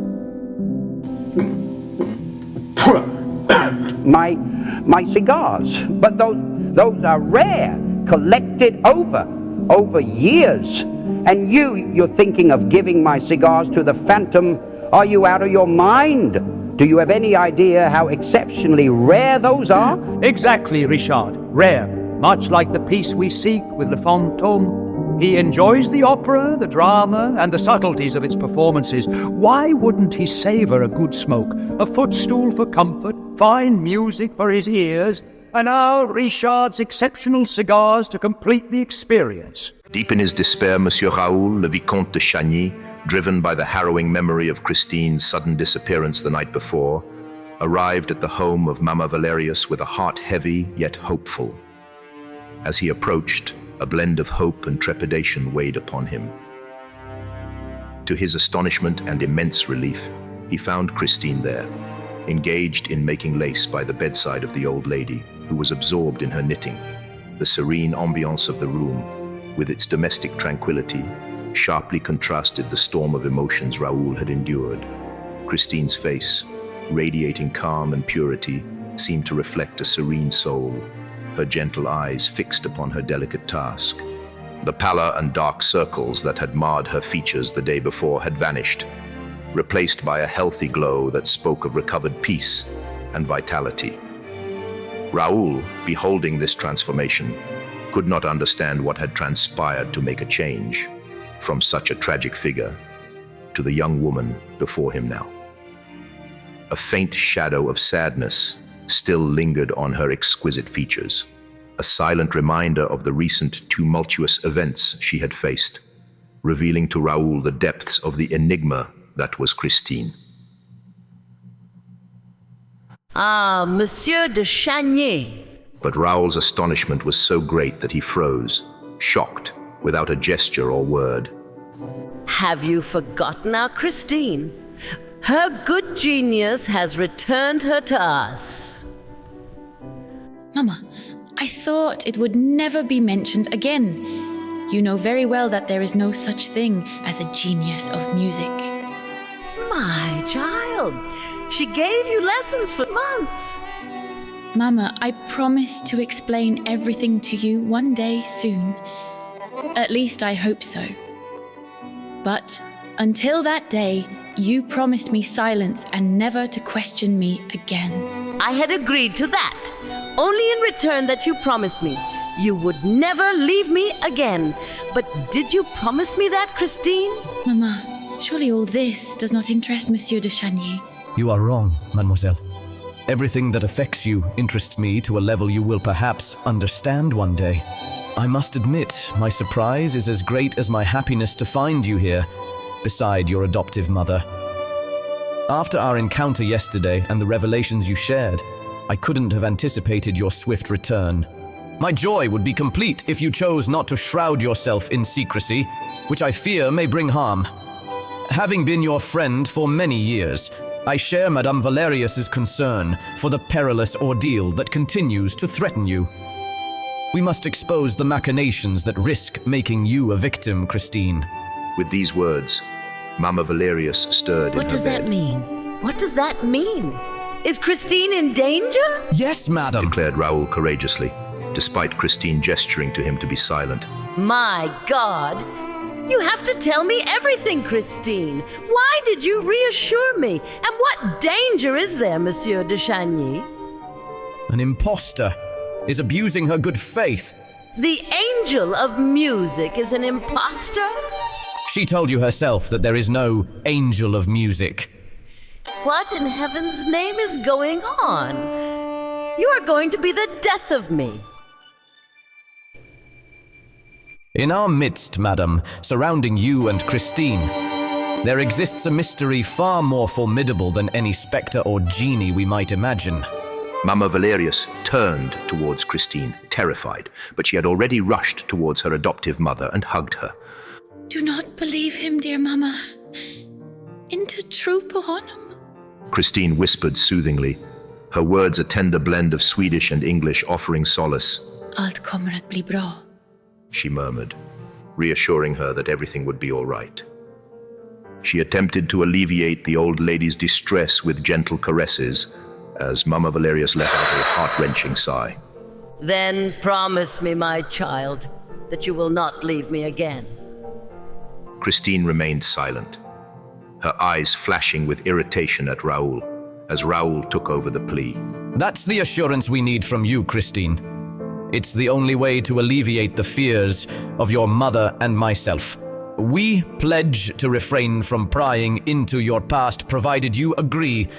My cigars, but those are rare, collected over years. And you're thinking of giving my cigars to the Phantom. Are you out of your mind? Do you have any idea how exceptionally rare those are? Exactly, Richard. Rare. Much like the peace we seek with Le Fantôme. He enjoys the opera, the drama, and the subtleties of its performances. Why wouldn't he savor a good smoke, a footstool for comfort, fine music for his ears, and now Richard's exceptional cigars to complete the experience? Deep in his despair, Monsieur Raoul, le Vicomte de Chagny, driven by the harrowing memory of Christine's sudden disappearance the night before, arrived at the home of Mama Valerius with a heart heavy yet hopeful. As he approached, a blend of hope and trepidation weighed upon him. To his astonishment and immense relief, he found Christine there, engaged in making lace by the bedside of the old lady, who was absorbed in her knitting. The serene ambiance of the room, with its domestic tranquility, sharply contrasted the storm of emotions Raoul had endured. Christine's face, radiating calm and purity, seemed to reflect a serene soul, her gentle eyes fixed upon her delicate task. The pallor and dark circles that had marred her features the day before had vanished, replaced by a healthy glow that spoke of recovered peace and vitality. Raoul, beholding this transformation, could not understand what had transpired to make a change from such a tragic figure to the young woman before him now. A faint shadow of sadness still lingered on her exquisite features, a silent reminder of the recent tumultuous events she had faced, revealing to Raoul the depths of the enigma that was Christine. Ah, Monsieur de Chagny. But Raoul's astonishment was so great that he froze, shocked, without a gesture or word. Have you forgotten our Christine? Her good genius has returned her to us. Mama, I thought it would never be mentioned again. You know very well that there is no such thing as a genius of music. My child, she gave you lessons for months. Mama, I promise to explain everything to you one day soon. At least I hope so. But Until that day, you promised me silence and never to question me again. I had agreed to that, only in return that you promised me you would never leave me again. But did you promise me that, Christine? Mama, surely all this does not interest Monsieur de Chagny. You are wrong, mademoiselle. Everything that affects you interests me to a level you will perhaps understand one day. I must admit, my surprise is as great as my happiness to find you here, beside your adoptive mother. After our encounter yesterday and the revelations you shared, I couldn't have anticipated your swift return. My joy would be complete if you chose not to shroud yourself in secrecy, which I fear may bring harm. Having been your friend for many years, I share Madame Valerius's concern for the perilous ordeal that continues to threaten you. We must expose the machinations that risk making you a victim, Christine. With these words, Mama Valerius stirred in her bed. What does that mean? What does that mean? Is Christine in danger? Yes, madam, declared Raoul courageously, despite Christine gesturing to him to be silent. My God! You have to tell me everything, Christine. Why did you reassure me? And what danger is there, Monsieur de Chagny? An impostor is abusing her good faith. The angel of music is an impostor? She told you herself that there is no angel of music. What in heaven's name is going on? You are going to be the death of me. In our midst, madam, surrounding you and Christine, there exists a mystery far more formidable than any spectre or genie we might imagine. Mama Valerius turned towards Christine, terrified, but she had already rushed towards her adoptive mother and hugged her. Do not believe him, dear Mama. Inte tro på honom. Christine whispered soothingly, her words a tender blend of Swedish and English offering solace. Allt kommer att bli bra. She murmured, reassuring her that everything would be all right. She attempted to alleviate the old lady's distress with gentle caresses, as Mama Valerius let out a heart-wrenching sigh. Then promise me, my child, that you will not leave me again. Christine remained silent, her eyes flashing with irritation at Raoul, as Raoul took over the plea. That's the assurance we need from you, Christine. It's the only way to alleviate the fears of your mother and myself. We pledge to refrain from prying into your past, provided you agree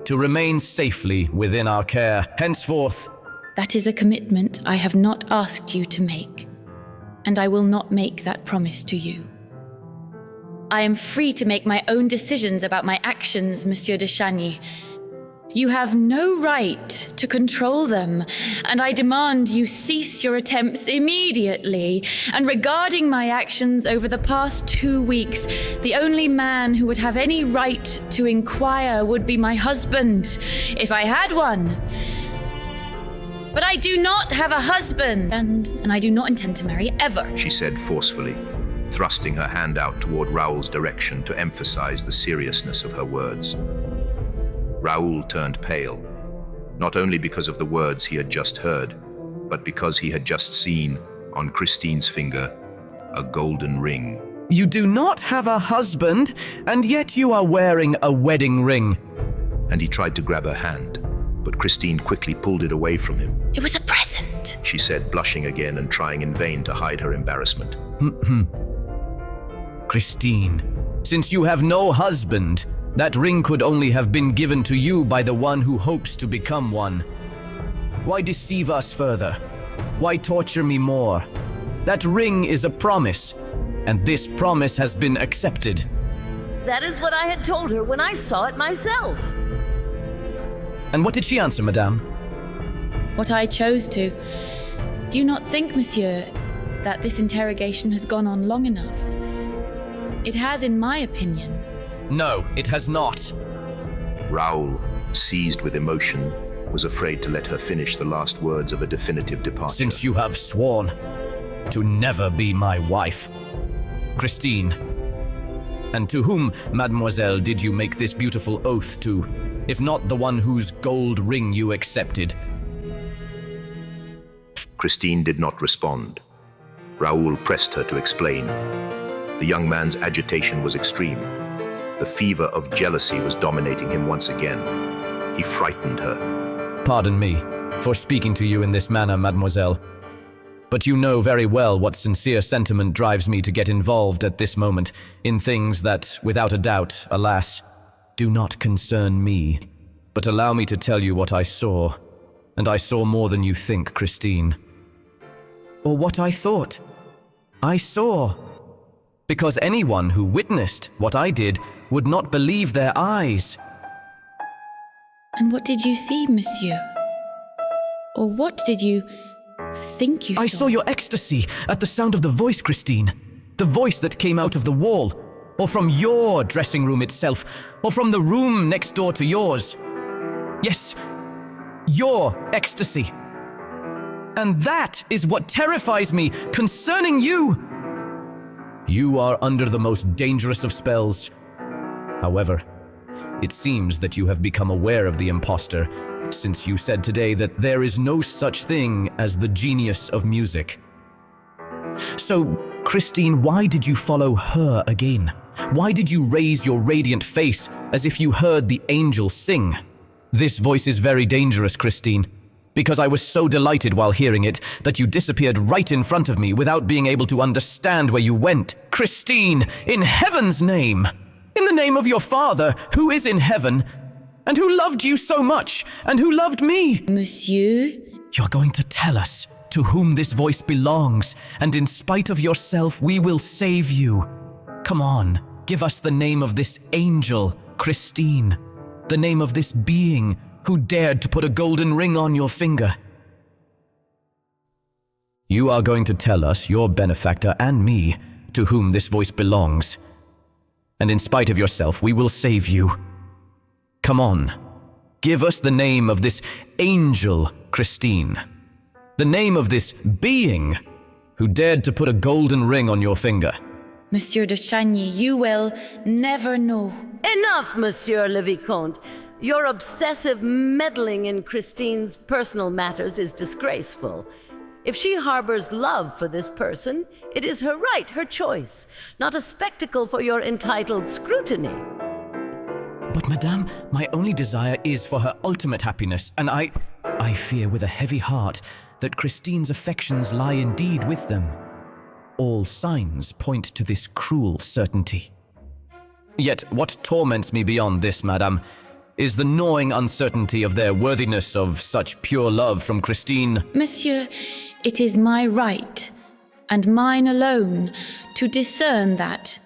to remain safely within our care. Henceforth, that is a commitment I have not asked you to make, and I will not make that promise to you. I am free to make my own decisions about my actions, Monsieur de Chagny. You have no right to control them, and I demand you cease your attempts immediately. And regarding my actions over the past 2 weeks, the only man who would have any right to inquire would be my husband, if I had one. But I do not have a husband, and I do not intend to marry ever, she said forcefully, thrusting her hand out toward Raoul's direction to emphasize the seriousness of her words. Raoul turned pale, not only because of the words he had just heard, but because he had just seen, on Christine's finger, a golden ring. You do not have a husband, and yet you are wearing a wedding ring. And he tried to grab her hand, but Christine quickly pulled it away from him. It was a present, she said, blushing again and trying in vain to hide her embarrassment. Christine, since you have no husband, that ring could only have been given to you by the one who hopes to become one. Why deceive us further? Why torture me more? That ring is a promise, and this promise has been accepted. That is what I had told her when I saw it myself. And what did she answer, madame? What I chose to. Do you not think, monsieur, that this interrogation has gone on long enough? It has, in my opinion. No, it has not. Raoul, seized with emotion, was afraid to let her finish the last words of a definitive departure. Since you have sworn to never be my wife, Christine, and to whom, mademoiselle, did you make this beautiful oath to, if not the one whose gold ring you accepted? Christine did not respond. Raoul pressed her to explain. The young man's agitation was extreme. The fever of jealousy was dominating him once again. He frightened her. Pardon me for speaking to you in this manner, mademoiselle. But you know very well what sincere sentiment drives me to get involved at this moment in things that, without a doubt, alas, do not concern me. But allow me to tell you what I saw, and I saw more than you think, Christine. Or what I thought. I saw. Because anyone who witnessed what I did would not believe their eyes. And what did you see, monsieur? Or what did you think you saw? I saw your ecstasy at the sound of the voice, Christine. The voice that came out of the wall, or from your dressing room itself, or from the room next door to yours. Yes, your ecstasy. And that is what terrifies me concerning you. You are under the most dangerous of spells. However, it seems that you have become aware of the impostor, since you said today that there is no such thing as the genius of music. So, Christine, why did you follow her again? Why did you raise your radiant face as if you heard the angel sing? This voice is very dangerous, Christine, because I was so delighted while hearing it that you disappeared right in front of me without being able to understand where you went. Christine, in heaven's name! In the name of your father, who is in heaven, and who loved you so much, and who loved me. Monsieur? You're going to tell us to whom this voice belongs, and in spite of yourself, we will save you. Come on, give us the name of this angel, Christine, the name of this being who dared to put a golden ring on your finger. You are going to tell us, your benefactor and me, to whom this voice belongs. And in spite of yourself, we will save you. Come on, give us the name of this angel, Christine. The name of this being who dared to put a golden ring on your finger. Monsieur de Chagny, you will never know. Enough, Monsieur le Vicomte. Your obsessive meddling in Christine's personal matters is disgraceful. If she harbors love for this person, it is her right, her choice, not a spectacle for your entitled scrutiny. But, madame, my only desire is for her ultimate happiness, and I fear with a heavy heart that Christine's affections lie indeed with them. All signs point to this cruel certainty. Yet what torments me beyond this, madame, is the gnawing uncertainty of their worthiness of such pure love from Christine. Monsieur, it is my right, and mine alone, to discern that.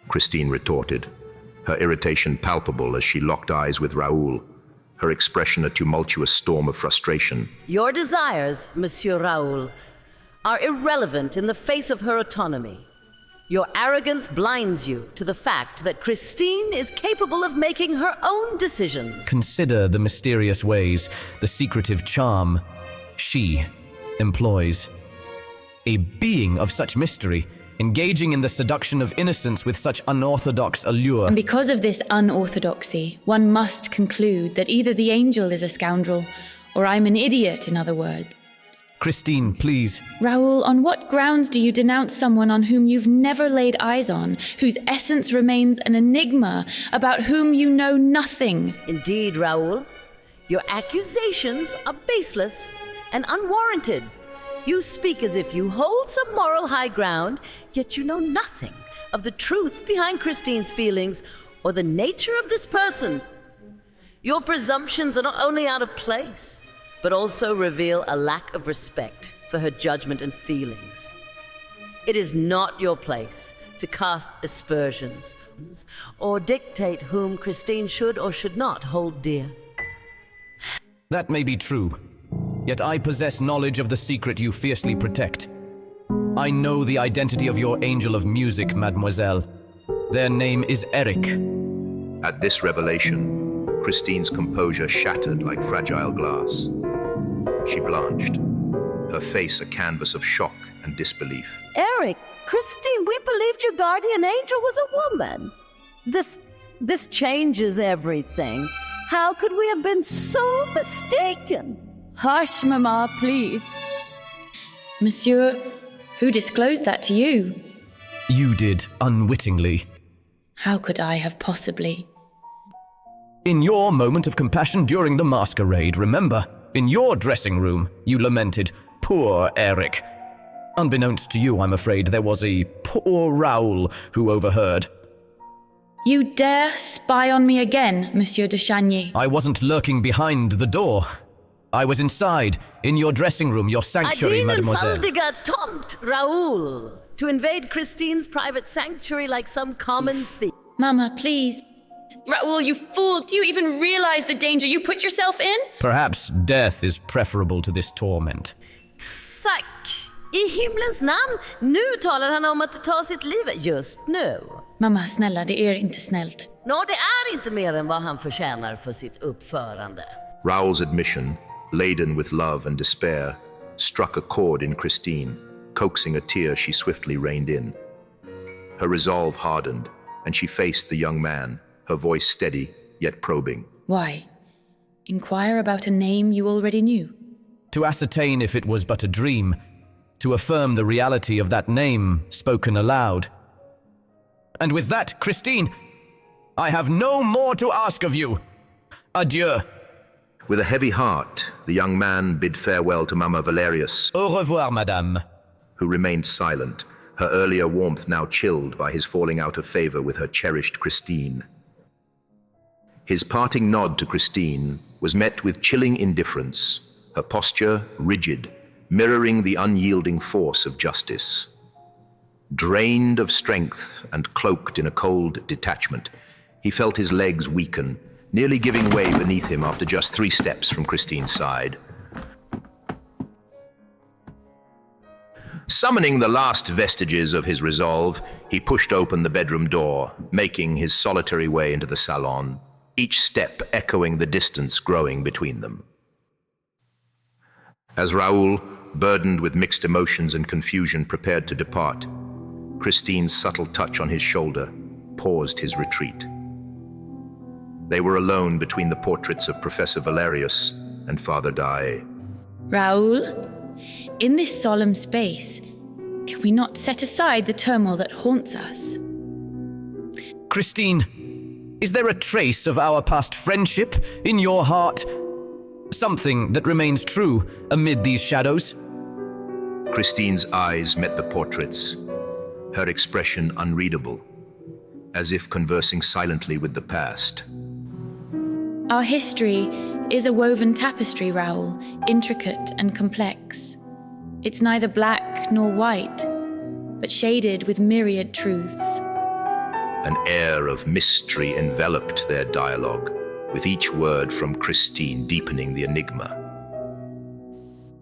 Christine retorted, her irritation palpable as she locked eyes with Raoul, her expression a tumultuous storm of frustration. Your desires, Monsieur Raoul, are irrelevant in the face of her autonomy. Your arrogance blinds you to the fact that Christine is capable of making her own decisions. Consider the mysterious ways, the secretive charm she employs. A being of such mystery, engaging in the seduction of innocence with such unorthodox allure. And because of this unorthodoxy, one must conclude that either the angel is a scoundrel, or I'm an idiot, in other words. Christine, please. Raoul, on what grounds do you denounce someone on whom you've never laid eyes on, whose essence remains an enigma, about whom you know nothing? Indeed, Raoul, your accusations are baseless and unwarranted. You speak as if you hold some moral high ground, yet you know nothing of the truth behind Christine's feelings or the nature of this person. Your presumptions are not only out of place, but also reveal a lack of respect for her judgment and feelings. It is not your place to cast aspersions or dictate whom Christine should or should not hold dear. That may be true, yet I possess knowledge of the secret you fiercely protect. I know the identity of your angel of music, mademoiselle. Their name is Eric. At this revelation, Christine's composure shattered like fragile glass. She blanched, her face a canvas of shock and disbelief. Eric, Christine, we believed your guardian angel was a woman. This changes everything. How could we have been so mistaken? Hush, Mama, please. Monsieur, who disclosed that to you? You did unwittingly. How could I have possibly? In your moment of compassion during the masquerade, remember? In your dressing room, you lamented, "Poor Eric." Unbeknownst to you, I'm afraid, there was a poor Raoul who overheard. You dare spy on me again, Monsieur de Chagny? I wasn't lurking behind the door. I was inside, in your dressing room, your sanctuary, mademoiselle. Adinenfaldiger Tomt, Raoul, to invade Christine's private sanctuary like some common thief. Mama, please. Raoul, you fool! Do you even realize the danger you put yourself in? Perhaps death is preferable to this torment. Tack! I himlens namn, nu talar han om att ta sitt liv just nu. Mamma, snälla, det är inte snällt. Nå, det är inte mer än vad han förtjänar för sitt uppförande. Raoul's admission, laden with love and despair, struck a chord in Christine, coaxing a tear she swiftly reined in. Her resolve hardened, and she faced the young man, her voice steady, yet probing. Why? Inquire about a name you already knew? To ascertain if it was but a dream, to affirm the reality of that name spoken aloud. And with that, Christine, I have no more to ask of you. Adieu. With a heavy heart, the young man bid farewell to Mama Valerius. Au revoir, madame. Who remained silent, her earlier warmth now chilled by his falling out of favor with her cherished Christine. His parting nod to Christine was met with chilling indifference, her posture rigid, mirroring the unyielding force of justice. Drained of strength and cloaked in a cold detachment, he felt his legs weaken, nearly giving way beneath him after just 3 steps from Christine's side. Summoning the last vestiges of his resolve, he pushed open the bedroom door, making his solitary way into the salon, each step echoing the distance growing between them. As Raoul, burdened with mixed emotions and confusion, prepared to depart, Christine's subtle touch on his shoulder paused his retreat. They were alone between the portraits of Professor Valerius and Father Dae. Raoul, in this solemn space, can we not set aside the turmoil that haunts us? Christine, is there a trace of our past friendship in your heart? Something that remains true amid these shadows? Christine's eyes met the portraits, her expression unreadable, as if conversing silently with the past. Our history is a woven tapestry, Raoul, intricate and complex. It's neither black nor white, but shaded with myriad truths. An air of mystery enveloped their dialogue, with each word from Christine deepening the enigma.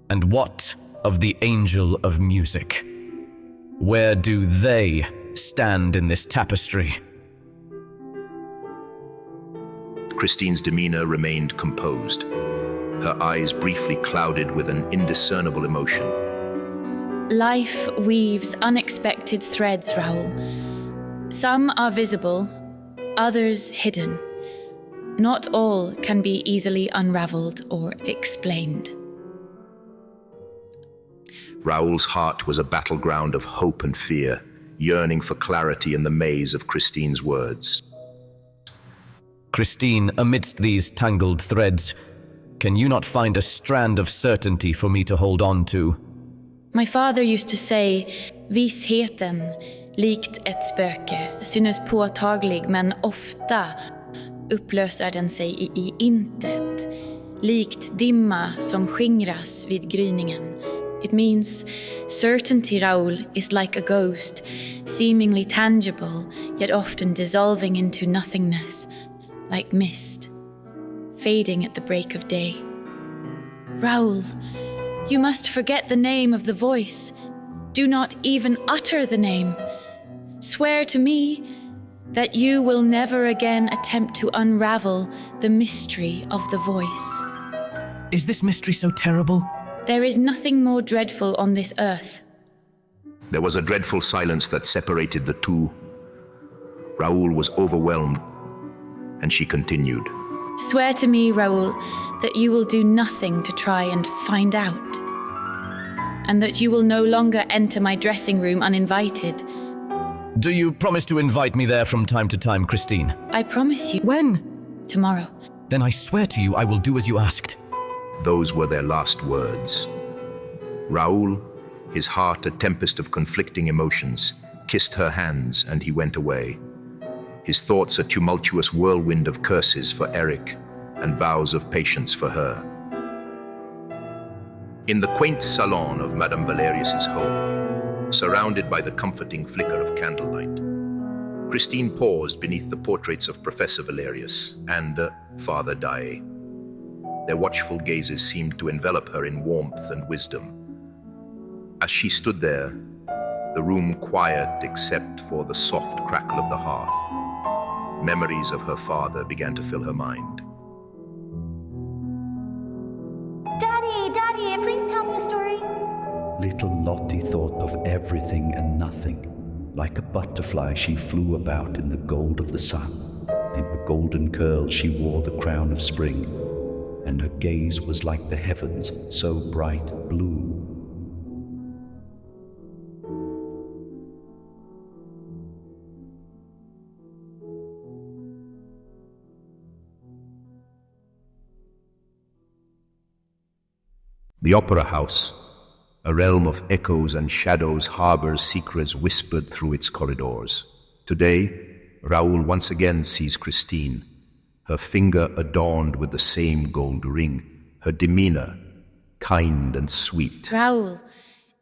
And what of the angel of music? Where do they stand in this tapestry? Christine's demeanor remained composed, her eyes briefly clouded with an indiscernible emotion. Life weaves unexpected threads, Raoul. Some are visible, others hidden. Not all can be easily unraveled or explained. Raoul's heart was a battleground of hope and fear, yearning for clarity in the maze of Christine's words. Christine, amidst these tangled threads, can you not find a strand of certainty for me to hold on to? My father used to say, "Visheten, likt ett spöke, synes påtaglig, men ofta upplöser den sig i intet, likt dimma som skingras vid gryningen." It means certainty, Raoul, is like a ghost, seemingly tangible, yet often dissolving into nothingness, like mist, fading at the break of day. Raoul, you must forget the name of the voice. Do not even utter the name. Swear to me that you will never again attempt to unravel the mystery of the voice. Is this mystery so terrible? There is nothing more dreadful on this earth. There was a dreadful silence that separated the two. Raoul was overwhelmed, and she continued. Swear to me, Raoul, that you will do nothing to try and find out, and that you will no longer enter my dressing room uninvited, Do you promise to invite me there from time to time, Christine? I promise you. When? Tomorrow. Then I swear to you I will do as you asked. Those were their last words. Raoul, his heart a tempest of conflicting emotions, kissed her hands and he went away. His thoughts a tumultuous whirlwind of curses for Eric and vows of patience for her. In the quaint salon of Madame Valerius's home, surrounded by the comforting flicker of candlelight, Christine paused beneath the portraits of Professor Valerius and Father Dae. Their watchful gazes seemed to envelop her in warmth and wisdom. As she stood there, the room quiet except for the soft crackle of the hearth, memories of her father began to fill her mind. Daddy, please tell me a story. Little Lottie thought of everything and nothing. Like a butterfly, she flew about in the gold of the sun. In her golden curls, she wore the crown of spring, and her gaze was like the heavens, so bright blue. The Opera House, a realm of echoes and shadows, harbors secrets whispered through its corridors. Today, Raoul once again sees Christine, her finger adorned with the same gold ring, her demeanor kind and sweet. Raoul,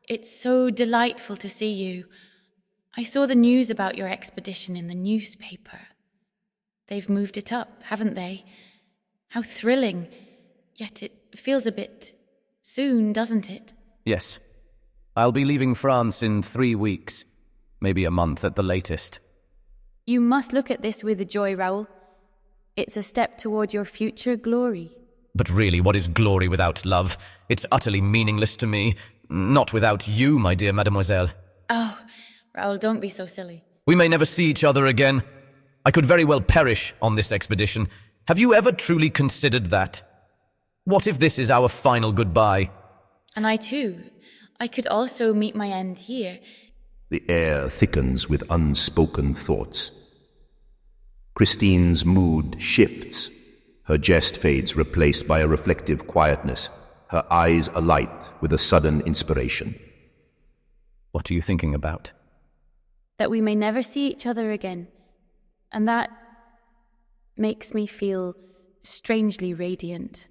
it's so delightful to see you. I saw the news about your expedition in the newspaper. They've moved it up, haven't they? How thrilling. Yet it feels a bit soon, doesn't it? Yes. I'll be leaving France in 3 weeks. Maybe a month at the latest. You must look at this with joy, Raoul. It's a step toward your future glory. But really, what is glory without love? It's utterly meaningless to me. Not without you, my dear mademoiselle. Oh, Raoul, don't be so silly. We may never see each other again. I could very well perish on this expedition. Have you ever truly considered that? What if this is our final goodbye? And I too. I could also meet my end here. The air thickens with unspoken thoughts. Christine's mood shifts. Her jest fades, replaced by a reflective quietness, her eyes alight with a sudden inspiration. What are you thinking about? That we may never see each other again. And that makes me feel strangely radiant.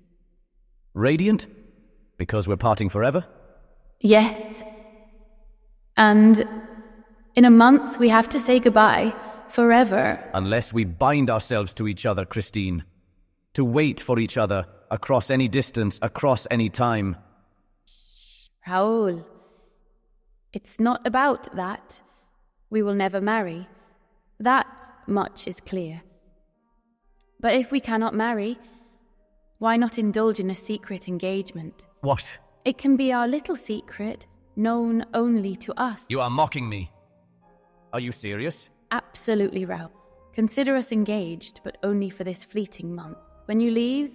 Radiant? Because we're parting forever? Yes. And in a month we have to say goodbye, forever. Unless we bind ourselves to each other, Christine. To wait for each other, across any distance, across any time. Raoul, it's not about that. We will never marry. That much is clear. But if we cannot marry, why not indulge in a secret engagement? What? It can be our little secret, known only to us. You are mocking me. Are you serious? Absolutely, Raoul. Consider us engaged, but only for this fleeting month. When you leave,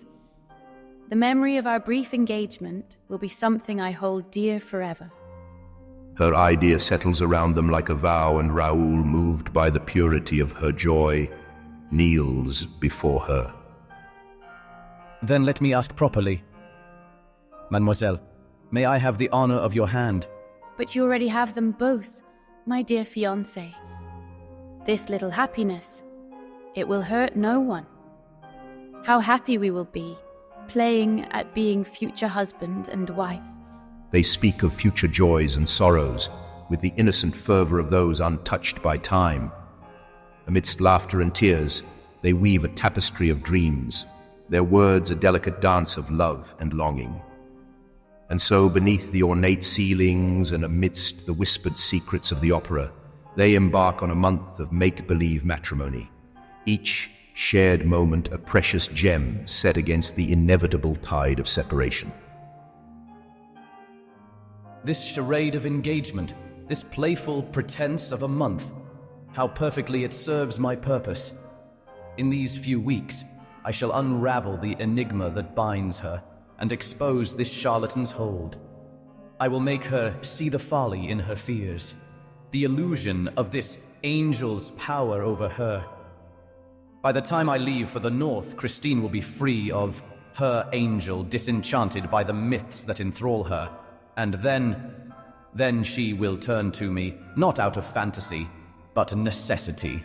the memory of our brief engagement will be something I hold dear forever. Her idea settles around them like a vow, and Raoul, moved by the purity of her joy, kneels before her. Then let me ask properly. Mademoiselle, may I have the honor of your hand? But you already have them both, my dear fiancé. This little happiness, it will hurt no one. How happy we will be, playing at being future husband and wife. They speak of future joys and sorrows with the innocent fervor of those untouched by time. Amidst laughter and tears, they weave a tapestry of dreams, their words a delicate dance of love and longing. And so, beneath the ornate ceilings and amidst the whispered secrets of the opera, they embark on a month of make-believe matrimony, each shared moment a precious gem set against the inevitable tide of separation. This charade of engagement, this playful pretense of a month, how perfectly it serves my purpose. In these few weeks, I shall unravel the enigma that binds her and expose this charlatan's hold. I will make her see the folly in her fears, the illusion of this angel's power over her. By the time I leave for the north, Christine will be free of her angel, disenchanted by the myths that enthrall her. And then she will turn to me, not out of fantasy, but necessity.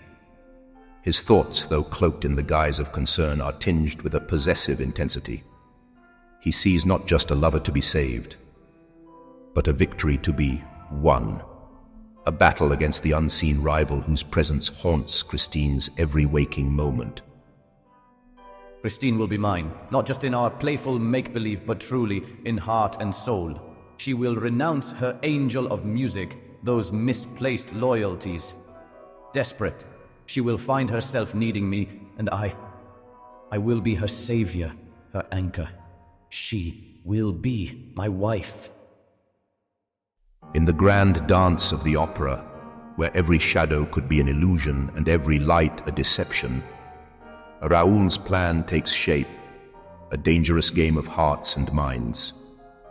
His thoughts, though cloaked in the guise of concern, are tinged with a possessive intensity. He sees not just a lover to be saved, but a victory to be won. A battle against the unseen rival whose presence haunts Christine's every waking moment. Christine will be mine, not just in our playful make-believe, but truly in heart and soul. She will renounce her angel of music, those misplaced loyalties. Desperate, she will find herself needing me, and I will be her savior, her anchor. She will be my wife. In the grand dance of the opera, where every shadow could be an illusion and every light a deception, Raoul's plan takes shape, a dangerous game of hearts and minds,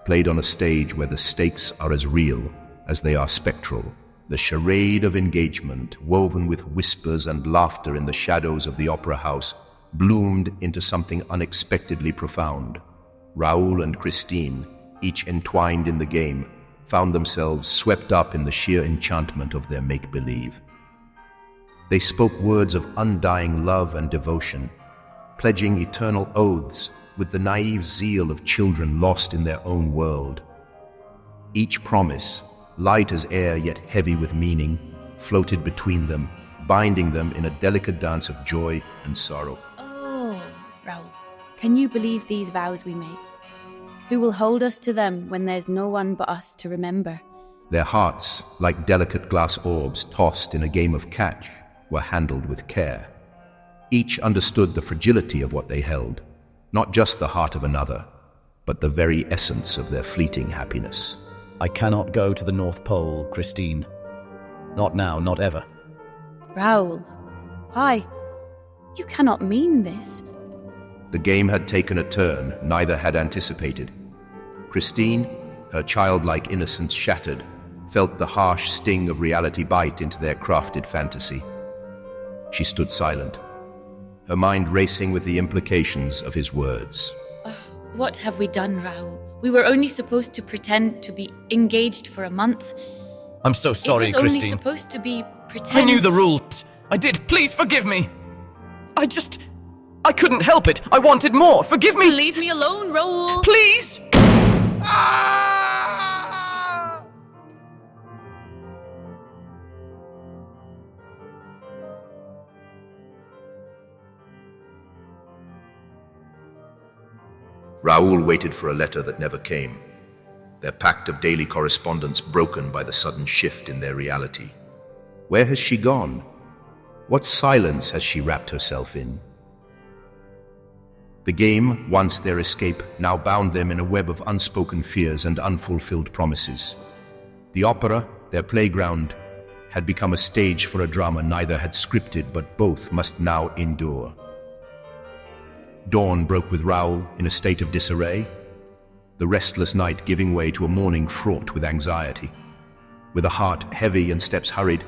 played on a stage where the stakes are as real as they are spectral. The charade of engagement, woven with whispers and laughter in the shadows of the opera house, bloomed into something unexpectedly profound. Raoul and Christine, each entwined in the game, found themselves swept up in the sheer enchantment of their make-believe. They spoke words of undying love and devotion, pledging eternal oaths with the naive zeal of children lost in their own world. Each promise, light as air yet heavy with meaning, floated between them, binding them in a delicate dance of joy and sorrow. Oh, Raoul, can you believe these vows we make? Who will hold us to them when there's no one but us to remember? Their hearts, like delicate glass orbs tossed in a game of catch, were handled with care. Each understood the fragility of what they held, not just the heart of another, but the very essence of their fleeting happiness. I cannot go to the North Pole, Christine. Not now, not ever. Raoul, why? You cannot mean this. The game had taken a turn neither had anticipated. Christine, her childlike innocence shattered, felt the harsh sting of reality bite into their crafted fantasy. She stood silent, her mind racing with the implications of his words. What have we done, Raoul? We were only supposed to pretend to be engaged for a month. I'm so sorry, it was Christine. Only supposed to be pretend. I knew the rules. I did. Please forgive me. I couldn't help it. I wanted more. Forgive me. Leave me alone, Raoul. Please. Raoul waited for a letter that never came, their pact of daily correspondence broken by the sudden shift in their reality. Where has she gone? What silence has she wrapped herself in? The game, once their escape, now bound them in a web of unspoken fears and unfulfilled promises. The opera, their playground, had become a stage for a drama neither had scripted but both must now endure. Dawn broke with Raoul in a state of disarray, the restless night giving way to a morning fraught with anxiety. With a heart heavy and steps hurried,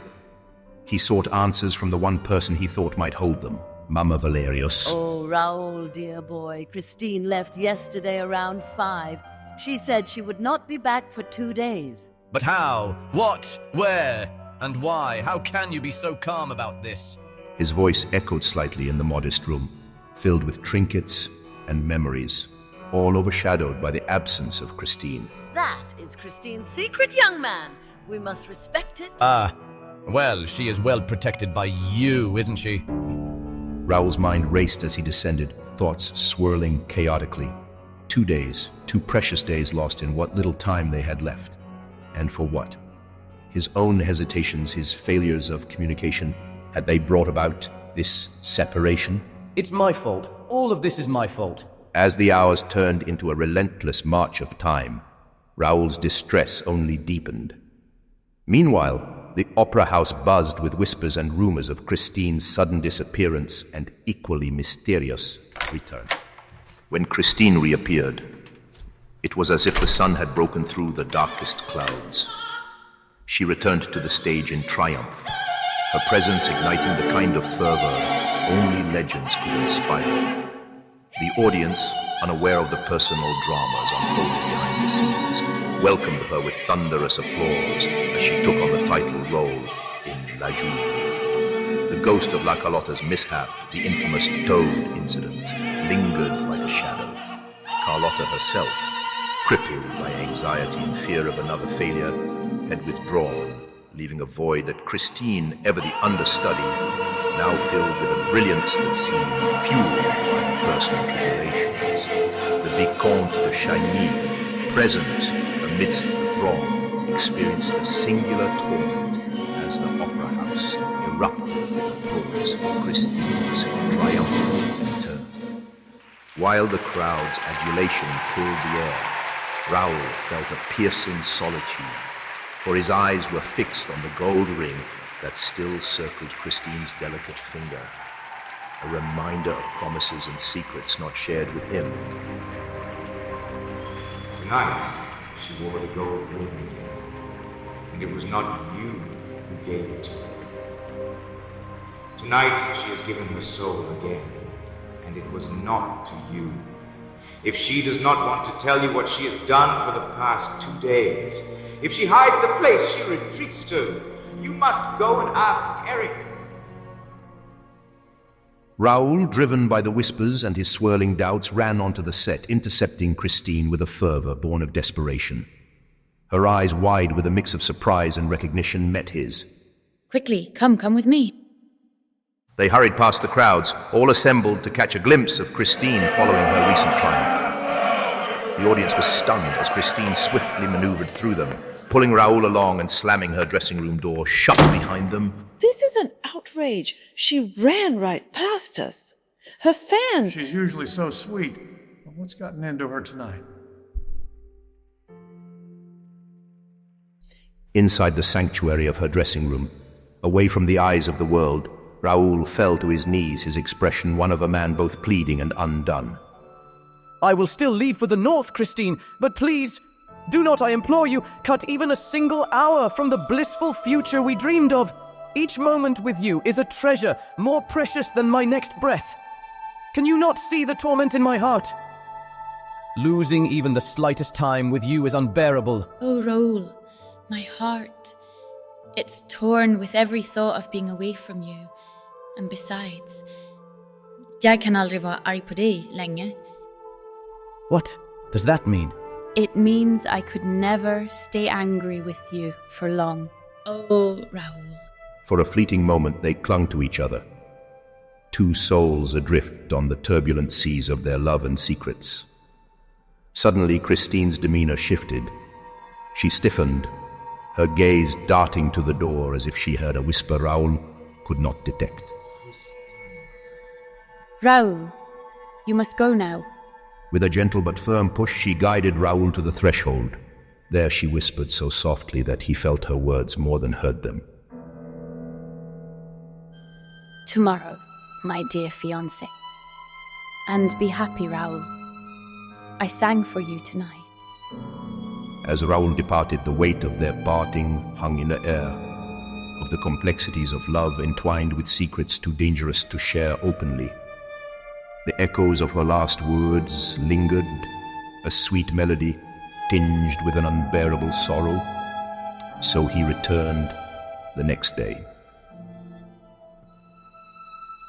he sought answers from the one person he thought might hold them, Mama Valerius. Oh, Raoul, dear boy, Christine left yesterday around 5. She said she would not be back for 2 days. But how? What? Where? And why? How can you be so calm about this? His voice echoed slightly in the modest room, filled with trinkets and memories, all overshadowed by the absence of Christine. That is Christine's secret, young man. We must respect it. Well, she is well protected by you, isn't she? Raoul's mind raced as he descended, thoughts swirling chaotically. 2 days, 2 precious days lost in what little time they had left. And for what? His own hesitations, his failures of communication, had they brought about this separation? It's my fault. All of this is my fault. As the hours turned into a relentless march of time, Raoul's distress only deepened. Meanwhile, the opera house buzzed with whispers and rumors of Christine's sudden disappearance and equally mysterious return. When Christine reappeared, it was as if the sun had broken through the darkest clouds. She returned to the stage in triumph, her presence igniting the kind of fervor only legends could inspire. The audience, unaware of the personal dramas unfolding behind the scenes, welcomed her with thunderous applause as she took on the title role in La Juive. The ghost of La Carlotta's mishap, the infamous Toad incident, lingered like a shadow. Carlotta herself, crippled by anxiety and fear of another failure, had withdrawn, leaving a void that Christine, ever the understudy, now filled with a brilliance that seemed fueled by her personal tribulations. The Vicomte de Chagny, present amidst the throng, experienced a singular torment as the opera house erupted with applause for Christine's triumphant return. While the crowd's adulation filled the air, Raoul felt a piercing solitude, for his eyes were fixed on the gold ring that still circled Christine's delicate finger, a reminder of promises and secrets not shared with him. Tonight, she wore the gold ring again, and it was not you who gave it to her. Tonight, she has given her soul again, and it was not to you. If she does not want to tell you what she has done for the past 2 days, if she hides the place she retreats to, you must go and ask Eric. Raoul, driven by the whispers and his swirling doubts, ran onto the set, intercepting Christine with a fervor born of desperation. Her eyes, wide with a mix of surprise and recognition, met his. Quickly, come with me. They hurried past the crowds, all assembled to catch a glimpse of Christine following her recent triumph. The audience was stunned as Christine swiftly maneuvered through them, pulling Raoul along and slamming her dressing room door shut behind them. This is an outrage. She ran right past us. Her fans... She's usually so sweet. But what's gotten into her tonight? Inside the sanctuary of her dressing room, away from the eyes of the world, Raoul fell to his knees, his expression one of a man both pleading and undone. I will still leave for the north, Christine, but please, do not, I implore you, cut even a single hour from the blissful future we dreamed of. Each moment with you is a treasure more precious than my next breath. Can you not see the torment in my heart? Losing even the slightest time with you is unbearable. Oh, Raoul, my heart. It's torn with every thought of being away from you. And besides, jag kan aldrig vara arg på dig länge. What does that mean? It means I could never stay angry with you for long. Oh, Raoul. For a fleeting moment they clung to each other, two souls adrift on the turbulent seas of their love and secrets. Suddenly Christine's demeanor shifted. She stiffened, her gaze darting to the door as if she heard a whisper Raoul could not detect. Raoul, you must go now. With a gentle but firm push, she guided Raoul to the threshold. There she whispered so softly that he felt her words more than heard them. Tomorrow, my dear fiancé. And be happy, Raoul. I sang for you tonight. As Raoul departed, the weight of their parting hung in the air, of the complexities of love entwined with secrets too dangerous to share openly. The echoes of her last words lingered, a sweet melody tinged with an unbearable sorrow. So he returned the next day.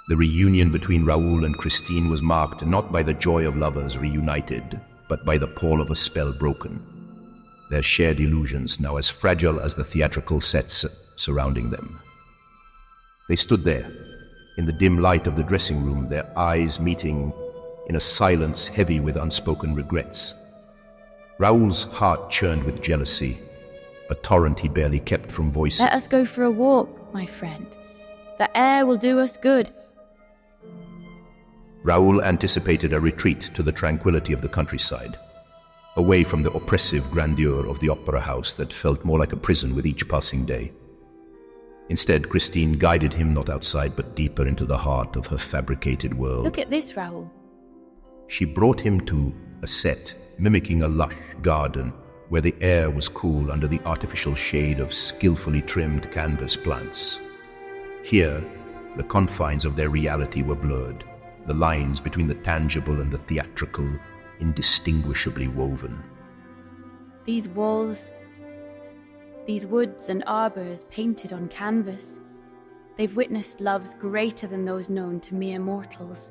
The reunion between Raoul and Christine was marked not by the joy of lovers reunited, but by the pall of a spell broken. Their shared illusions now as fragile as the theatrical sets surrounding them. They stood there, in the dim light of the dressing room, their eyes meeting in a silence heavy with unspoken regrets. Raoul's heart churned with jealousy, a torrent he barely kept from voicing. Let us go for a walk, my friend. The air will do us good. Raoul anticipated a retreat to the tranquility of the countryside, away from the oppressive grandeur of the opera house that felt more like a prison with each passing day. Instead, Christine guided him not outside but deeper into the heart of her fabricated world. Look at this, Raoul. She brought him to a set mimicking a lush garden where the air was cool under the artificial shade of skillfully trimmed canvas plants. Here, the confines of their reality were blurred, the lines between the tangible and the theatrical indistinguishably woven. These walls, these woods and arbours painted on canvas, they've witnessed loves greater than those known to mere mortals.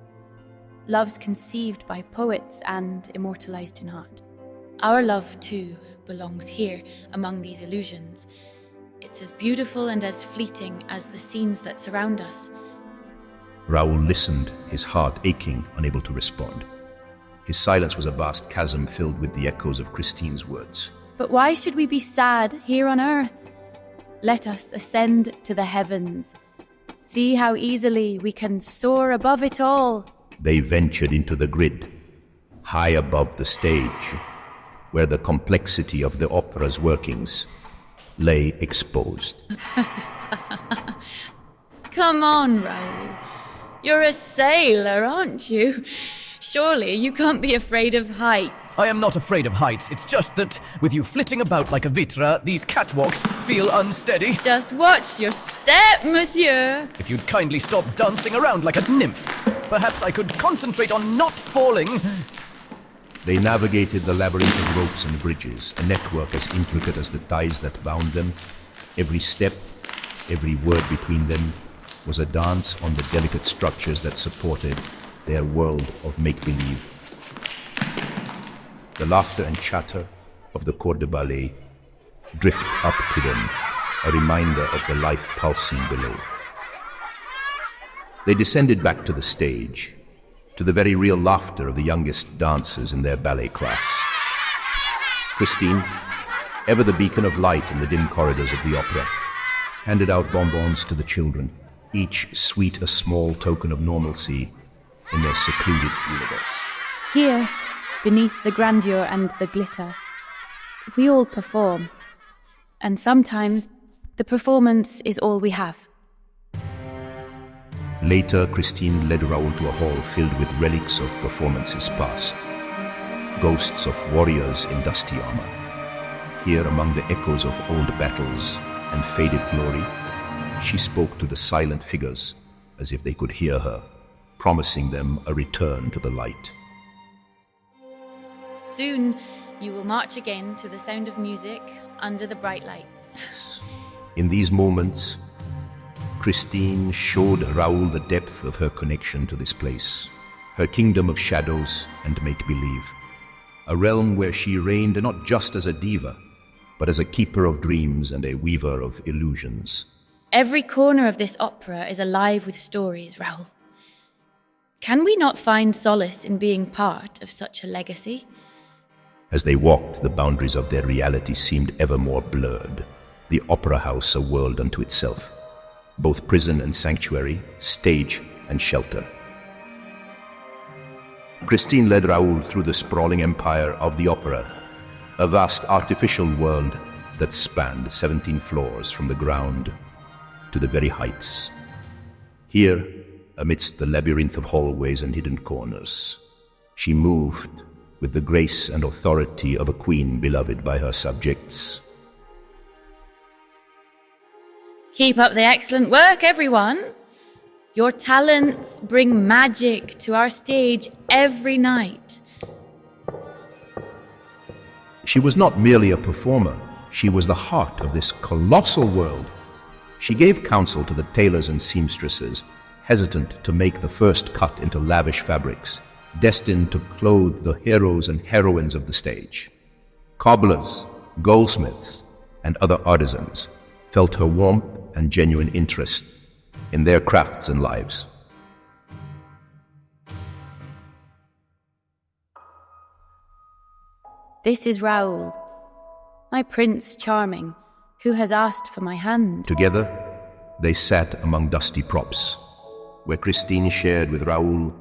Loves conceived by poets and immortalized in art. Our love, too, belongs here among these illusions. It's as beautiful and as fleeting as the scenes that surround us. Raoul listened, his heart aching, unable to respond. His silence was a vast chasm filled with the echoes of Christine's words. But why should we be sad here on earth? Let us ascend to the heavens. See how easily we can soar above it all. They ventured into the grid, high above the stage, where the complexity of the opera's workings lay exposed. Come on, Raoul. You're a sailor, aren't you? Surely you can't be afraid of heights. I am not afraid of heights. It's just that with you flitting about like a vitra, these catwalks feel unsteady. Just watch your step, monsieur. If you'd kindly stop dancing around like a nymph, perhaps I could concentrate on not falling. They navigated the labyrinth of ropes and bridges, a network as intricate as the ties that bound them. Every step, every word between them was a dance on the delicate structures that supported their world of make-believe. The laughter and chatter of the corps de ballet drift up to them, a reminder of the life pulsing below. They descended back to the stage, to the very real laughter of the youngest dancers in their ballet class. Christine, ever the beacon of light in the dim corridors of the opera, handed out bonbons to the children, each sweet a small token of normalcy in their secluded universe. Here, beneath the grandeur and the glitter, we all perform. And sometimes the performance is all we have. Later, Christine led Raoul to a hall filled with relics of performances past, ghosts of warriors in dusty armor. Here, among the echoes of old battles and faded glory, she spoke to the silent figures as if they could hear her, promising them a return to the light. Soon, you will march again to the sound of music under the bright lights. In these moments, Christine showed Raoul the depth of her connection to this place, her kingdom of shadows and make-believe, a realm where she reigned not just as a diva, but as a keeper of dreams and a weaver of illusions. Every corner of this opera is alive with stories, Raoul. Can we not find solace in being part of such a legacy? As they walked, the boundaries of their reality seemed ever more blurred, the opera house a world unto itself, both prison and sanctuary, stage and shelter. Christine led Raoul through the sprawling empire of the opera, a vast artificial world that spanned 17 floors from the ground to the very heights. Here, amidst the labyrinth of hallways and hidden corners, she moved with the grace and authority of a queen beloved by her subjects. Keep up the excellent work, everyone. Your talents bring magic to our stage every night. She was not merely a performer, she was the heart of this colossal world. She gave counsel to the tailors and seamstresses, hesitant to make the first cut into lavish fabrics, destined to clothe the heroes and heroines of the stage. Cobblers, goldsmiths, and other artisans felt her warmth and genuine interest in their crafts and lives. This is Raoul, my Prince Charming, who has asked for my hand. Together, they sat among dusty props, where Christine shared with Raoul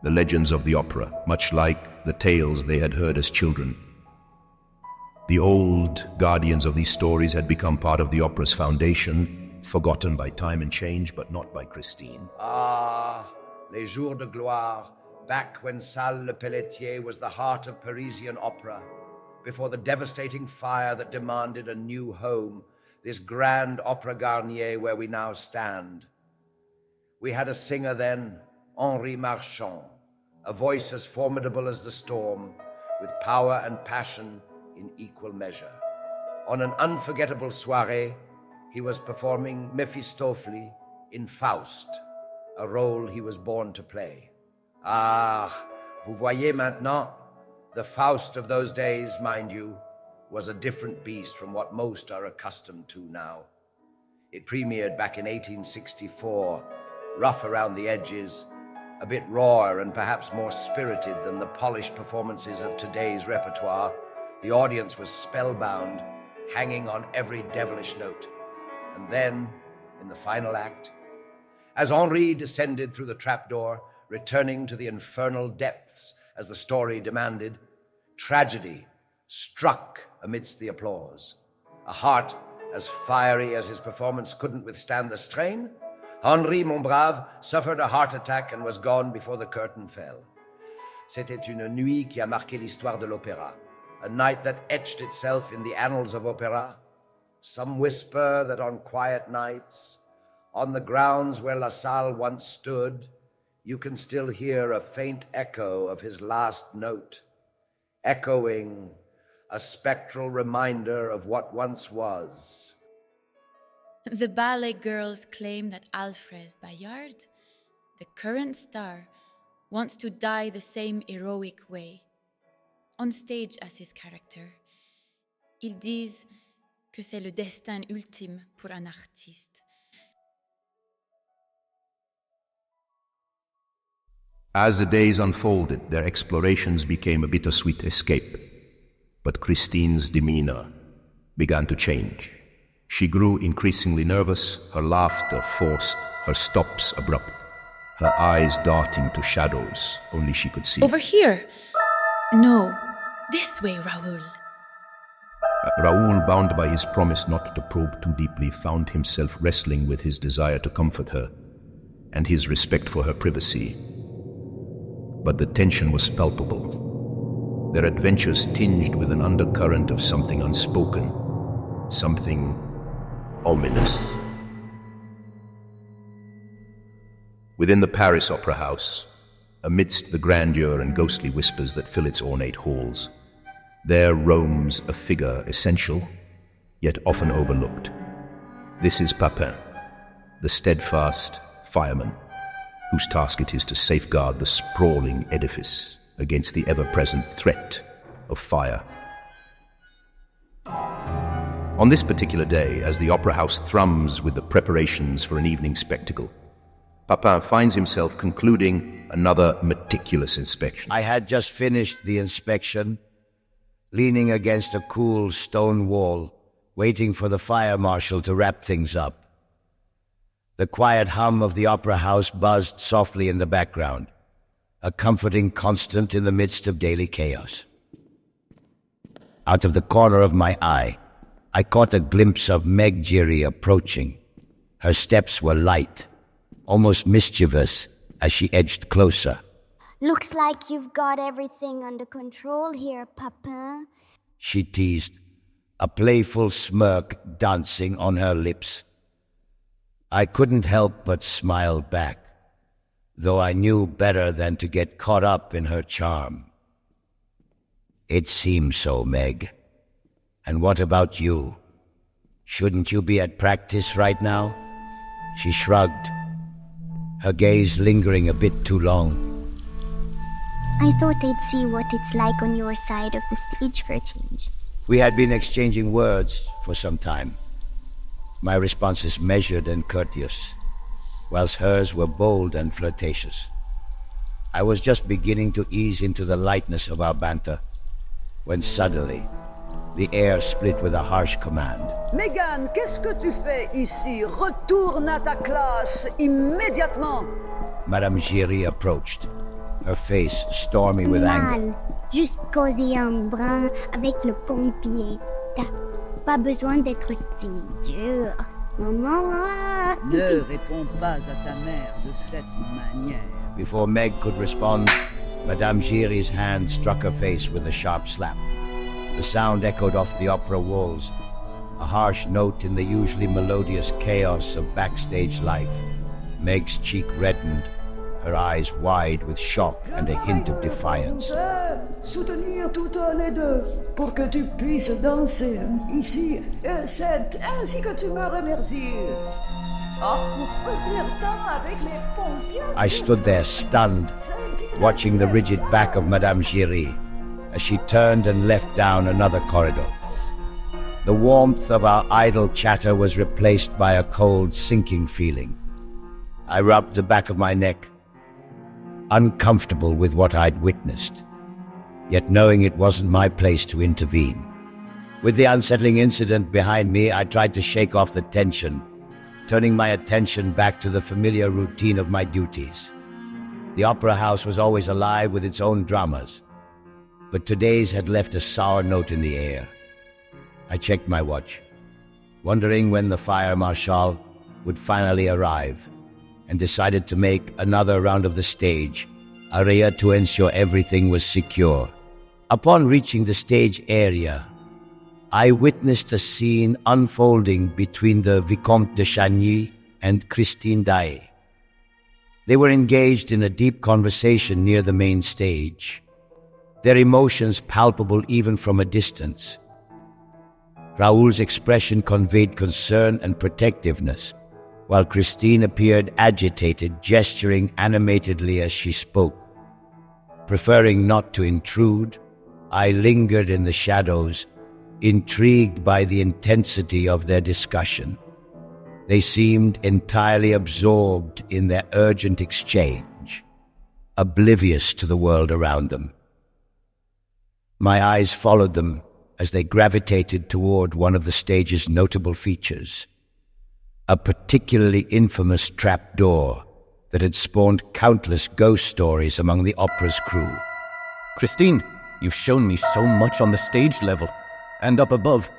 the legends of the opera, much like the tales they had heard as children. The old guardians of these stories had become part of the opera's foundation, forgotten by time and change, but not by Christine. Ah, les jours de gloire, back when Salle Le Pelletier was the heart of Parisian opera, before the devastating fire that demanded a new home, this grand Opera Garnier where we now stand. We had a singer then, Henri Marchand, a voice as formidable as the storm, with power and passion in equal measure. On an unforgettable soirée, he was performing Mephistopheles in Faust, a role he was born to play. Ah, vous voyez maintenant, the Faust of those days, mind you, was a different beast from what most are accustomed to now. It premiered back in 1864, rough around the edges, a bit raw and perhaps more spirited than the polished performances of today's repertoire. The audience was spellbound, hanging on every devilish note. And then, in the final act, as Henri descended through the trapdoor, returning to the infernal depths as the story demanded, tragedy struck amidst the applause. A heart as fiery as his performance couldn't withstand the strain, Henri, mon brave, suffered a heart attack and was gone before the curtain fell. C'était une nuit qui a marqué l'histoire de l'opéra, a night that etched itself in the annals of opera. Some whisper that on quiet nights, on the grounds where La Salle once stood, you can still hear a faint echo of his last note, echoing a spectral reminder of what once was. The ballet girls claim that Alfred Bayard, the current star, wants to die the same heroic way, on stage as his character. Ils disent que c'est le destin ultime pour un artiste. As the days unfolded, their explorations became a bittersweet escape. But Christine's demeanor began to change. She grew increasingly nervous, her laughter forced, her stops abrupt, her eyes darting to shadows only she could see. Over here! No, this way, Raoul. Raoul, bound by his promise not to probe too deeply, found himself wrestling with his desire to comfort her and his respect for her privacy. But the tension was palpable, their adventures tinged with an undercurrent of something unspoken, something ominous. Within the Paris Opera House, amidst the grandeur and ghostly whispers that fill its ornate halls, there roams a figure essential, yet often overlooked. This is Papin, the steadfast fireman, whose task it is to safeguard the sprawling edifice against the ever-present threat of fire. On this particular day, as the opera house thrums with the preparations for an evening spectacle, Papin finds himself concluding another meticulous inspection. I had just finished the inspection, leaning against a cool stone wall, waiting for the fire marshal to wrap things up. The quiet hum of the opera house buzzed softly in the background, a comforting constant in the midst of daily chaos. Out of the corner of my eye, I caught a glimpse of Meg Giry approaching. Her steps were light, almost mischievous, as she edged closer. Looks like you've got everything under control here, Papin. She teased, a playful smirk dancing on her lips. I couldn't help but smile back, though I knew better than to get caught up in her charm. It seems so, Meg. And what about you? Shouldn't you be at practice right now? She shrugged, her gaze lingering a bit too long. I thought I'd see what it's like on your side of the stage for a change. We had been exchanging words for some time. My responses measured and courteous, whilst hers were bold and flirtatious. I was just beginning to ease into the lightness of our banter, when suddenly, the air split with a harsh command. Megan, qu'est-ce que tu fais ici? Retourne à ta classe immédiatement! Madame Giry approached, her face stormy with anger. Juste causer un brin avec le pompier. T'as pas besoin d'être si dur. Maman! Ne réponds pas à ta mère de cette manière. Before Meg could respond, Madame Giry's hand struck her face with a sharp slap. The sound echoed off the opera walls, a harsh note in the usually melodious chaos of backstage life. Meg's cheek reddened, her eyes wide with shock and a hint of defiance. Soutenir toutes les deux pour que tu puisses danser ici. C'est ainsi que tu me remercies. I stood there stunned, watching the rigid back of Madame Giry as she turned and left down another corridor. The warmth of our idle chatter was replaced by a cold, sinking feeling. I rubbed the back of my neck, uncomfortable with what I'd witnessed, yet knowing it wasn't my place to intervene. With the unsettling incident behind me, I tried to shake off the tension, turning my attention back to the familiar routine of my duties. The opera house was always alive with its own dramas, but today's had left a sour note in the air. I checked my watch, wondering when the fire marshal would finally arrive, and decided to make another round of the stage, area to ensure everything was secure. Upon reaching the stage area, I witnessed a scene unfolding between the Vicomte de Chagny and Christine Daae. They were engaged in a deep conversation near the main stage, their emotions palpable even from a distance. Raoul's expression conveyed concern and protectiveness, while Christine appeared agitated, gesturing animatedly as she spoke. Preferring not to intrude, I lingered in the shadows, intrigued by the intensity of their discussion. They seemed entirely absorbed in their urgent exchange, oblivious to the world around them. My eyes followed them as they gravitated toward one of the stage's notable features, a particularly infamous trapdoor that had spawned countless ghost stories among the opera's crew. Christine, you've shown me so much on the stage level, and up above,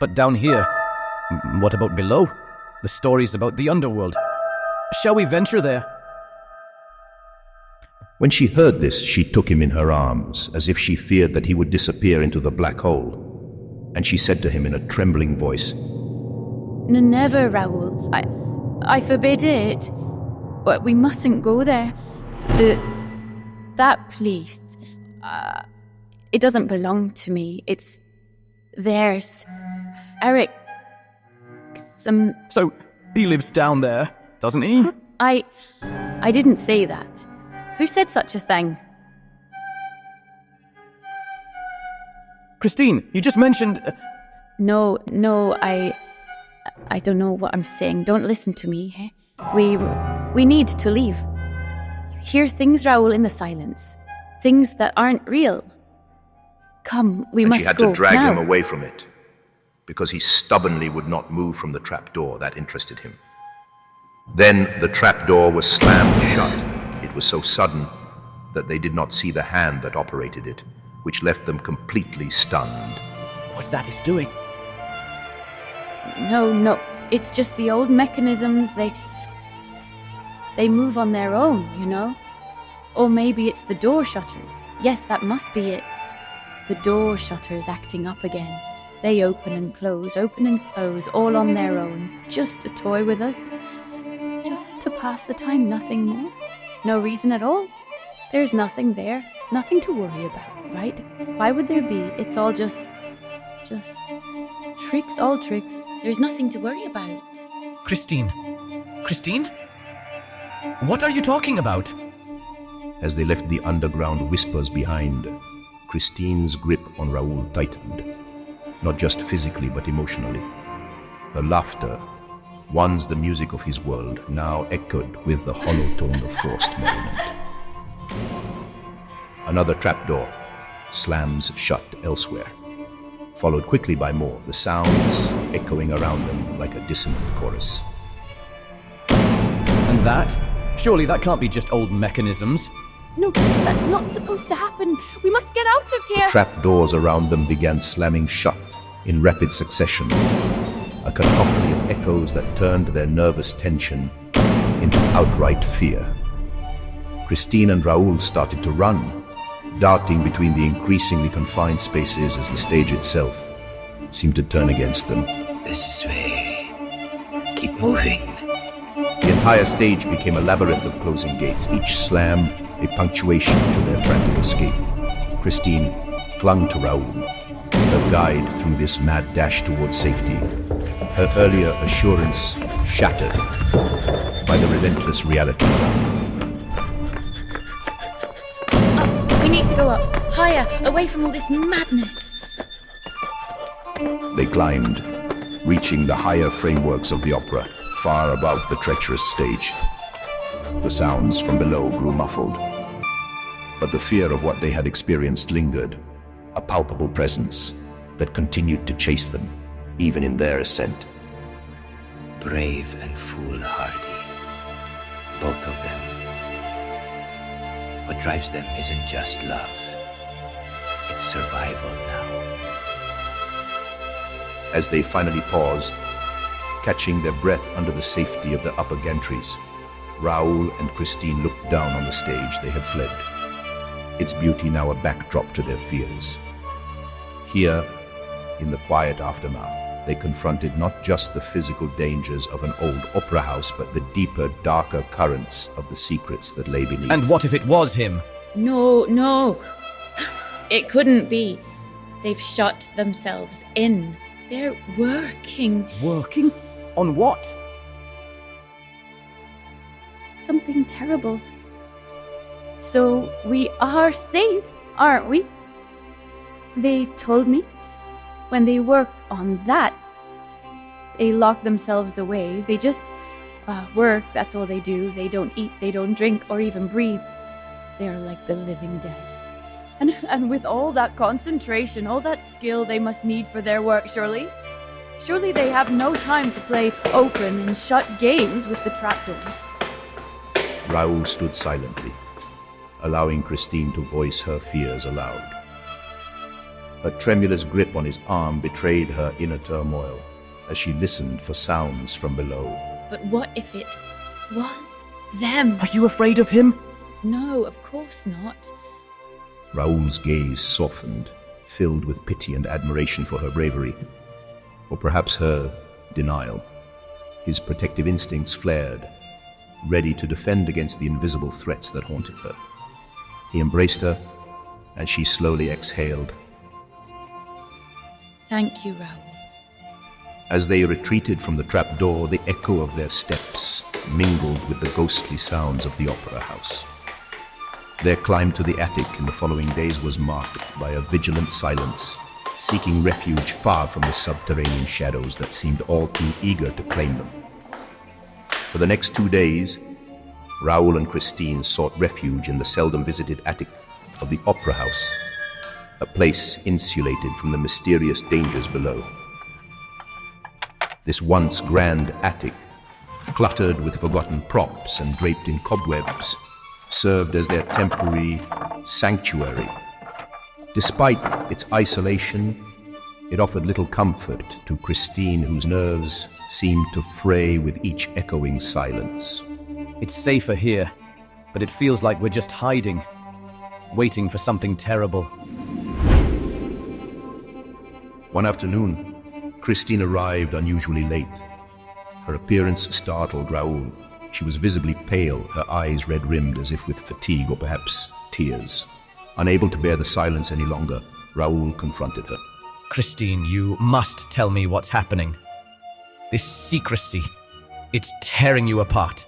but down here, what about below? The stories about the underworld. Shall we venture there? When she heard this, she took him in her arms, as if she feared that he would disappear into the black hole. And she said to him in a trembling voice, No, never, Raoul. I forbid it. But we mustn't go there. That place, it doesn't belong to me. It's theirs. Eric, So, he lives down there, doesn't he? I didn't say that. Who said such a thing? Christine, you just mentioned... No, I don't know what I'm saying. Don't listen to me. We need to leave. You hear things, Raoul, in the silence. Things that aren't real. Come, we must go. And she had to drag now. him away from it, because he stubbornly would not move from the trapdoor. That interested him. Then the trapdoor was slammed shut. It was so sudden that they did not see the hand that operated it, which left them completely stunned. What's that he's doing? No, it's just the old mechanisms. They move on their own, you know? Or maybe it's the door shutters. Yes, that must be it. The door shutters acting up again. They open and close, all on their own. Just to toy with us. Just to pass the time, nothing more. No reason at all. There's nothing there. Nothing to worry about, right? Why would there be? It's all just tricks, all tricks. There's nothing to worry about. Christine? What are you talking about? As they left the underground whispers behind, Christine's grip on Raoul tightened, not just physically but emotionally. Her laughter, once the music of his world, now echoed with the hollow tone of forced merriment. Another trapdoor slams shut elsewhere, followed quickly by more, the sounds echoing around them like a dissonant chorus. And that? Surely that can't be just old mechanisms. No, that's not supposed to happen. We must get out of here. The trapdoors around them began slamming shut in rapid succession, a cacophony of echoes that turned their nervous tension into outright fear. Christine and Raoul started to run, darting between the increasingly confined spaces as the stage itself seemed to turn against them. This way. Keep moving. Yet entire stage became a labyrinth of closing gates, each slam a punctuation to their frantic escape. Christine clung to Raoul, her guide through this mad dash towards safety, her earlier assurance shattered by the relentless reality. We need to go up, higher, away from all this madness. They climbed, reaching the higher frameworks of the opera, far above the treacherous stage. The sounds from below grew muffled, but the fear of what they had experienced lingered, a palpable presence that continued to chase them, even in their ascent. Brave and foolhardy, both of them. What drives them isn't just love, it's survival now. As they finally paused, catching their breath under the safety of the upper gantries, Raoul and Christine looked down on the stage they had fled, its beauty now a backdrop to their fears. Here, in the quiet aftermath, they confronted not just the physical dangers of an old opera house, but the deeper, darker currents of the secrets that lay beneath. And what if it was him? No. It couldn't be. They've shut themselves in. They're working. Working? On what? Something terrible. So we are safe, aren't we? They told me when they work on that, they lock themselves away. They just work, that's all they do. They don't eat, they don't drink, or even breathe. They're like the living dead. And with all that concentration, all that skill they must need for their work, surely they have no time to play open and shut games with the trapdoors. Raoul stood silently, allowing Christine to voice her fears aloud. A tremulous grip on his arm betrayed her inner turmoil as she listened for sounds from below. But what if it was them? Are you afraid of him? No, of course not. Raoul's gaze softened, filled with pity and admiration for her bravery, or perhaps her denial. His protective instincts flared, ready to defend against the invisible threats that haunted her. He embraced her, and she slowly exhaled. Thank you, Raoul. As they retreated from the trapdoor, the echo of their steps mingled with the ghostly sounds of the opera house. Their climb to the attic in the following days was marked by a vigilant silence, seeking refuge far from the subterranean shadows that seemed all too eager to claim them. For the next 2 days, Raoul and Christine sought refuge in the seldom visited attic of the opera house, a place insulated from the mysterious dangers below. This once grand attic, cluttered with forgotten props and draped in cobwebs, served as their temporary sanctuary. Despite its isolation, it offered little comfort to Christine, whose nerves seemed to fray with each echoing silence. It's safer here, but it feels like we're just hiding, waiting for something terrible. One afternoon, Christine arrived unusually late. Her appearance startled Raoul. She was visibly pale, her eyes red-rimmed as if with fatigue or perhaps tears. Unable to bear the silence any longer, Raoul confronted her. Christine, you must tell me what's happening. This secrecy, it's tearing you apart.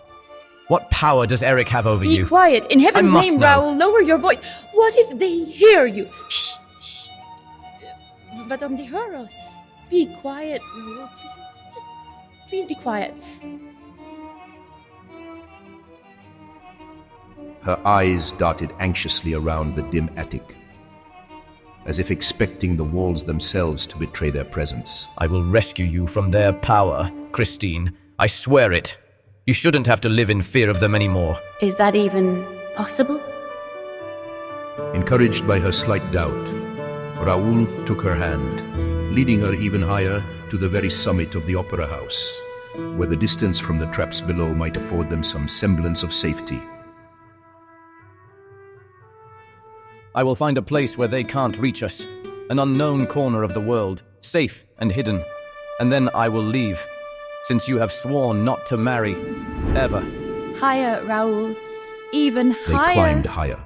What power does Eric have over you? Be quiet. In heaven's name, know. Raoul, lower your voice. What if they hear you? Shh, shh. Madame de Heros, be quiet, Raoul, please. Just, please be quiet. Her eyes darted anxiously around the dim attic, as if expecting the walls themselves to betray their presence. I will rescue you from their power, Christine. I swear it. You shouldn't have to live in fear of them anymore. Is that even possible? Encouraged by her slight doubt, Raoul took her hand, leading her even higher to the very summit of the opera house, where the distance from the traps below might afford them some semblance of safety. I will find a place where they can't reach us, an unknown corner of the world, safe and hidden, and then I will leave. since you have sworn not to marry, ever. Higher, Raoul. Even They higher. climbed higher,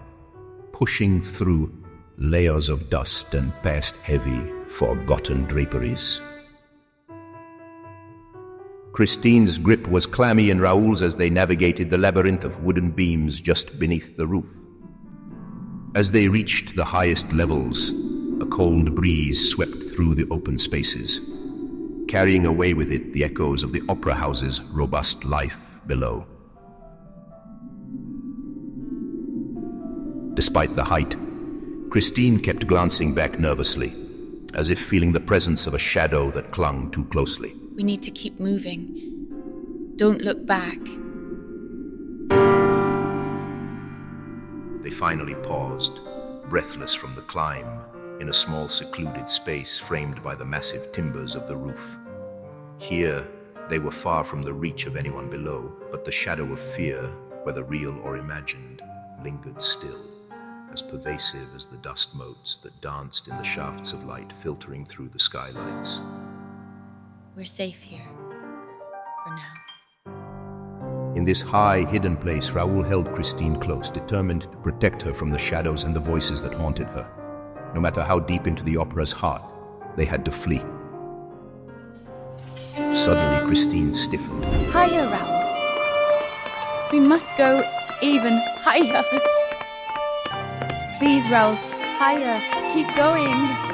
pushing through layers of dust and past heavy, forgotten draperies. Christine's grip was clammy in Raoul's as they navigated the labyrinth of wooden beams just beneath the roof. As they reached the highest levels, a cold breeze swept through the open spaces, carrying away with it the echoes of the opera house's robust life below. Despite the height, Christine kept glancing back nervously, as if feeling the presence of a shadow that clung too closely. We need to keep moving. Don't look back. They finally paused, breathless from the climb, in a small secluded space framed by the massive timbers of the roof. Here, they were far from the reach of anyone below, but the shadow of fear, whether real or imagined, lingered still, as pervasive as the dust motes that danced in the shafts of light filtering through the skylights. We're safe here. For now. In this high, hidden place, Raoul held Christine close, determined to protect her from the shadows and the voices that haunted her. No matter how deep into the opera's heart, they had to flee. Suddenly, Christine stiffened. Higher, Raoul. We must go even higher. Please, Raoul. Higher. Keep going.